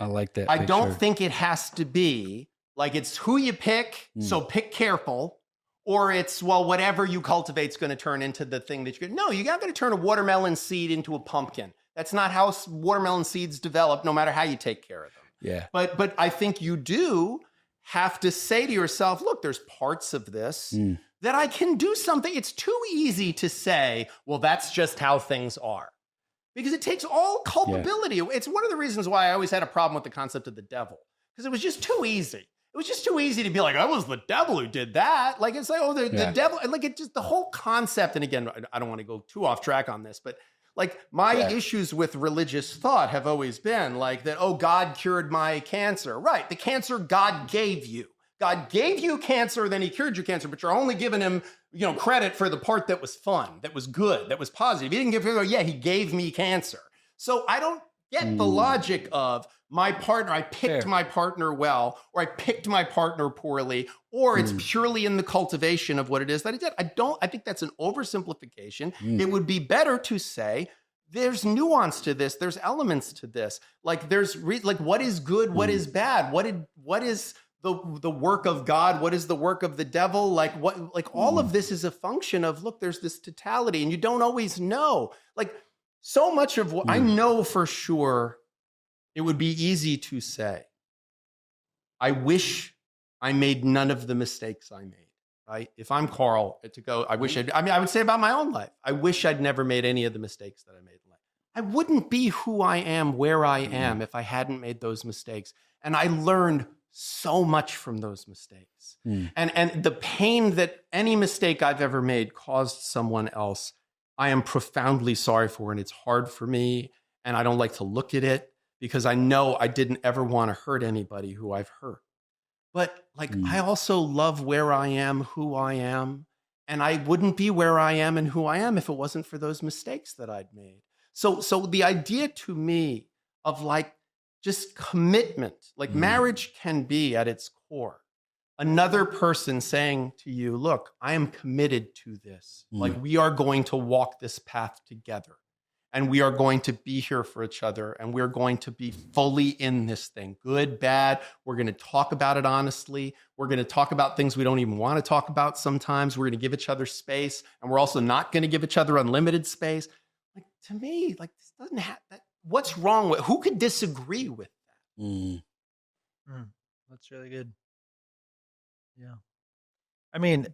like that. I don't think it has to be like it's who you pick, so pick careful, or it's, well, whatever you cultivate is going to turn into the thing that you're going to. No, you're not going to turn a watermelon seed into a pumpkin. That's not how watermelon seeds develop, no matter how you take care of them. Yeah. But I think you do have to say to yourself, look, there's parts of this that I can do something. It's too easy to say, well, that's just how things are. Because it takes all culpability. Yeah. It's one of the reasons why I always had a problem with the concept of the devil. Because it was just too easy. It was just too easy to be like, I was the devil who did that. Like, it's like, oh, the devil. And like, it just, the whole concept, and again, I don't want to go too off track on this, but like my issues with religious thought have always been like that, oh, God cured my cancer. Right. The cancer God gave you. God gave you cancer, then he cured your cancer, but you're only giving him, credit for the part that was fun, that was good, that was positive. He didn't give you, he gave me cancer. So I don't get the logic of my partner, I picked my partner well, or I picked my partner poorly, or it's purely in the cultivation of what it is that I did. I think that's an oversimplification. It would be better to say, there's nuance to this. There's elements to this. Like what is good? What is bad? What is the work of God? What is the work of the devil? All of this is a function of, look, there's this totality and you don't always know. Like so much of what I know for sure, it would be easy to say, I wish I made none of the mistakes I made, right? If I'm Carl, I would say about my own life, I wish I'd never made any of the mistakes that I made in life. I wouldn't be who I am, where I am, if I hadn't made those mistakes. And I learned so much from those mistakes. And the pain that any mistake I've ever made caused someone else, I am profoundly sorry for, and it's hard for me. And I don't like to look at it because I know I didn't ever want to hurt anybody who I've hurt. But I also love where I am, who I am. And I wouldn't be where I am and who I am if it wasn't for those mistakes that I'd made. So the idea to me of just commitment, marriage can be at its core another person saying to you, look, I am committed to this. We are going to walk this path together, and we are going to be here for each other, and we're going to be fully in this thing, good, bad. We're going to talk about it honestly. We're going to talk about things we don't even want to talk about sometimes. We're going to give each other space, and we're also not going to give each other unlimited space. To me, this doesn't have that. What's wrong with, who could disagree with that? That's really good. Yeah. I mean,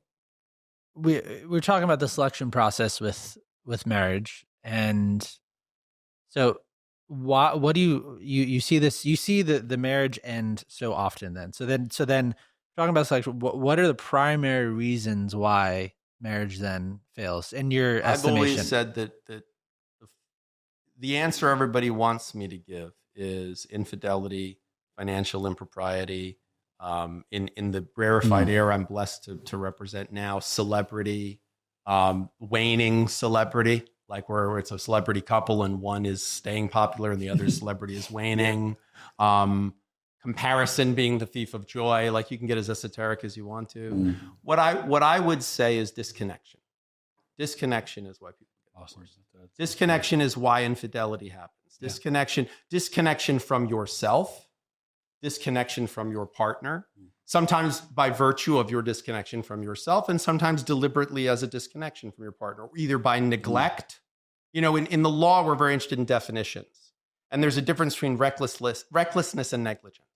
we're talking about the selection process with marriage. And so what do you see this, you see the marriage end so often then. So then talking about selection, what are the primary reasons why marriage then fails in your estimation? I've always said that the answer everybody wants me to give is infidelity, financial impropriety, in the rarefied air I'm blessed to represent now, celebrity, waning celebrity, where it's a celebrity couple and one is staying popular and the other celebrity is waning. Comparison being the thief of joy. You can get as esoteric as you want to. What I would say is disconnection. Disconnection is why people get divorced. Disconnection is why infidelity happens. Disconnection from yourself, disconnection from your partner, sometimes by virtue of your disconnection from yourself, and sometimes deliberately as a disconnection from your partner, either by neglect. In the law, we're very interested in definitions. And there's a difference between recklessness and negligence.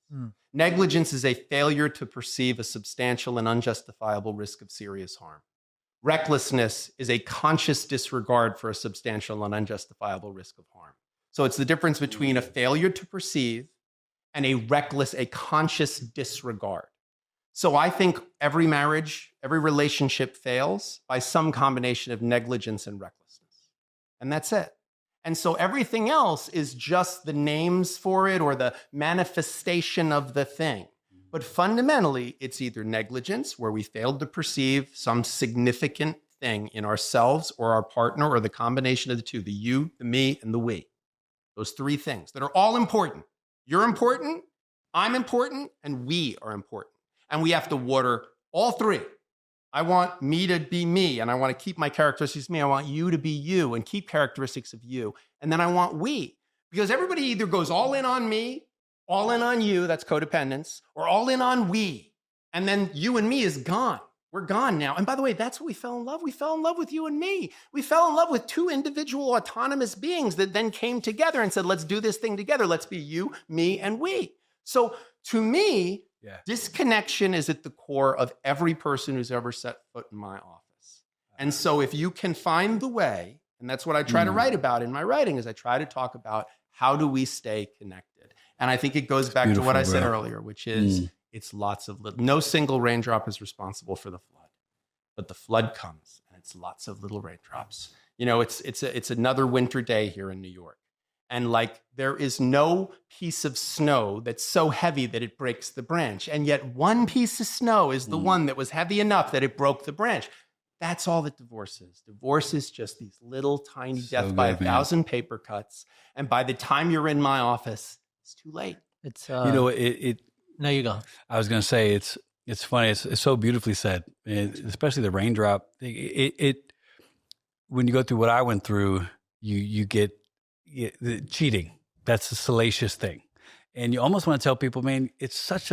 Negligence is a failure to perceive a substantial and unjustifiable risk of serious harm. Recklessness is a conscious disregard for a substantial and unjustifiable risk of harm. So it's the difference between a failure to perceive and a conscious disregard. So I think every marriage, every relationship fails by some combination of negligence and recklessness. And that's it. And so everything else is just the names for it or the manifestation of the thing. But fundamentally, it's either negligence, where we failed to perceive some significant thing in ourselves or our partner, or the combination of the two, the you, the me, and the we. Those three things that are all important. You're important, I'm important, and we are important. And we have to water all three. I want me to be me, and I want to keep my characteristics me. I want you to be you and keep characteristics of you. And then I want we, because everybody either goes all in on me, all in on you, that's codependence, or all in on we. And then you and me is gone. We're gone now. And by the way, that's what we fell in love. We fell in love with you and me. We fell in love with two individual autonomous beings that then came together and said, let's do this thing together. Let's be you, me, and we. So to me, disconnection is at the core of every person who's ever set foot in my office. And so if you can find the way, and that's what I try to write about in my writing, is I try to talk about how do we stay connected. And I think it goes back to what I said earlier, which is it's lots of little, no single raindrop is responsible for the flood, but the flood comes and it's lots of little raindrops. It's another winter day here in New York. And there is no piece of snow that's so heavy that it breaks the branch. And yet one piece of snow is the one that was heavy enough that it broke the branch. That's all that divorce is. Divorce is just these little tiny death by 1,000 paper cuts. And by the time you're in my office, it's too late. It's no, you go. I was going to say, it's funny. It's so beautifully said, especially the raindrop. When you go through what I went through, you get the cheating. That's a salacious thing. And you almost want to tell people, man, it's such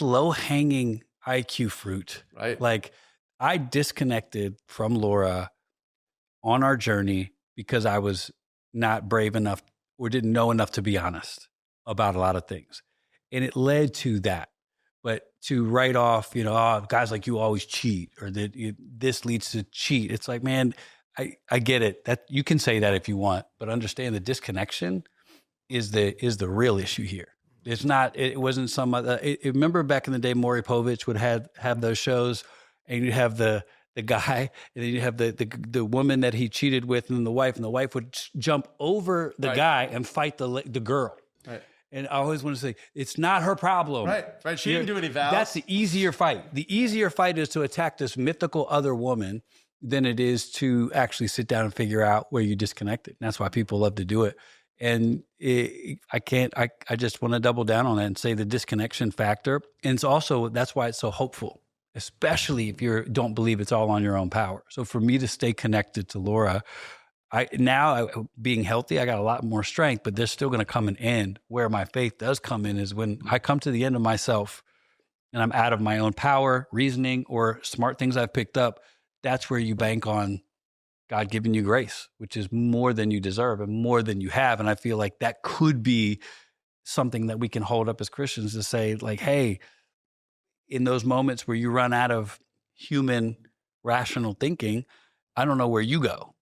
low hanging IQ fruit, right? I disconnected from Laura on our journey because I was not brave enough or didn't know enough to be honest about a lot of things. And it led to that. But to write off, oh, guys like you always cheat, or that this leads to cheat. It's like, man, I get it. That you can say that if you want, but understand the disconnection is the real issue here. It's not. It wasn't some other. Remember back in the day, Maury Povich would have those shows, and you'd have the guy, and then you have the woman that he cheated with, and the wife would jump over the guy and fight the girl. Right. And I always want to say, it's not her problem. Right. She didn't do any vows. That's the easier fight. The easier fight is to attack this mythical other woman than it is to actually sit down and figure out where you disconnected. And that's why people love to do it. And I just want to double down on that and say the disconnection factor. And it's also, that's why it's so hopeful, especially if you don't believe it's all on your own power. So for me to stay connected to Laura, being healthy, I got a lot more strength, but there's still going to come an end. Where my faith does come in is when I come to the end of myself and I'm out of my own power, reasoning, or smart things I've picked up. That's where you bank on God giving you grace, which is more than you deserve and more than you have. And I feel like that could be something that we can hold up as Christians to say, like, hey, in those moments where you run out of human rational thinking, I don't know where you go.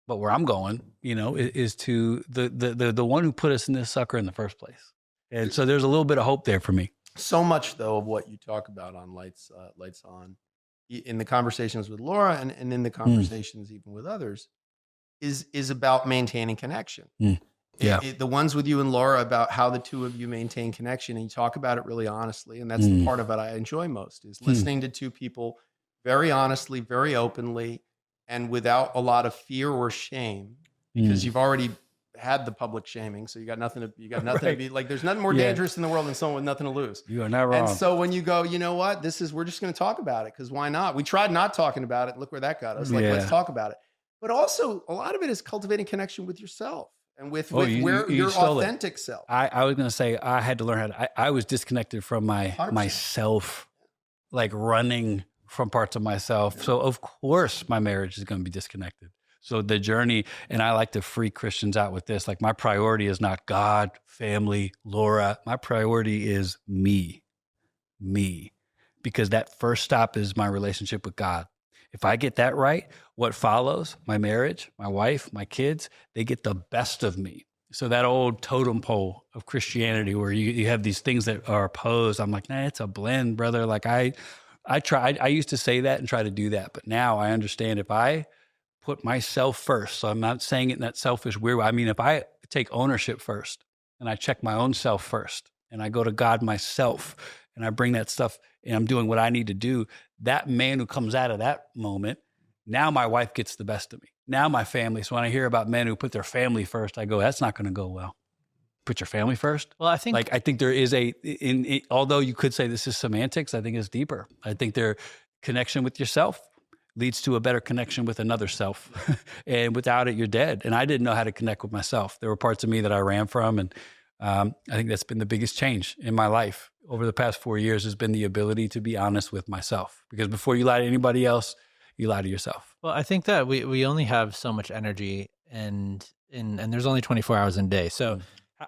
But where I'm going, is to the one who put us in this sucker in the first place. And so there's a little bit of hope there for me. So much, though, of what you talk about on Lights On, in the conversations with Laura and in the conversations even with others, is about maintaining connection. Yeah. The ones with you and Laura about how the two of you maintain connection, and you talk about it really honestly. And that's the part of it I enjoy most, is listening to two people very honestly, very openly, and without a lot of fear or shame, because you've already had the public shaming. So you got nothing to be like, there's nothing more dangerous in the world than someone with nothing to lose. You are not wrong. And so when you go, you know what, we're just going to talk about it, because why not? We tried not talking about it. Look where that got us. Let's talk about it. But also a lot of it is cultivating connection with yourself and with your authentic self. I was going to say, I had to learn how to, I was disconnected from 100%. myself, like running from parts of myself. So of course my marriage is going to be disconnected. So the journey, and I like to freak Christians out with this, like my priority is not God, family, Laura. My priority is me, because that first stop is my relationship with God. If I get that right, what follows, my marriage, my wife, my kids, they get the best of me. So that old totem pole of Christianity where you have these things that are opposed, I'm like, nah, it's a blend, brother. Like I used to say that and try to do that, but now I understand if I put myself first, so I'm not saying it in that selfish weird way. I mean, if I take ownership first and I check my own self first and I go to God myself and I bring that stuff and I'm doing what I need to do, that man who comes out of that moment, now my wife gets the best of me. Now my family. So when I hear about men who put their family first, I go, that's not going to go well. Put your family first. Well, I think there is although you could say this is semantics, I think it's deeper. I think their connection with yourself leads to a better connection with another self. And without it, you're dead. And I didn't know how to connect with myself. There were parts of me that I ran from. And I think that's been the biggest change in my life over the past 4 years, has been the ability to be honest with myself. Because before you lie to anybody else, you lie to yourself. Well, I think that we only have so much energy, and there's only 24 hours in a day. So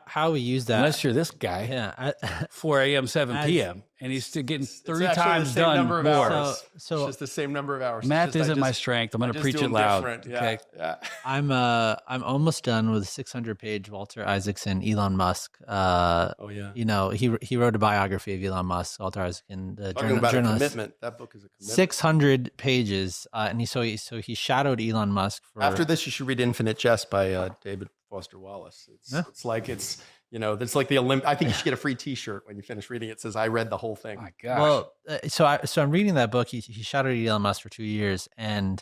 how we use that, unless you're this guy, 4 a.m., 7 p.m., and he's still getting three times done number of more. Hours. So it's just the same number of hours. Math isn't my strength. I'm going to preach it loud. Okay. Yeah. I'm almost done with a 600-page Walter Isaacson, Elon Musk. He wrote a biography of Elon Musk, Walter Isaacson, the journalist. A commitment. That book is a commitment. 600 pages, and he shadowed Elon Musk. After this, you should read Infinite Jest by David Foster Wallace. It's like the Olympic. I think you should get a free T-shirt when you finish reading it. It says, "I read the whole thing." My gosh. Well, so I'm reading that book. He shadowed Elon Musk for 2 years, and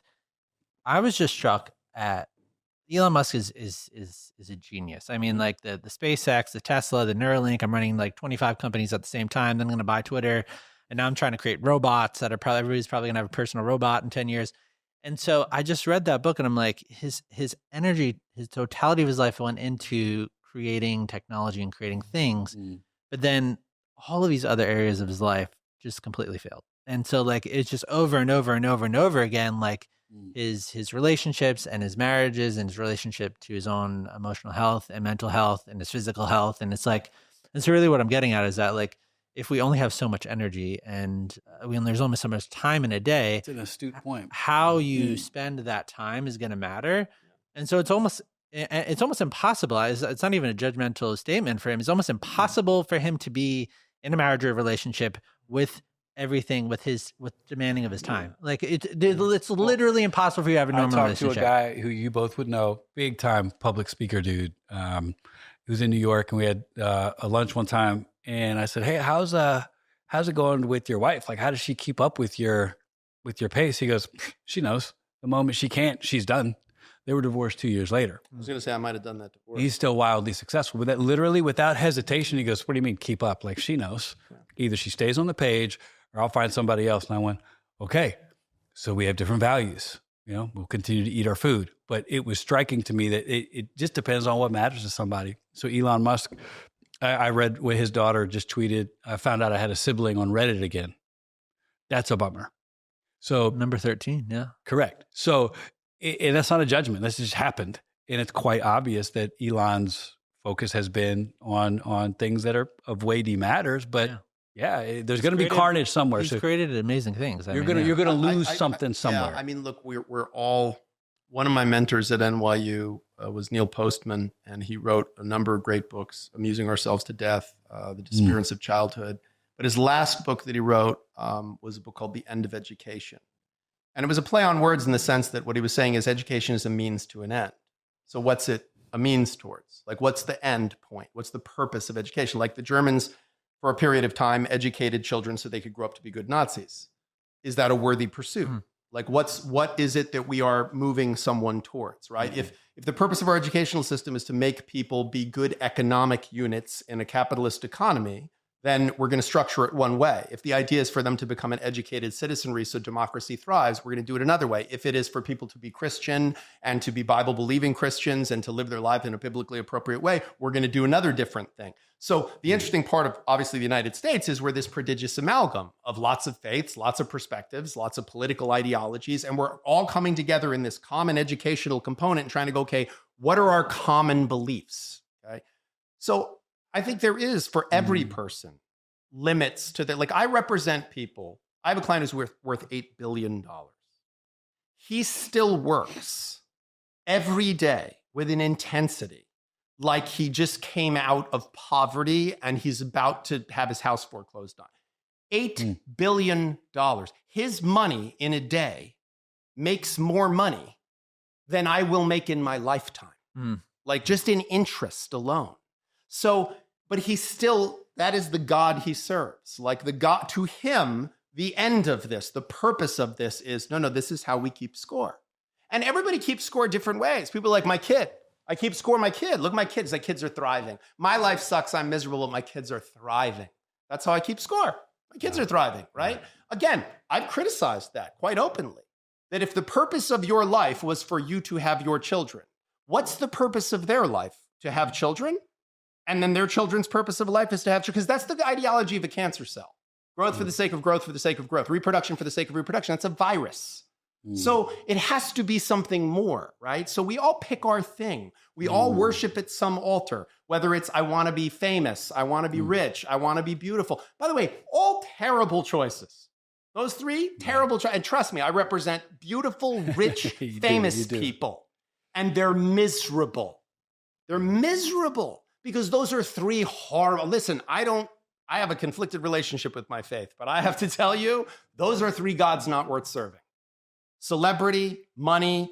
I was just struck at Elon Musk is a genius. I mean, like the SpaceX, the Tesla, the Neuralink. I'm running like 25 companies at the same time. Then I'm going to buy Twitter, and now I'm trying to create robots that are everybody's probably going to have a personal robot in 10 years. And so I just read that book, and I'm like, his energy, his totality of his life went into creating technology and creating things. But then all of these other areas of his life just completely failed. And so like, it's just over and over and over and over again. Like his relationships and his marriages and his relationship to his own emotional health and mental health and his physical health. And it's like, that's really what I'm getting at, is that like, if we only have so much energy and there's only so much time in a day, It's an astute point. how you spend that time is going to matter. And so it's almost impossible. It's not even a judgmental statement for him. It's almost impossible for him to be in a marriage or a relationship with everything with demanding of his time. Like it's literally impossible for you to have a normal relationship. I talked to a guy who you both would know, big time public speaker dude. He was in New York, and we had a lunch one time, and I said, "Hey, how's it going with your wife? Like, how does she keep up with your pace?" He goes, "She knows. The moment she can't, she's done." They were divorced 2 years later. I was going to say I might have done that divorce. He's still wildly successful. With that, literally without hesitation, he goes, "What do you mean keep up? Like, she knows. Either she stays on the page, or I'll find somebody else." And I went, "Okay, so we have different values. You know, we'll continue to eat our food." But it was striking to me that it just depends on what matters to somebody. So Elon Musk, I read what his daughter just tweeted. I found out I had a sibling on Reddit again. That's a bummer. So Number 13, yeah. correct. So and that's not a judgment. This just happened. And it's quite obvious that Elon's focus has been on things that are of weighty matters. But there's going to be carnage somewhere. He's created amazing things. You're going to lose something somewhere. Yeah, I mean, look, we're all. One of my mentors at NYU was Neil Postman, and he wrote a number of great books, Amusing Ourselves to Death, The Disappearance of Childhood. But his last book that he wrote was a book called The End of Education. And it was a play on words in the sense that what he was saying is education is a means to an end. So what's it a means towards? Like, what's the end point? What's the purpose of education? Like the Germans, for a period of time, educated children so they could grow up to be good Nazis. Is that a worthy pursuit? Like, what is it that we are moving someone towards, right? If the purpose of our educational system is to make people be good economic units in a capitalist economy, then we're going to structure it one way. If the idea is for them to become an educated citizenry so democracy thrives, we're going to do it another way. If it is for people to be Christian and to be Bible-believing Christians and to live their life in a biblically appropriate way, we're going to do another different thing. So the interesting part of, obviously, the United States is we're this prodigious amalgam of lots of faiths, lots of perspectives, lots of political ideologies, and we're all coming together in this common educational component and trying to go, okay, what are our common beliefs? Okay, so I think there is, for every person, limits to that. Like, I represent people. I have a client who's worth $8 billion. He still works every day with an intensity like he just came out of poverty and he's about to have his house foreclosed on. $8 billion. His money in a day makes more money than I will make in my lifetime. Like, just in interest alone. So, but he's still, that is the God he serves. Like, the God, to him, the end of this, the purpose of this is, no, this is how we keep score. And everybody keeps score different ways. People are like, my kid, I keep score my kid. Look, my kids, are thriving. My life sucks, I'm miserable, but my kids are thriving. That's how I keep score. My kids are thriving, right? Again, I've criticized that quite openly, that if the purpose of your life was for you to have your children, what's the purpose of their life? To have children? And then their children's purpose of life is to have children, because that's the ideology of a cancer cell. Growth for the sake of growth, for the sake of growth. Reproduction for the sake of reproduction. That's a virus. So it has to be something more, right? So we all pick our thing. We all worship at some altar, whether it's, I want to be famous, I want to be rich, I want to be beautiful. By the way, all terrible choices. Those three, terrible choices. And trust me, I represent beautiful, rich, famous people. And they're miserable. They're miserable because those are three horrible. Listen, I have a conflicted relationship with my faith, but I have to tell you, those are three gods not worth serving. Celebrity, money,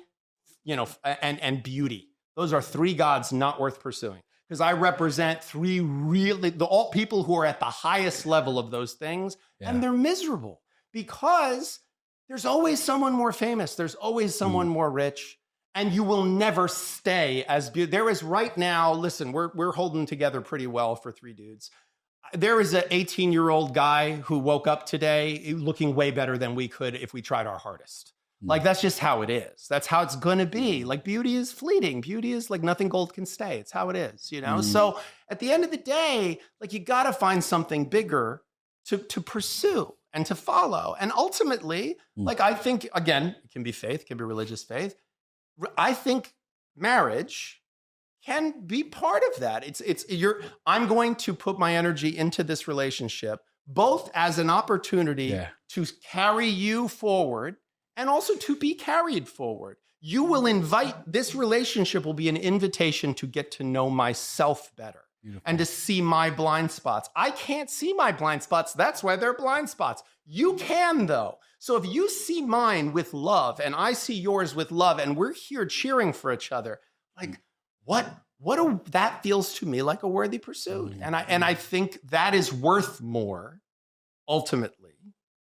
and beauty. Those are three gods not worth pursuing, because I represent three really, all people who are at the highest level of those things, and they're miserable because there's always someone more famous. There's always someone more rich, and you will never stay as beautiful. There is right now, listen, we're holding together pretty well for three dudes. There is an 18-year-old guy who woke up today looking way better than we could if we tried our hardest. Like, that's just how it is. That's how it's going to be. Like, beauty is fleeting. Beauty is like nothing gold can stay. It's how it is, So at the end of the day, like, you got to find something bigger to pursue. and to follow. And ultimately, like I think, again, it can be faith, it can be religious faith. I think marriage can be part of that. I'm going to put my energy into this relationship, both as an opportunity to carry you forward and also to be carried forward. You will this relationship will be an invitation to get to know myself better. Beautiful. And to see my blind spots. I can't see my blind spots. That's why they're blind spots. You can, though. So if you see mine with love and I see yours with love and we're here cheering for each other, like that feels to me like a worthy pursuit. And I think that is worth more ultimately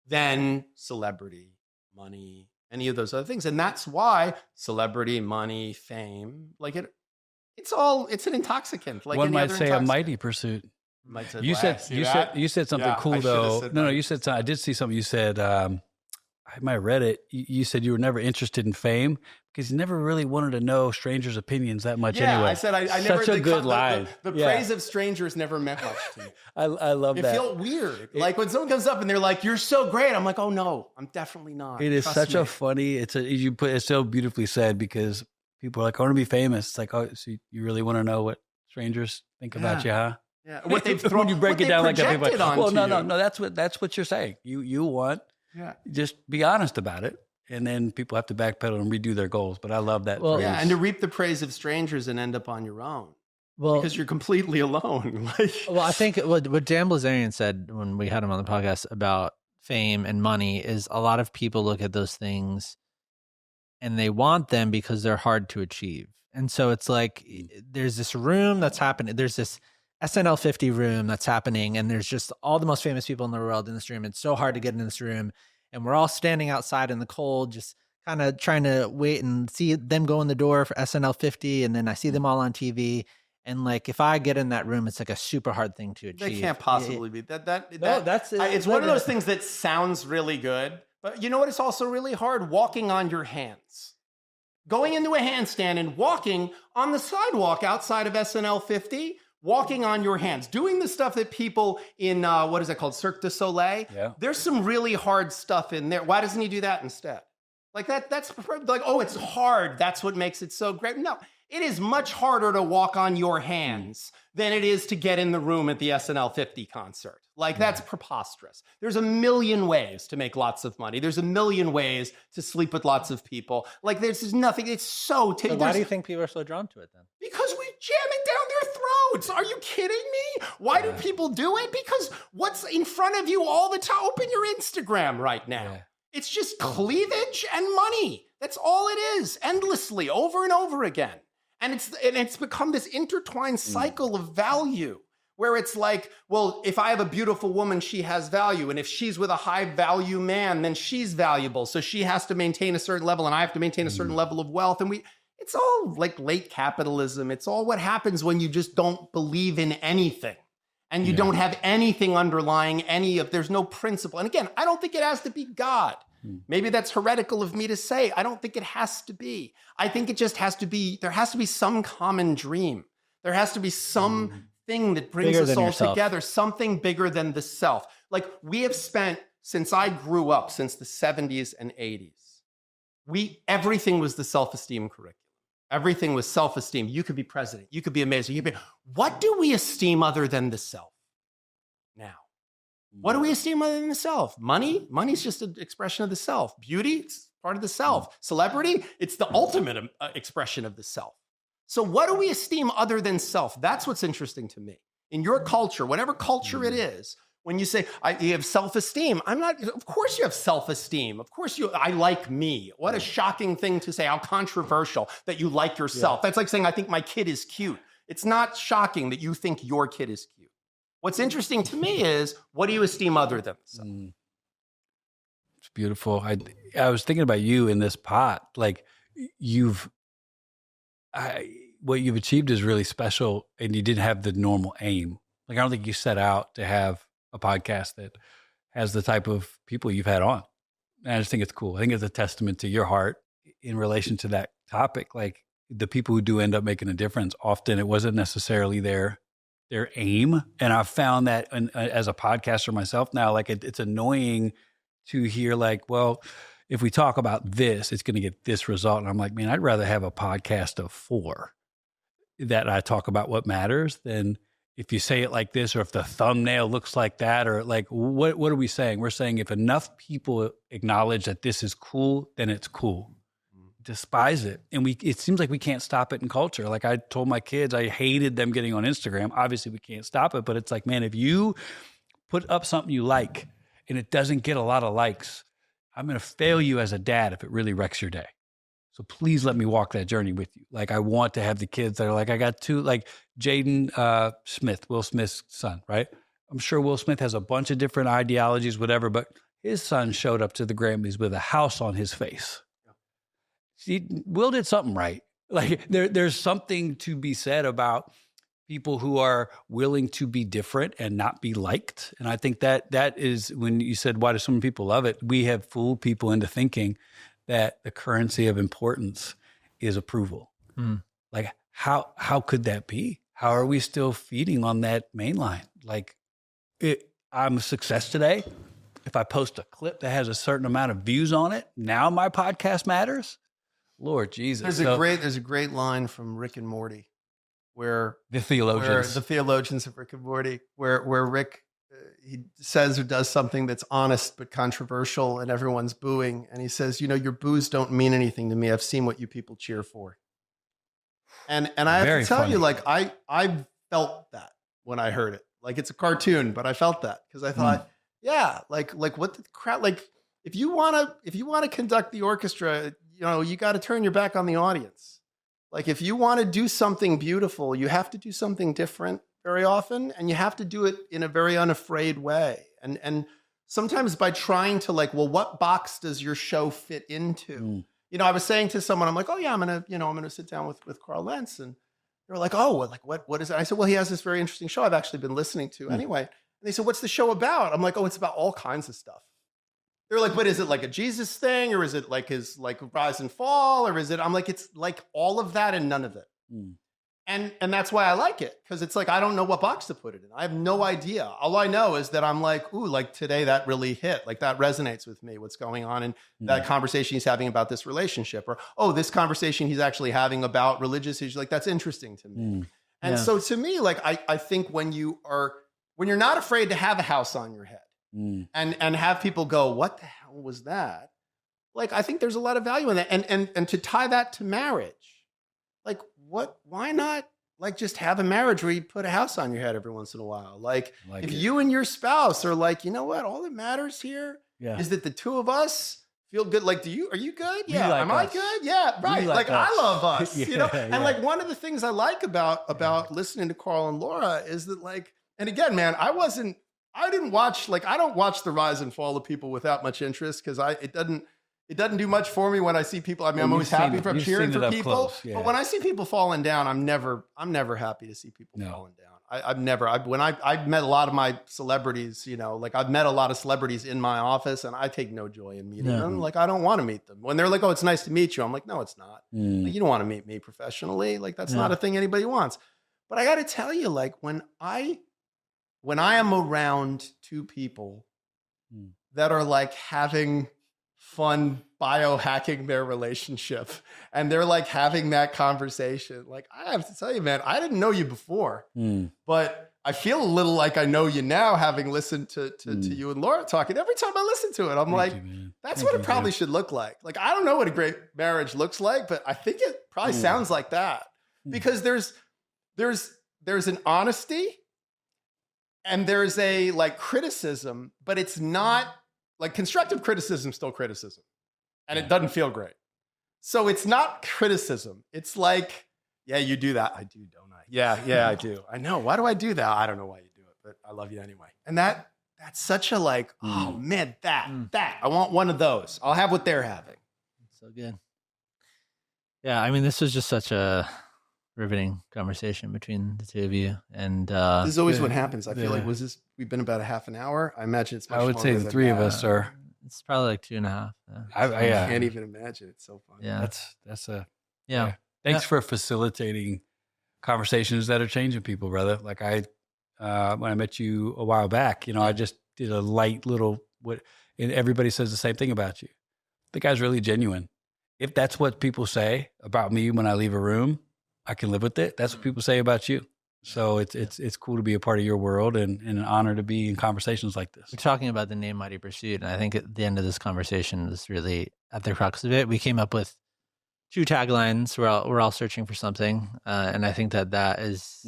than celebrity, money, any of those other things. And that's why celebrity, money, fame, like it's an intoxicant. Like one might say a mighty pursuit. You said something cool though. No, you said something. I did see something. You said, I might have read it. You said you were never interested in fame because you never really wanted to know strangers' opinions that much anyway. I said I never. Such a good line. The praise of strangers never meant much to me. I love that. It felt weird. Like when someone comes up and they're like, "You're so great," I'm like, "Oh no, I'm definitely not." It is such a funny. It's so beautifully said because people are like, "I want to be famous." It's like, oh, so you really want to know what strangers think about you, huh? Yeah. What they've thrown, when you break it down like that, people are like, well, no. That's what you're saying. You want. Yeah. Just be honest about it. And then people have to backpedal and redo their goals. But I love that. Well, yeah, and to reap the praise of strangers and end up on your own. Well, because you're completely alone. Well, I think what Dan Blazarian said when we had him on the podcast about fame and money is a lot of people look at those things and they want them because they're hard to achieve. And so it's like there's this room that's happening. There's this SNL 50 room that's happening, and there's just all the most famous people in the world in this room. It's so hard to get in this room, and we're all standing outside in the cold, just kind of trying to wait and see them go in the door for SNL 50, and then I see them all on TV. And like, if I get in that room, it's like a super hard thing to achieve. They can't possibly be it's one of those things that sounds really good, but you know what? It's also really hard walking on your hands. Going into a handstand and walking on the sidewalk outside of SNL 50, walking on your hands, doing the stuff that people in, what is it called? Cirque du Soleil. Yeah. There's some really hard stuff in there. Why doesn't he do that instead? Like that's like, oh, it's hard. That's what makes it so great. No, it is much harder to walk on your hands than it is to get in the room at the SNL 50 concert. Like that's preposterous. There's a million ways to make lots of money. There's a million ways to sleep with lots of people. Like there's nothing. It's so. Why do you think people are so drawn to it then? Because we jam it down their throats. Are you kidding me? Why do people do it? Because what's in front of you all the time? Open your Instagram right now. Yeah. It's just cleavage and money. That's all it is, endlessly, over and over again. And it's become this intertwined cycle of value where it's like, well, if I have a beautiful woman, she has value. And if she's with a high value man, then she's valuable. So she has to maintain a certain level and I have to maintain a certain level of wealth. And it's all like late capitalism. It's all what happens when you just don't believe in anything and you don't have anything underlying there's no principle. And again, I don't think it has to be God. Maybe that's heretical of me to say. I don't think it has to be. I think it just has to be, there has to be some common dream. There has to be some thing that brings us all together, something bigger than the self. Like we have spent, since I grew up, since the 70s and 80s, everything was the self-esteem curriculum. Everything was self-esteem. You could be president. You could be amazing. What do we esteem other than the self now? What do we esteem other than the self? Money? Money's just an expression of the self. Beauty? It's part of the self. Celebrity? It's the ultimate expression of the self. So what do we esteem other than self? That's what's interesting to me. In your culture, whatever culture it is, when you say you have self-esteem, of course you have self-esteem. Of course I like me. What a shocking thing to say, how controversial that you like yourself. That's like saying, I think my kid is cute. It's not shocking that you think your kid is cute. What's interesting to me is, what do you esteem other than self? It's beautiful. I was thinking about you in this pot. Like what you've achieved is really special, and you didn't have the normal aim. Like I don't think you set out to have a podcast that has the type of people you've had on. And I just think it's cool. I think it's a testament to your heart in relation to that topic. Like the people who do end up making a difference, often it wasn't necessarily their their aim. And I've found that as a podcaster myself now, like it's annoying to hear like, well, if we talk about this, it's going to get this result. And I'm like, man, I'd rather have a podcast of 4 that I talk about what matters than if you say it like this, or if the thumbnail looks like that, or like, what are we saying? We're saying if enough people acknowledge that this is cool, then it's cool. Despise it. And it seems like we can't stop it in culture. Like I told my kids, I hated them getting on Instagram. Obviously we can't stop it, but it's like, man, if you put up something you like and it doesn't get a lot of likes, I'm going to fail you as a dad if it really wrecks your day. So please let me walk that journey with you. Like I want to have the kids that are like, I got 2, like Jaden Smith, Will Smith's son, right? I'm sure Will Smith has a bunch of different ideologies, whatever, but his son showed up to the Grammys with a house on his face. See, Will did something right. Like there's something to be said about people who are willing to be different and not be liked. And I think that is when you said, why do so many people love it? We have fooled people into thinking that the currency of importance is approval. Like how could that be? How are we still feeding on that main line? Like I'm a success today. If I post a clip that has a certain amount of views on it, now my podcast matters. Lord Jesus. There's a great line from Rick and Morty where the theologians of Rick and Morty, where Rick, he says or does something that's honest but controversial and everyone's booing. And he says, your boos don't mean anything to me. I've seen what you people cheer for. And I have to tell you, like, I felt that when I heard it. Like it's a cartoon, but I felt that because I thought, yeah, like what the crap, like if you want to conduct the orchestra, you got to turn your back on the audience. Like if you want to do something beautiful, you have to do something different very often, and you have to do it in a very unafraid way. And sometimes by trying to like, well, what box does your show fit into? I was saying to someone, I'm like, oh yeah, I'm gonna sit down with Carl Lentz, and they were like, oh, well, like what is it? I said, well, he has this very interesting show I've actually been listening to anyway. And they said, what's the show about? I'm like, oh, it's about all kinds of stuff. They're like, but is it like a Jesus thing, or is it like his like rise and fall, or is it? I'm like, it's like all of that and none of it. And that's why I like it, because it's like I don't know what box to put it in. I have no idea. All I know is that I'm like, ooh, like today that really hit. Like that resonates with me. What's going on in that conversation he's having about this relationship, or oh, this conversation he's actually having about religious issues. Like that's interesting to me. And so to me, like I think when you're not afraid to have a house on your head. And have people go, what the hell was that? Like, I think there's a lot of value in that. And to tie that to marriage, like why not like just have a marriage where you put a house on your head every once in a while? Like if you and your spouse are like, you know what, all that matters here is that the two of us feel good. Like, are you good? Yeah. Like Am I good? Yeah. Right. Like I love us, And like one of the things I like about listening to Carl and Laura is that like, and again, man, I don't watch the rise and fall of people without much interest, because it doesn't do much for me when I see people. I mean, I'm always happy for cheering for people, but when I see people falling down, I'm never happy to see people falling down. I've met a lot of my celebrities, like I've met a lot of celebrities in my office, and I take no joy in meeting them. Like I don't want to meet them. When they're like, "Oh, it's nice to meet you," I'm like, "No, it's not. Like, you don't want to meet me professionally. Like that's not a thing anybody wants." But I got to tell you, like when I am around two people that are like having fun biohacking their relationship, and they're like having that conversation, like I have to tell you, man, I didn't know you before, but I feel a little like I know you now, having listened to you and Laura talking. Every time I listen to it, I'm like, that's what it probably should look like. Like, I don't know what a great marriage looks like, but I think it probably sounds like that, because there's an honesty, and there's a like criticism, but it's not like constructive criticism, still criticism. And it doesn't feel great. So it's not criticism. It's like, yeah, you do that. I do, don't I? Yeah, I do. I know. Why do I do that? I don't know why you do it, but I love you anyway. And that's such a like, oh man, that. I want one of those. I'll have what they're having. So good. Yeah, I mean, this was just such a riveting conversation between the two of you, and this is always what happens. I feel like we've been about a half an hour. I imagine it's much longer. I would say the three of us are. It's probably like 2.5. I can't even imagine. It's so fun. Yeah, Thanks for facilitating conversations that are changing people, brother. Like I when I met you a while back. I just did a light little and everybody says the same thing about you. The guy's really genuine. If that's what people say about me when I leave a room, I can live with it. That's what people say about you. So it's cool to be a part of your world and an honor to be in conversations like this. We're talking about the name Mighty Pursuit, and I think at the end of this conversation is really at the crux of it. We came up with 2 taglines. We're all searching for something, and I think that is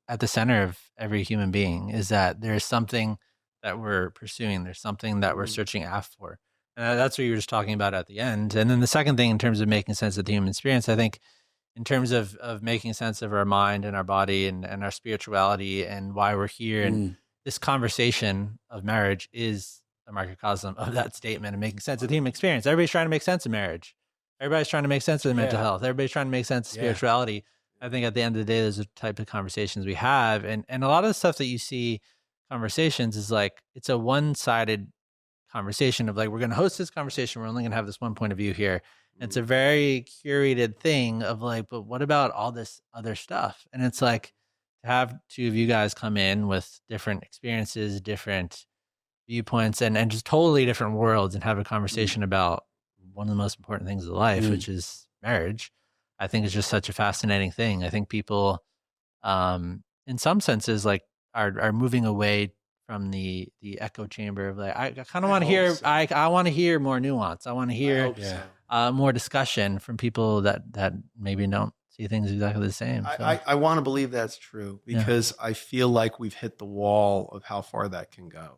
at the center of every human being, is that there's something that we're pursuing. There's something that we're searching after. And that's what you were just talking about at the end. And then the second thing, in terms of making sense of the human experience, I think in terms of making sense of our mind and our body and our spirituality and why we're here. And this conversation of marriage is a microcosm of that statement and making sense of the human experience. Everybody's trying to make sense of marriage. Everybody's trying to make sense of the mental health. Everybody's trying to make sense of spirituality. I think at the end of the day, those are the type of conversations we have. And a lot of the stuff that you see conversations is like, it's a one-sided conversation of like, we're going to host this conversation. We're only going to have this one point of view here. And it's a very curated thing of like, but what about all this other stuff? And it's like to have 2 of you guys come in with different experiences, different viewpoints, and just totally different worlds and have a conversation about one of the most important things of life, which is marriage. I think it's just such a fascinating thing. I think people, in some senses, like are moving away from the echo chamber of like, I kind of want to hear, so. I want to hear more nuance. I want to hear more discussion from people that maybe don't see things exactly the same. So. I want to believe that's true because I feel like we've hit the wall of how far that can go.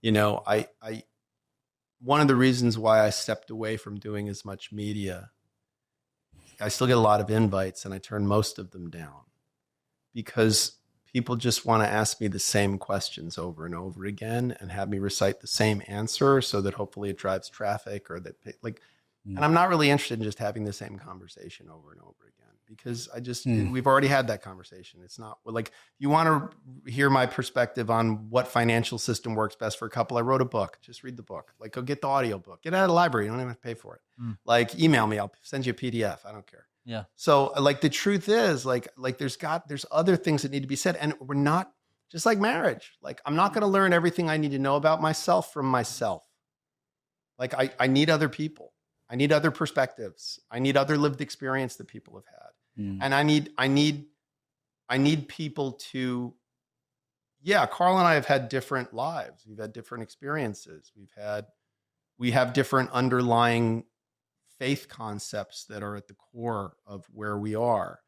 You know, I one of the reasons why I stepped away from doing as much media, I still get a lot of invites and I turn most of them down because people just want to ask me the same questions over and over again and have me recite the same answer so that hopefully it drives traffic or that like, and I'm not really interested in just having the same conversation over and over again because I just, we've already had that conversation. It's not like, you want to hear my perspective on what financial system works best for a couple. I wrote a book, just read the book, like go get the audio book, get it out of the library. You don't even have to pay for it. Like email me, I'll send you a PDF. I don't care. Yeah. So like the truth is like there's other things that need to be said. And we're not just like marriage. Like I'm not going to learn everything I need to know about myself from myself. Like I need other people. I need other perspectives. I need other lived experience that people have had. And I need people to, Carl and I have had different lives. We've had different experiences. We have different underlying faith concepts that are at the core of where we are.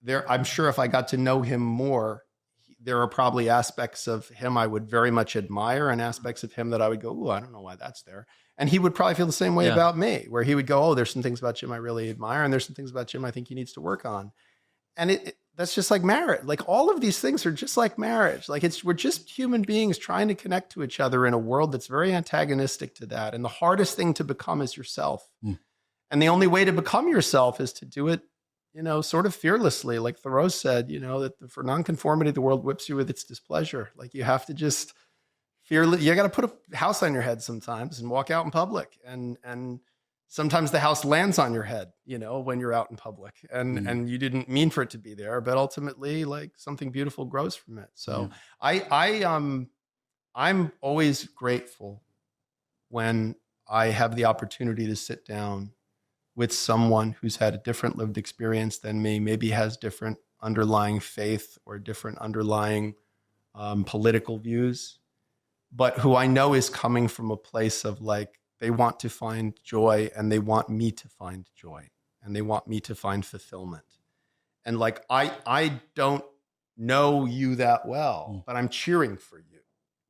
I'm sure if I got to know him more, there are probably aspects of him I would very much admire and aspects of him that I would go, ooh, I don't know why that's there. And he would probably feel the same way about me, where he would go, oh, there's some things about Jim I really admire. And there's some things about Jim I think he needs to work on. And that's just like marriage. Like all of these things are just like marriage. Like we're just human beings trying to connect to each other in a world that's very antagonistic to that. And the hardest thing to become is yourself. And the only way to become yourself is to do it, sort of fearlessly. Like Thoreau said, that for nonconformity, the world whips you with its displeasure. Like you have to just you got to put a house on your head sometimes and walk out in public. And sometimes the house lands on your head, when you're out in public and you didn't mean for it to be there, but ultimately like something beautiful grows from it. So I'm always grateful when I have the opportunity to sit down with someone who's had a different lived experience than me, maybe has different underlying faith or different underlying political views, but who I know is coming from a place of like, they want to find joy and they want me to find joy and they want me to find fulfillment. And like, I don't know you that well, but I'm cheering for you.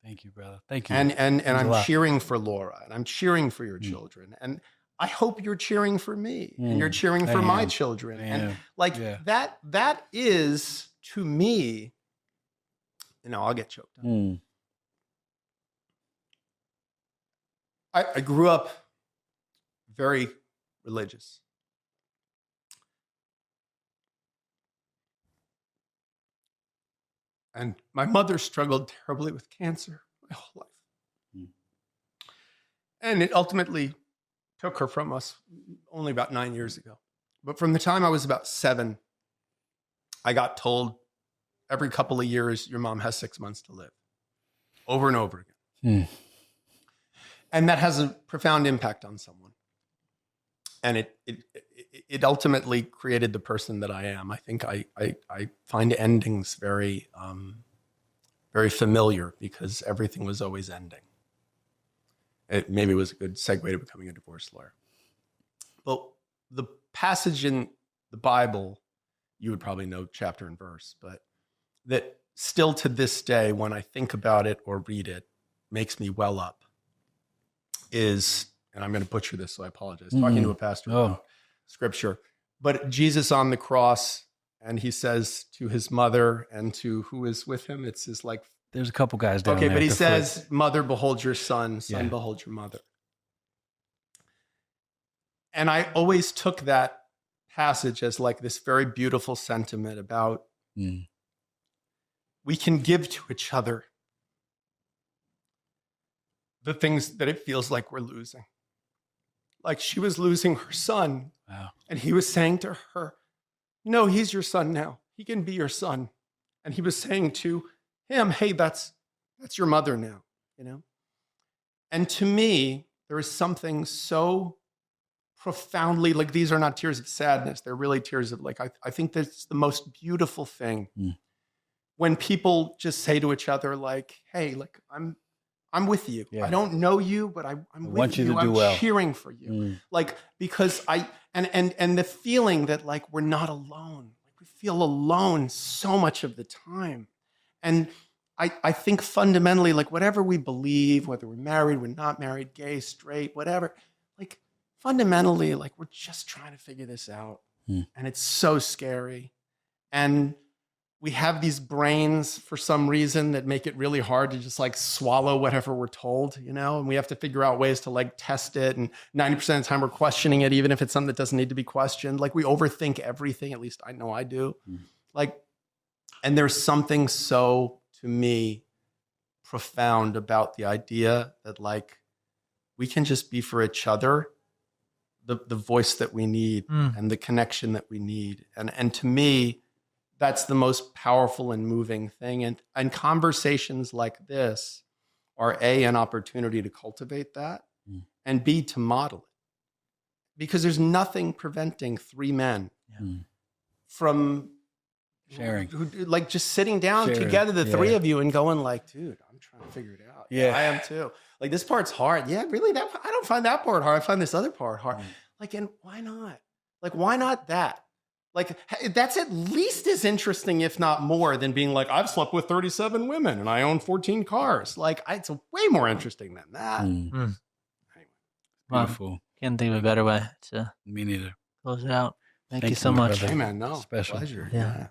Thank you, brother. Thank you. And I'm cheering for Laura and I'm cheering for your children. And I hope you're cheering for me and you're cheering for my children. And like that is to me, I'll get choked up. I grew up very religious. And my mother struggled terribly with cancer my whole life. And it ultimately took her from us only about 9 years ago. But from the time I was about 7, I got told every couple of years, your mom has 6 months to live, over and over again. And that has a profound impact on someone. And it ultimately created the person that I am. I think I find endings very, very familiar because everything was always ending. It maybe was a good segue to becoming a divorce lawyer. But the passage in the Bible, you would probably know chapter and verse, but that still to this day, when I think about it or read it, makes me well up, is, and I'm going to butcher this, so I apologize, talking to a pastor about scripture, but Jesus on the cross, and he says to his mother and to who is with him, it's his like, there's a couple guys down there. Okay, but he says, mother, behold your son, son, behold your mother. And I always took that passage as like this very beautiful sentiment about we can give to each other the things that it feels like we're losing. Like she was losing her son. Wow. And he was saying to her, no, he's your son now. He can be your son. And he was saying to him, hey, that's your mother now, you know? And to me, there is something so profoundly, like these are not tears of sadness. They're really tears of like, I think that's the most beautiful thing when people just say to each other like, hey, like I'm with you. Yeah. I don't know you, but I'm with you. I'm cheering for you. Like, because and the feeling that like, we're not alone. Like we feel alone so much of the time. And I think fundamentally, like whatever we believe, whether we're married, we're not married, gay, straight, whatever, like fundamentally, like we're just trying to figure this out. And it's so scary. And we have these brains for some reason that make it really hard to just like swallow whatever we're told, you know, and we have to figure out ways to like test it. And 90% of the time we're questioning it, even if it's something that doesn't need to be questioned. Like we overthink everything, at least I know I do. Like, and there's something so, to me, profound about the idea that like, we can just be for each other the voice that we need and the connection that we need. And to me, that's the most powerful and moving thing. And conversations like this are A, an opportunity to cultivate that, and B, to model it. Because there's nothing preventing three men from sharing, like just sitting down together, the three of you, and going like, dude, I'm trying to figure it out. Yeah, I am too. Like this part's hard. Yeah, really? I don't find that part hard. I find this other part hard. Like, and why not? Like, why not that? Like, that's at least as interesting, if not more, than being like, I've slept with 37 women and I own 14 cars. Like, it's way more interesting than that. Anyway. Beautiful. Can't think of a better way to Me neither. close it out. Thank you so much. Hey, man, no. Special. Pleasure. Yeah.